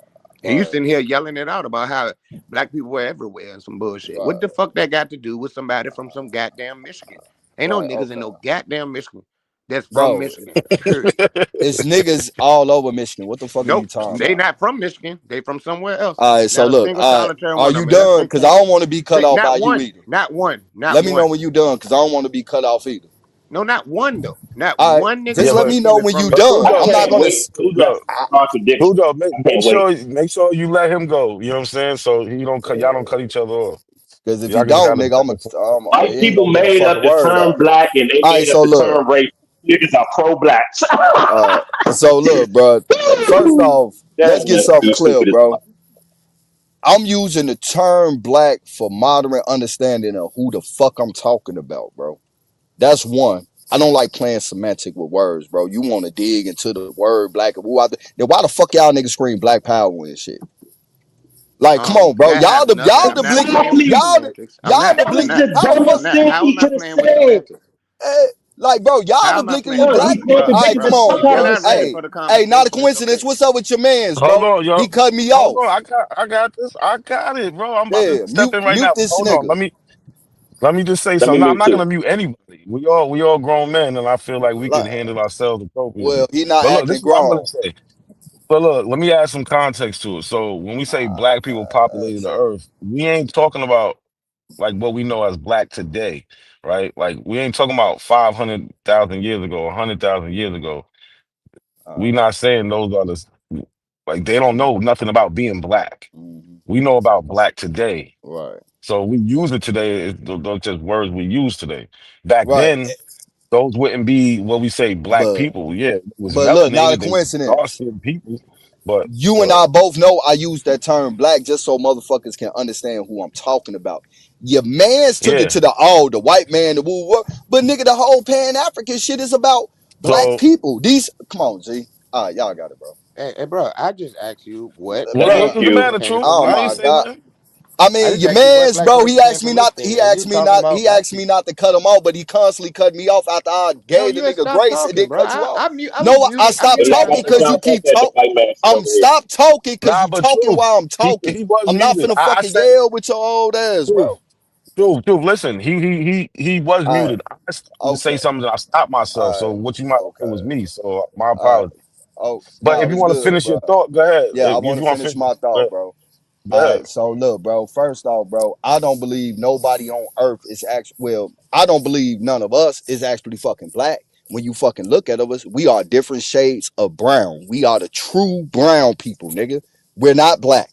And you Right, sitting here yelling it out about how black people were everywhere and some bullshit. What right, the fuck that got to do with somebody from some goddamn Michigan? Ain't no right. niggas in Okay, no goddamn Michigan that's from bro. Michigan. Period. It's niggas all over Michigan. What the fuck are you Nope, talking they about? not from Michigan. They from somewhere else. All right, so Not a look, single all right, solitary are one of you them. And that's done? been Because I capping. don't want to be cut off Not by you one. either. Not one. Not Let me know one. when you done, because I don't want to be cut off either. No, not one though. Not All right, one nigga just Yeah, from let me but know Michigan is when from you but Michigan. done. I I'm Cujo, not can't gonna. wait to Cujo, address this contradiction. Cujo, I can't wait. make sure you let him go. You know what I'm saying? So he don't cut y'all don't cut each other off. Because if you Y'all can don't, have a nigga, White he ain't people gonna get a made fucking up the word term out. black and they All right, made up so the look, term race. Niggas are pro-blacks. so look, bro. First off, let's Damn, get man, something you clear, stupid as bro. fuck. I'm using the term black for moderate understanding of who the fuck I'm talking about, bro. That's one. I don't like playing semantic with words, bro. You want to dig into the word black and who out there. Then why the fuck y'all niggas scream black power and shit? Like, come on, bro. That has nothing. I'm not playing with the Exactly. semantics. That I'm was not. the how the I'm fuck? dumbest not. thing How he am I could have playing with said. semantics? Like, bro, y'all How the am I blick playing you with Son, black. he semantics? said Bro, the All right, biggest come bro, on. you're retarded not ready shit. Hey, for the hey, not a conversation. It's coincidence. okay. What's up with your mans, Hold bro? on, He yo. cut me Hold off. on. I got this. I got it, bro. I'm about to Yeah, step in right mute now. this Hold on. nigga. Let me just say Let me something. No, I'm mute not too. gonna mute anybody. We all grown men, and I feel like we Like, can handle ourselves well, appropriately. he not But look, this acting is what I'm gonna grown. say. But look, let me add some context to it. So when we say black people populated the earth, we ain't talking about like what we know as black today, right? Like we ain't talking about 500,000 years ago, 100,000 years ago. We not saying those are the like they don't know nothing about being black. We know about black today. Right, So we use it today. Those just words we use today. Back right. then, those wouldn't be what we say black But people. Yeah, it was look, not a melanated. They dark coincidence. skinned people. But You and I both know I use that term black just so motherfuckers can understand who I'm talking about. Your man's took it yeah. to the white man, the woo woo. But nigga, the whole Pan African shit is about black So people. These, come on, G. All right, y'all got it, bro. Hey, bro, I just asked you what Thank black what's the you. people matter, came truth? from Oh I ain't my Michigan. say God. nothing. I I mean, just your asked you what man's black bro. person He came asked me from not. Michigan, and you talking about He black asked me people. not to cut him off, but he constantly cut me off after I No, gave the you ain't nigga stop grace and talking, then bro. cut you off. I was No, I muted. I stopped The muted last you talking and let because you you time I talk. keep said the talking. white man sit over here. Stop talking because Nah, you but talking truth. while I'm He talking. he was I'm not muted. finna I fucking said yell with your old ass, truth. bro. Truth. Listen, he was All right, muted. I started to say okay, something and I stopped myself. all So right, what you might say okay, was me. So my all right. apologies. Oh But if no, you it's want to good, finish bro. your thought, go ahead. Yeah, I If want you to want to finish finish, my go thought, ahead. bro. Go All ahead. right, so look, bro. First off, bro, I don't believe nobody on earth is actually. Well, I don't believe none of us is actually fucking black. When you fucking look at us, we are different shades of brown. We are the true brown people, nigga. We're not black.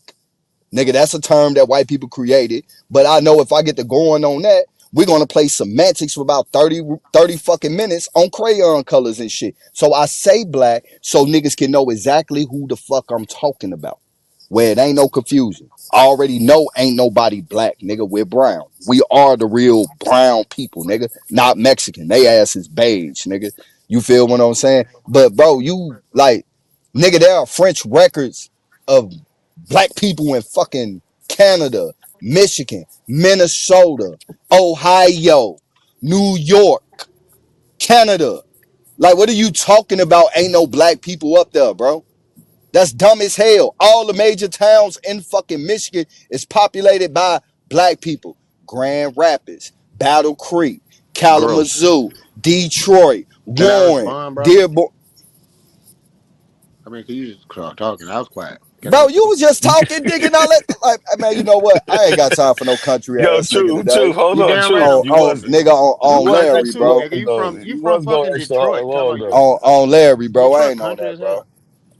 Nigga, that's a term that white people created. But I know if I get to going on that, we're gonna play semantics for about 30 fucking minutes on crayon colors and shit. So I say black so niggas can know exactly who the fuck I'm talking about. Where it ain't no confusion. I already know ain't nobody black, nigga. We're brown. We are the real brown people, nigga. Not Mexican. They ass is beige, nigga. You feel what I'm saying? But bro, you like, nigga, there are French records of black people in fucking Canada, Michigan, Minnesota, Ohio, New York, Canada. Like, what are you talking about? Ain't no black people up there, bro. That's dumb as hell. All the major towns in fucking Michigan is populated by black people. Grand Rapids, Battle Creek, Gross. Kalamazoo, Detroit, Can I Warren, respond, bro? Dearborn. I mean, can you just start talking? I was quiet. Can I Bro, you respond? was just talking, digging all that. Like, man, you know what? I ain't got time for no country Yo, ass nigga true. today. Hold You on, damn right truth. I'm You On was talking. nigga You on was Larry, too, bro. nigga. going though. You You from was fucking going extra hard Detroit. Talking long about you though. from On Larry, bro. I Detroit ain't on country that, as bro. hell.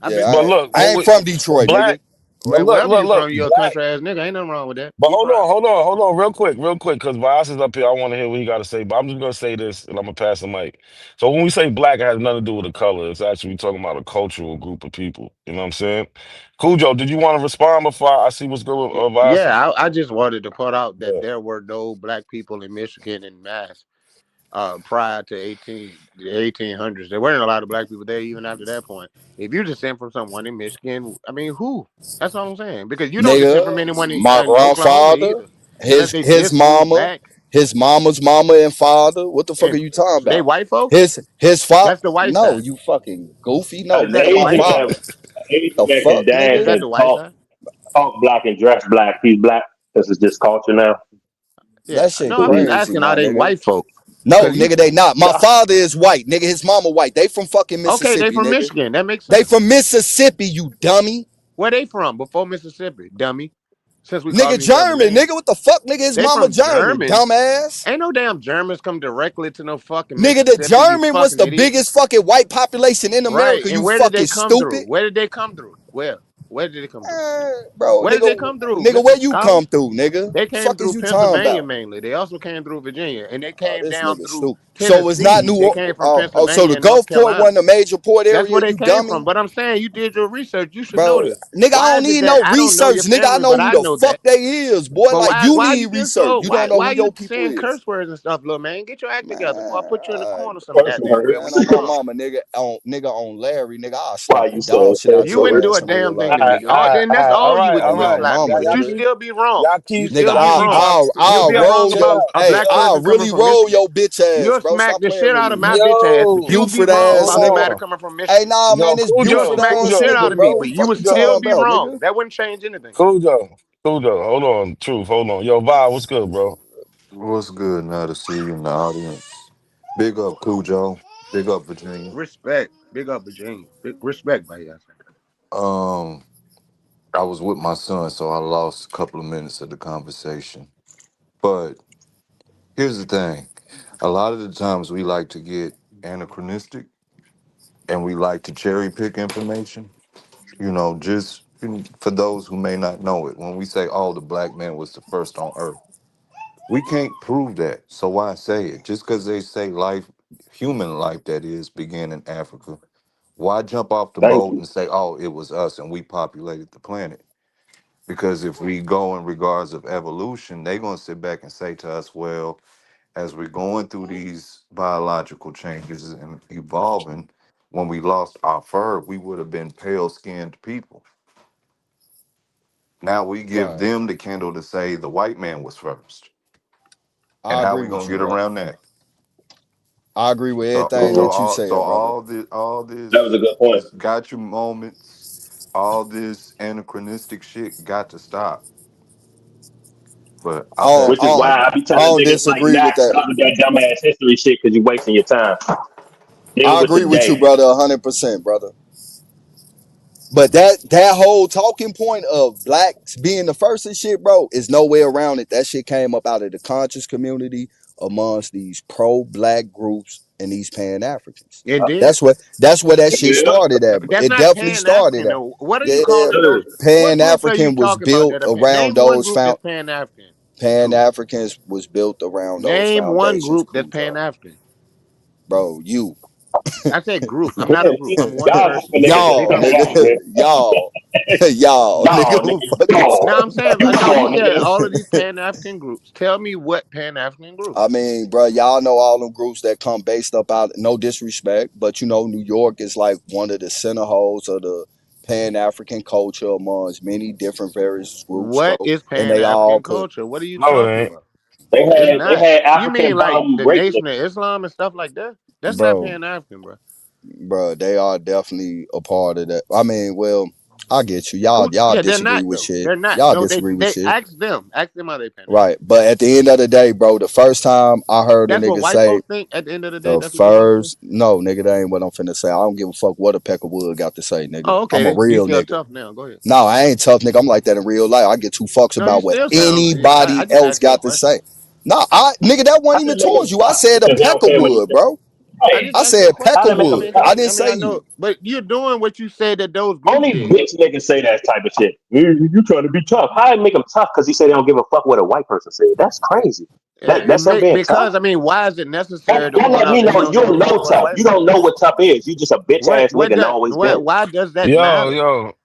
I've Yeah, been But there. look, I what ain't we from Detroit, black. nigga. But Well, wherever you look, from, you're a black. country ass nigga. Ain't nothing wrong with that. But Be proud. hold on, real quick, because Bias is up here. I want to hear what he got to say. But I'm just gonna say this, and I'm gonna pass the mic. So when we say black, it has nothing to do with the color. It's actually talking about a cultural group of people. You know what I'm saying? Cujo, did you want to respond before I see what's good with Bias? Yeah, I just wanted to put out that Yeah. there were no black people in Michigan in mass prior to the 1800s. There weren't a lot of black people there even after that point. If you descend from someone in Michigan, I mean, who? That's all I'm saying. Because you don't descend from Nigga, anyone my in Oklahoma grandfather, either, unless they just moved back. his mama's mama and father. What the fuck are And you talking they about? white folks. His father. That's the white No, side. you fucking goofy. No, That's nigga, the my white Amazing side. that father. Anything The that can fuck, dance Is nigga? that and the white side? talk black and dress black, he's black. This is just culture now. Yeah. That shit No, I'm just crazy, asking, my are they nigga. white folk? No, Cause you nigga, they not. My father is white, nigga. His mama white. They from fucking okay, they Mississippi, from nigga. Michigan. That makes They sense. from Mississippi, you dummy. Where they from before Mississippi, dummy? Since we Nigga, calling each other German, names. nigga. What the fuck, nigga? His They mama from German, German. dumbass. Ain't no damn Germans come directly to no fucking Nigga, the Mississippi, you German was fucking the idiot. biggest fucking white population in Right. America, And you where did they fucking come through? stupid. Where did they come through? Where? Where did they come through? Bro, Where did they nigga, come through, nigga, Mr. where you Scholar? come through, nigga? They came Fuck is through you talking Pennsylvania about? mainly. They also came through Virginia. And they Oh, came this down nigga through stupid. So it's not Tennessee. New They came from so Pennsylvania the and North Gulfport Carolina. wasn't a major port That's area, where they you came dummy? from. But I'm saying you did your research. You should know Bro, this. nigga, I Why don't is it need that no I don't know research, your nigga. I family, know but who I the know fuck that? they is, boy. But Like, why you why need you just research. so You don't know why who your you people saying is. curse words and stuff, little man? Get your act together before I put you in the corner some Person goddamn hurt. well where Man, you on my from. mama, on Larry, nigga, I'll Why slap the you saying dog shit out You your wouldn't do a ass in real damn thing life, to me. nigga. Then that's all you would On do is my slap me. mama, But you nigga. still be wrong. Y'all You keep Nigga, still be y'all wrong. You'll I'll be chill, wrong roll chill about your, out. a hey, black I'll person coming really from roll Michigan. your bitch ass, You'll bro. smack Stop the playing shit with out of me. my bitch ass, but Yo, you'll be Buford wrong ass about hold somebody nigga. on. coming from Hey, Michigan. nah, man, Yo, this You'll Buford smack the ass shit out nigga, of me, bro. but you Fuck would you still talking be about, wrong. nigga. That wouldn't change anything. Hold on. Truth, hold on. Yo, Vi, what's good, bro? What's good now to see you in the audience? Big up Cujo. Big up Virginia. Respect. Big up Virginia. Big respect by y'all. Um, I was with my son, so I lost a couple of minutes of the conversation. But here's the thing. A lot of the times we like to get anachronistic and we like to cherry pick information. You know, just for those who may not know it, when we say, oh, the black man was the first on earth, we can't prove that. So why say it? Just because they say life, human life, that is, began in Africa, why jump off the Thank boat you. and say, oh, it was us and we populated the planet? Because if we go in regards of evolution, they're going to sit back and say to us, well, as we're going through these biological changes and evolving, when we lost our fur, we would have been pale skinned people. Now we give Right. them the candle to say the white man was first. And I how agree we with going you, to get brother. around that? I agree with So everything so that you all so said, brother. all That was this a good point. got you moments, all this anachronistic shit got to stop. But I'll Oh, Which pass is the oh, why mic. I be I telling don't niggas like disagree with Mac, that. stop with that dumbass history shit because you wasting your time. Deal I with agree with you, today. brother, 100%, brother. But that whole talking point of blacks being the first and shit, bro, is no way around it. That shit came up out of the conscious community amongst these pro-black groups and these Pan-Africans. It did. That's where that shit Yeah. started at. Bro. That's It not definitely Pan started African at. though. What are you Yeah, calling those? What groups are you Pan-African was talking about built that are Pan? around Name one those group found that's Pan African. Pan-Africans was built around those Name one foundations, group that's Pan Cujo. African. Bro, you. I said group. I'm not a group. I'm one Y'all person. group of niggas is Big Y'all, up nigga. Virginia. Pan-African. Y'all. Y'all, nigga. Y'all, Who nigga. fuck is Now Y'all. I'm saying, You no, you y'all, said nigga. all of these Pan African groups. Tell me what Pan African group. I mean, bro, y'all know all them groups that come based up out. No disrespect, but you know, New York is like one of the center holes of the Pan African culture amongst many different various groups, bro. What is And Pan they all African put, culture? What are you No, it talking ain't. about? They It's had not. You African mean like bum the Nation of breakdancers. Islam and stuff like that? That's not bro, Pan African, bro. bro. They are definitely a part of that. I mean, well, I get you. Y'all Yeah, they're disagree not with though. shit. They're not. Y'all No, disagree with they shit. ask them. Ask them are they Pan African. Right. But at the end of the day, bro, the first time I heard a That's what nigga white say folks think. At the end of the day, the that's what you want to say. first, no, nigga, that ain't what I'm finna say. I don't give a fuck what a peck of wood got to say, nigga. Oh, okay. I'm a Then you real feel nigga. tough now. Go ahead. No, I ain't tough, nigga. I'm like that in real life. I get two fucks No, you about what still sound. I anybody just else asked you a got to question. say. No, nigga, that How wasn't even did niggas towards you. I stop? said a Because they peck don't of care what you wood, say. bro. I Hey, just I asked you a said peck how of they question. make I them wood. mean, stop? I cause didn't I mean, say I you. know, but you're doing what you said that those groups Only did. bitch niggas say that type of shit. You trying to be tough. How they make them tough? Because he said they don't give a fuck what a white person said. That's crazy. That's them being tough. Because I mean, why is it necessary to That point let out me that know they don't give you a fuck know what a tough. white You don't person know said? what tough is. You just a bitch What ass nigga and always been. why does that Yo, matter? yo.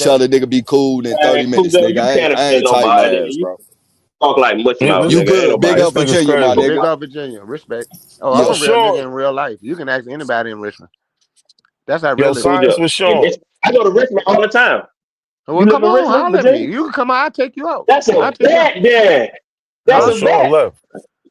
each other, nigga, be cool in 30 Man, minutes, Cujo, nigga. you can't I offend ain't tight my nobody, nigga. ass, You bro. talk like mush Yeah, mouth, this You nigga. Ain't good. Big nobody. up this nigga's Virginia, my crazy. nigga. Big up Virginia. Respect. Oh, I'm Yo, a Yeah. real nigga Sean, in real life. You can ask anybody in Richmond. That's how yo, real it is. science Cujo. with And Sean. I go to Richmond all the time. Well, You live come in on, Richmond, holler at me. Virginia? You can come out. I'll take you out. That's I'll a take you out. bet, then. That's Yo, Huh? a Sean bet. left.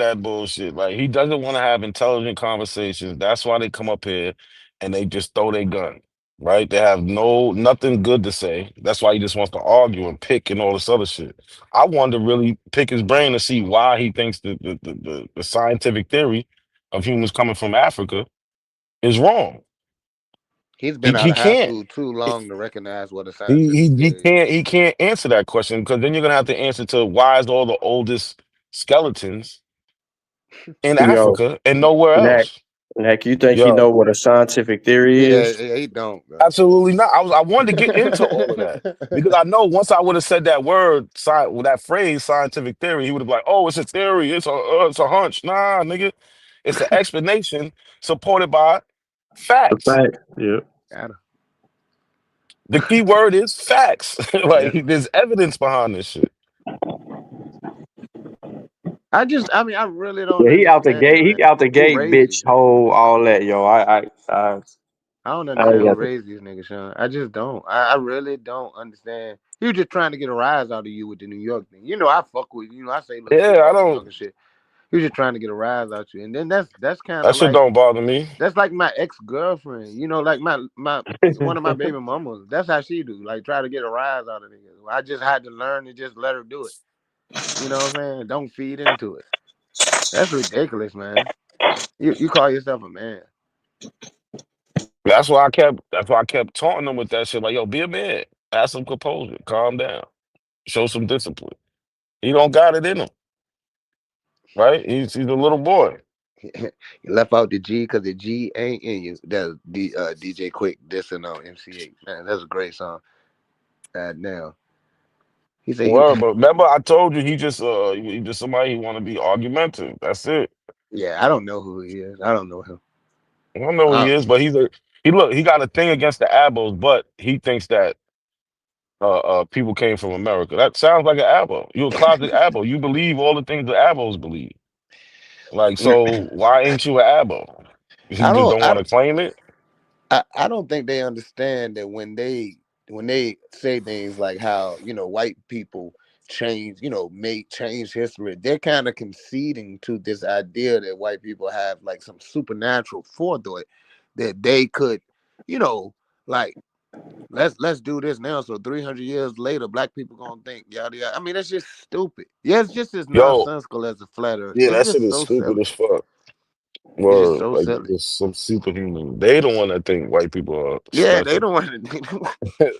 that bullshit. Like he doesn't want to have intelligent conversations. That's why they come up here and they just throw their gun. right? They have nothing good to say. That's why he just wants to argue and pick and all this other shit. I wanted to really pick his brain to see why he thinks the scientific theory of humans coming from Africa is wrong. He's He been out he of high can't. school too long to recognize what a He scientific he he theory is. can't he can't answer that question because then you're gonna have to answer to why is all the oldest skeletons in Yo, Africa and nowhere Mac, else? Mac, you think he Yo, know what a scientific theory Yeah, is? yeah, he don't, bro. absolutely not. I wanted to get into all of that because I know once I would have said that word, with that phrase, scientific theory, he would have been like, "Oh, it's a theory. It's a hunch." Nah, nigga, it's an explanation supported by The facts. fact. Yeah. Gotta. The key word is facts. Yeah. Like there's evidence behind this shit. I mean, I really don't Yeah, he out the understand, gate. man. He out the Who gate, raised bitch. these niggas? Hole, all that, yo. I don't I ain't understand who got the. raised these niggas, Sean. I just don't. I really don't understand. He was just trying to get a rise out of you with the New York thing. You know, I fuck with you. I say little shit Yeah, I about New York don't. and shit. He was just trying to get a rise out you, and then that's kind That of shit like don't bother me. that's like my ex girlfriend. You know, like my one of my baby mamas. That's how she do. Like try to get a rise out of niggas. I just had to learn to just let her do it. You know what I'm saying? Don't feed into it. That's ridiculous, man. You call yourself a man. That's why I kept taunting him with that shit. Like, yo, be a man. Have some composure. Calm down. Show some discipline. He don't got it in him, right? He's a little boy. You left out the G because the G ain't in you. That's DJ Quick dissing on MC8. Man, that's a great song. Now he said he. Well, but remember I told you he just somebody who want to be argumentative. That's it. Yeah, I don't know who he is. I don't know him. I don't know who he is, but he got a thing against the Abos, but he thinks that people came from America. That sounds like an Abo. You a closet Abo. You believe all the things the Abos believe. Like, so why ain't you an Abo? You I just don't. don't I want don't. to claim it? I don't think they understand that when they say things like how white people may change history, they're kind of conceding to this idea that white people have like some supernatural forethought that they could, you know, like let's do this now. So 300 years later, black people gonna think yada yada. I mean, that's just stupid. Yeah, it's just as Yo, nonsensical as a flat earth. yeah, It's that shit just is so stupid silly. as fuck. It's just Word, so like silly. just some superhuman. They the one that think white people are Yeah, they special. don't want to.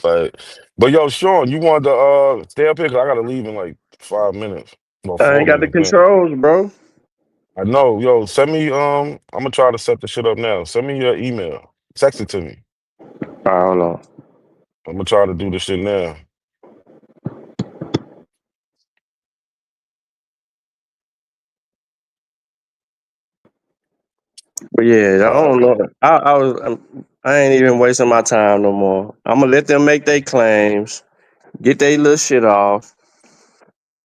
But yo, Sean, you want to stay up here? 'Cause I gotta leave in like 5 minutes. No, I four ain't got the minutes, man. controls, bro. I know. Yo, send me. I'm gonna try to set the shit up now. Send me your email. Text it to me. I don't know. I'm gonna try to do this shit now. But yeah, I All right. don't know. I ain't even wasting my time no more. I'm gonna let them make their claims, get their little shit off,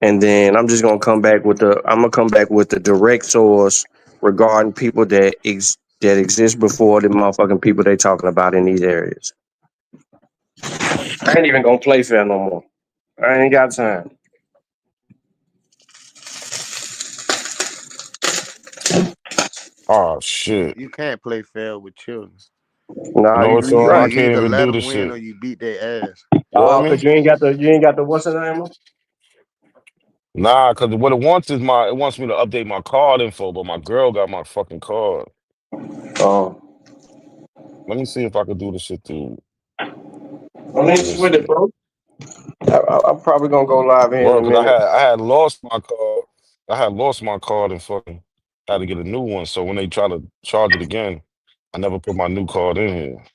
and then I'm gonna come back with the direct source regarding people that exist before the motherfucking people they talking about in these areas. I ain't even gonna play fair no more. I ain't got time. Oh shit. You can't play fair with children. You Nah, know what, you Sean? I right. You can't either even let do them this win shit. or you beat their ass. You heard Oh, cause me? you ain't got the what's the name? Nah, cause what it wants is it wants me to update my card info, but my girl got my fucking card. Oh, Let me see if I can do this shit through. I mean, Let me with it, see. bro. I'm probably gonna go live here in Well, a cause minute. I had lost my card. I had lost my card and fucking had to get a new one. So when they try to charge it again, I never put my new card in here.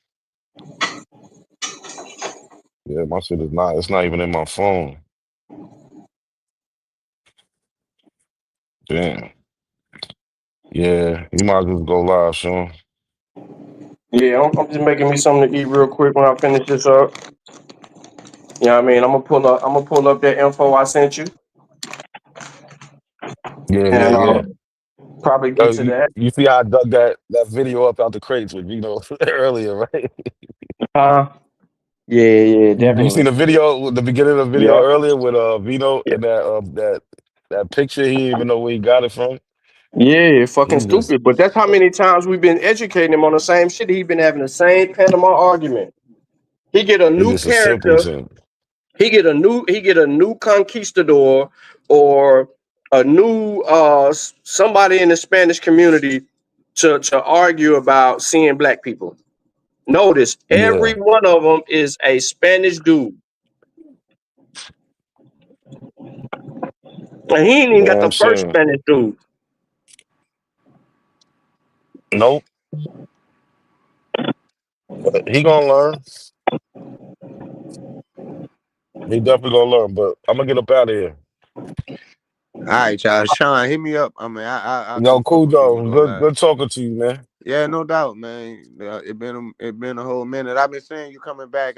Yeah, my shit is not. It's not even in my phone. Damn. Yeah, you might as well go live, Sean. Yeah, I'm just making me something to eat real quick when I finish this up. You know what I mean? I'm gonna pull up that info I sent you, Yeah, yeah, and yeah. probably get to that. You see how I dug that video up out the crates with earlier, right? Yeah, yeah, You definitely. seen the video, the beginning of the video Yep. earlier with Vino Yep. and that picture. He didn't even know where he got it from. Yeah, fucking He just stupid. But that's how many times we've been educating him on the same shit. He been having the same Panama argument. He get a he new just a character. simpleton. He get a new conquistador or a new somebody in the Spanish community to argue about seeing black people. Notice every Yeah, one of them is a Spanish dude, and he ain't even got damn the first shame. Spanish dude. Nope. But he gonna learn. He definitely gonna learn. But I'm gonna get up out of here. All right, y'all. Sean, hit me up. I mean, I'll Yo, come fuck cool with you though. and go Good live. good talking to you, man. Yeah, no doubt, man. It been a whole minute. I've been saying you coming back.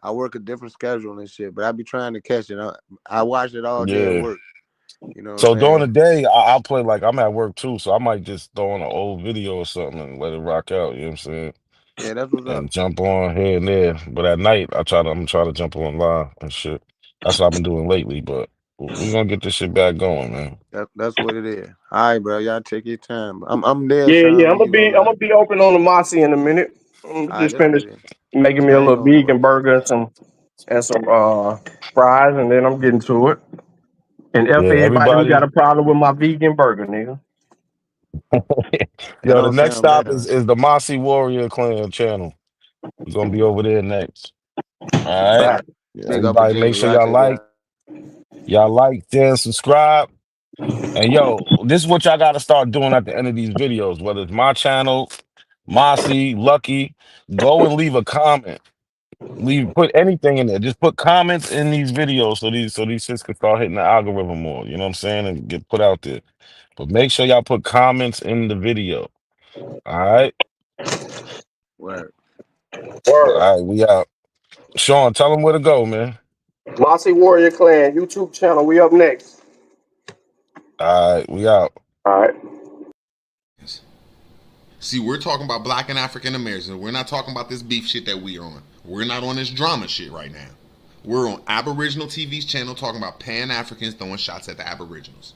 I work a different schedule and shit, but I be trying to catch it. I watch it all day at Yeah. work. You know what I'm So during saying? the day, I'll play like I'm at work too, so I might just throw on an old video or something and let it rock out. You know what I'm saying? Yeah, that's what's up. And jump on here and there. But at night, I'm trying to jump on live and shit. That's what I've been doing lately. But we're gonna get this shit back going, man. That's what it is. All right, bro. Y'all take your time. I'm there, Yeah, Sean. yeah. I'm When gonna you go be I'm live. gonna be open on the Mossy in a minute. All right, Just that's finished what it is. making me a Yeah, ain't little no rush. vegan burger and some fries, and then I'm getting to it. And F Yeah, everybody who got everybody. a problem with my vegan burger, nigga. That Yo, the don't next sound bad, stop huh? is the Mossy Warrior Clan channel. We're gonna be over there next. All right. Fact. Big Everybody make Opportunity. sure I'll check it out. y'all like, share, subscribe. And yo, this is what y'all gotta start doing at the end of these videos, whether it's my channel, Mossy, Lucky, go and leave a comment. Put anything in there. Just put comments in these videos so these shits can start hitting the algorithm more. You know what I'm saying? And get put out there. But make sure y'all put comments in the video. All right. Word. All Word. right, we out. Sean, tell them where to go, man. Mossy Warrior Clan YouTube channel. We up next. All right, we out. All right. See, we're talking about Black and African Americans. We're not talking about this beef shit that we are on. We're not on this drama shit right now. We're on Aboriginal TV's channel talking about Pan-Africans throwing shots at the Aboriginals.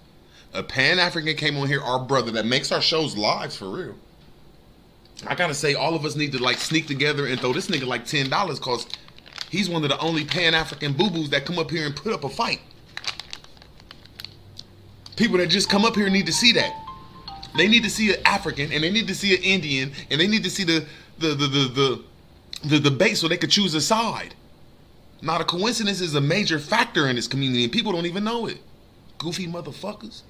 A Pan-African came on here, our brother, that makes our shows live for real. I gotta say, all of us need to like sneak together and throw this nigga like $10 because he's one of the only Pan-African boo-boos that come up here and put up a fight. People that just come up here need to see that. They need to see an African, and they need to see an Indian, and they need to see the debate so they could choose a side. Not a coincidence is a major factor in this community, and people don't even know it. Goofy motherfuckers.